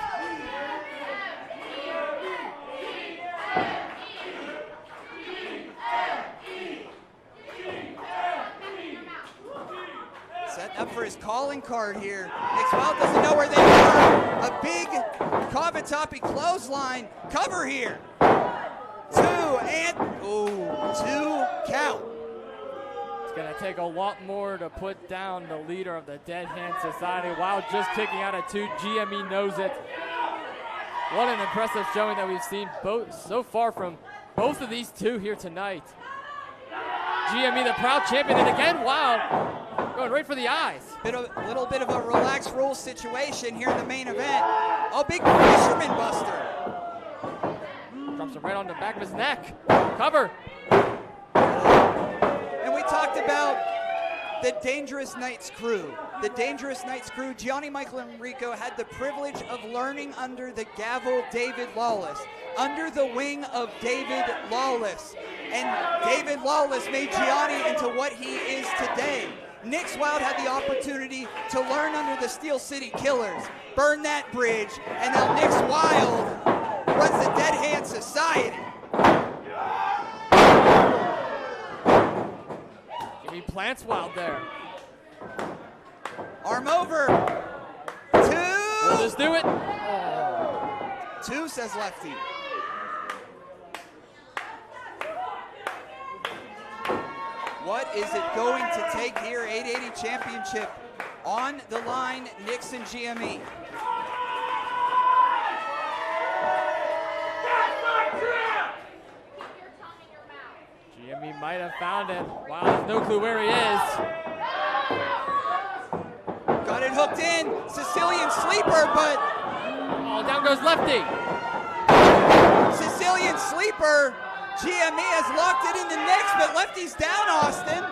Setting up for his calling card here. Nick Wild doesn't know where they are. A big Kavatapi clothesline cover here. 2 and, ooh, 2 count. It's going to take a lot more to put down the leader of the Dead Hand Society. Wild just kicking out at 2. GME knows it. What an impressive showing that we've seen both so far from both of these two here tonight. GME, the proud champion, and again, Wild going right for the eyes. A little bit of a relaxed rules situation here in the main event. Oh, big fisherman buster. Drops him right on the back of his neck. Cover. And we talked about the Dangerous Knights crew. The Dangerous Knights crew, Gianni, Michael, and Rico had the privilege of learning under the gavel David Lawless, under the wing of David Lawless. And David Lawless made Gianni into what he is today. Nick's Wild had the opportunity to learn under the Steel City Killers, burn that bridge, and now Nick's Wild runs the Dead Hand Society. He plants Wild there. Arm over. 2. Will this do it? Oh. 2, says Lefty. What is it going to take here? 880 championship on the line, Knicks and GME. GME might have found it. Wild has no clue where he is. Got it hooked in. Sicilian sleeper, but... Oh, down goes Lefty. Sicilian sleeper. GME has locked it in the Knicks, but Lefty's down, Austin.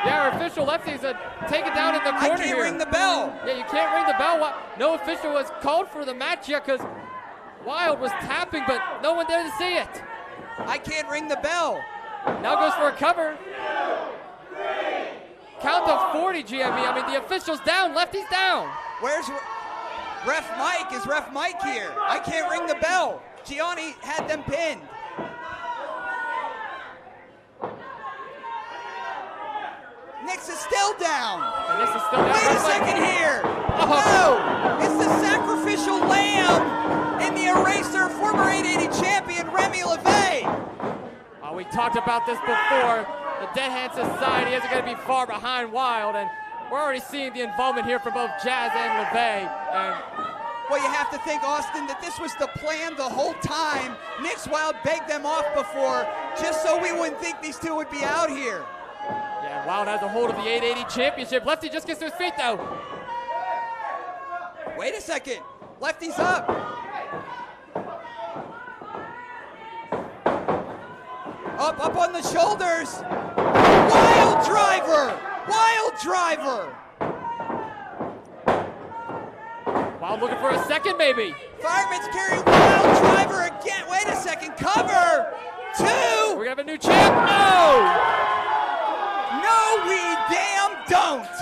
Yeah, our official Lefty's taken down in the corner here. I can't ring the bell. Yeah, you can't ring the bell. No official was called for the match yet because Wild was tapping, but no one there to see it. I can't ring the bell. Now goes for a cover. Count to 40, GME. I mean, the official's down. Lefty's down. Where's Ref Mike? Is Ref Mike here? I can't ring the bell. Gianni had them pinned. Nix is still down. And this is still down. Wait a second here. Oh. No, it's the sacrificial lamb in the eraser, former 880 champion Remy LaVey. We talked about this before. The Dead Hand Society isn't going to be far behind Wild, and we're already seeing the involvement here from both Chaz and LaVey. And well, you have to think, Austin, that this was the plan the whole time. Nick's Wild begged them off before, just so we wouldn't think these two would be out here. Yeah, Wild has a hold of the 880 championship. Lefty just gets to his feet, though. Wait a second. Lefty's up. Up on the shoulders. Wild driver. Wild driver. Wild looking for a second, maybe. Fireman's carry. Wild driver again. Wait a second. Cover. 2. We're going to have a new champ. No. No, we damn don't.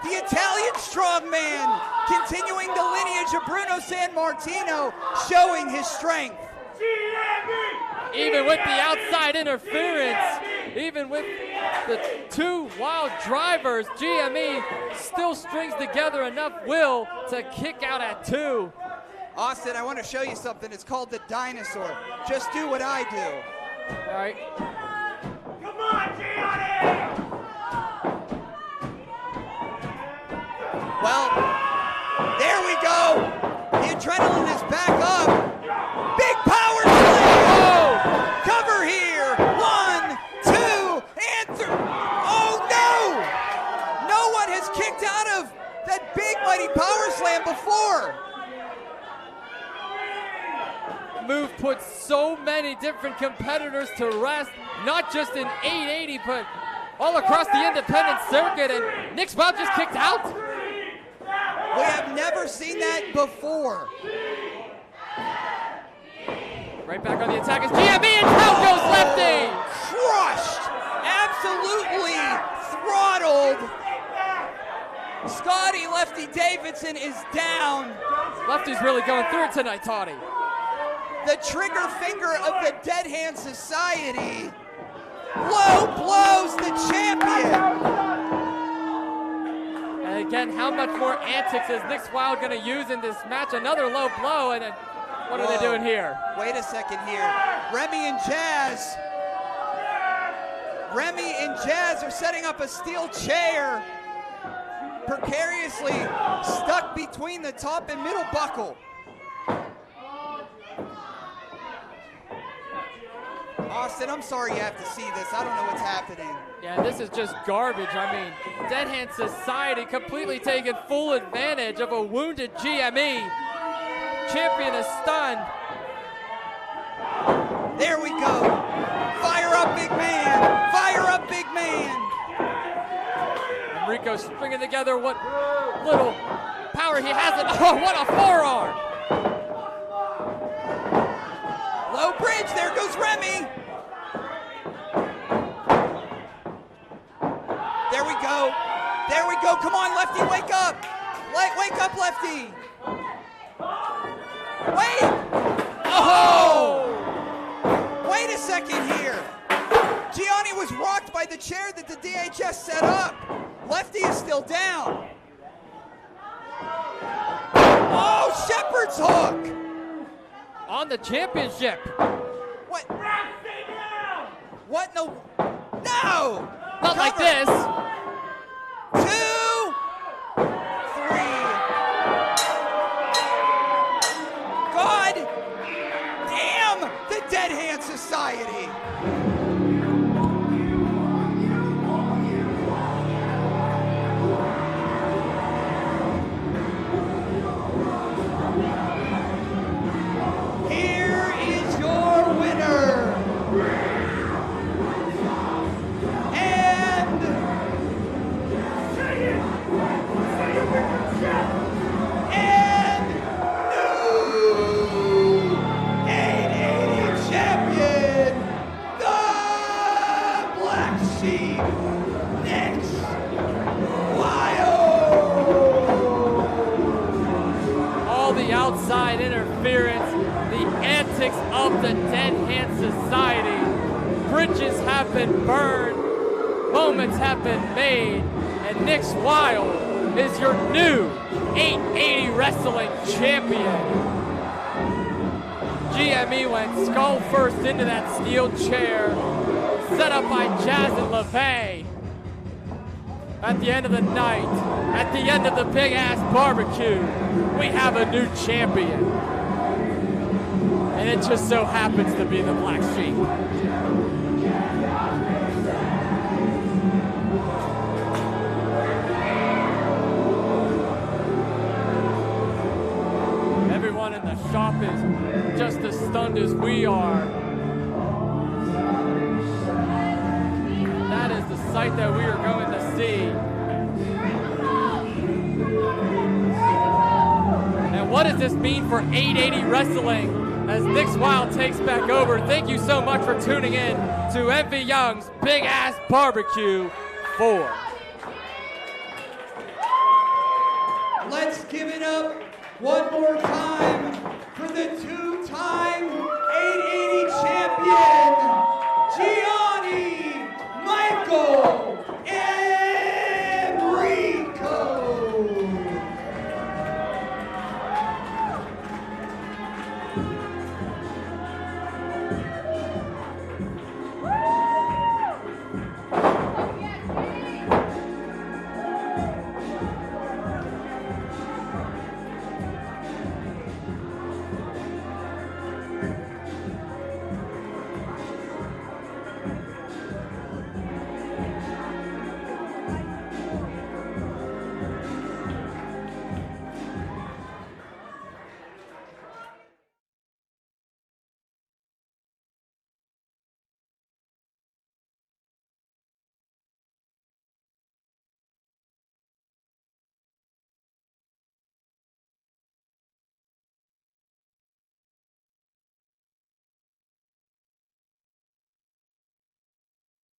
The Italian strongman continuing the lineage of Bruno Sammartino, showing his strength. Even with the outside interference, even with the 2 Wild drivers, GME still strings together enough will to kick out at 2. Austin, I want to show you something. It's called the dinosaur. Just do what I do. All right. Come on, Gianni! Well, there we go. The adrenaline is back up. Big power slam. Oh, cover here. 1, 2, and 3. Oh, no. No one has kicked out of that big, mighty power slam before. Move put so many different competitors to rest, not just in 880, but all across the independent circuit, and Nick Wild just kicked out. We have never seen that before. Right back on the attack is GME, and out goes Lefty! Crushed! Absolutely throttled. Scotty Lefty Davidson is down. Lefty's really going through it tonight, Toddy. The trigger finger of the Dead Hand Society. Low blows the champion. And again, how much more antics is Nick Wild going to use in this match? Another low blow, and then what are they doing here? Wait a second here. Remy and Chaz are setting up a steel chair, precariously stuck between the top and middle buckle. Austin, I'm sorry you have to see this. I don't know what's happening. Yeah, this is just garbage. I mean, Dead Hand Society completely taking full advantage of a wounded GME. Champion is stunned. There we go. Fire up, big man. Fire up, big man. And Rico stringing together what little power he has. Oh, what a forearm. Low bridge, there goes Remy. There we go. There we go. Come on, Lefty, wake up. Wake up, Lefty. Wait. Oh! Wait a second here. Gianni was rocked by the chair that the DHS set up. Lefty is still down. Oh, Shepherd's hook. On the championship. What? What? No. No! Not like this. 2, 3. God damn the Dead Hand Society. Here is your winner. And new 880 champion, the Black Sheep, Nick Wild. All the outside interference, the antics of the Dead Hand Society. Bridges have been burned, moments have been made, and Nick Wild is your new 880 wrestling champion. GME went skull first into that steel chair, set up by Chaz and LaVey. At the end of the night, at the end of the Big Ass BBQ, we have a new champion. And it just so happens to be the Black Sheep. Everyone in the shop is just as stunned as we are. That is the sight that we are going to see. And what does this mean for 880 wrestling as Nick Wild takes back over? Thank you so much for tuning in to Envy Young's Big Ass BBQ 4. Let's give it up one more time for the two-time 880 champion, Gianni Michael Enrico.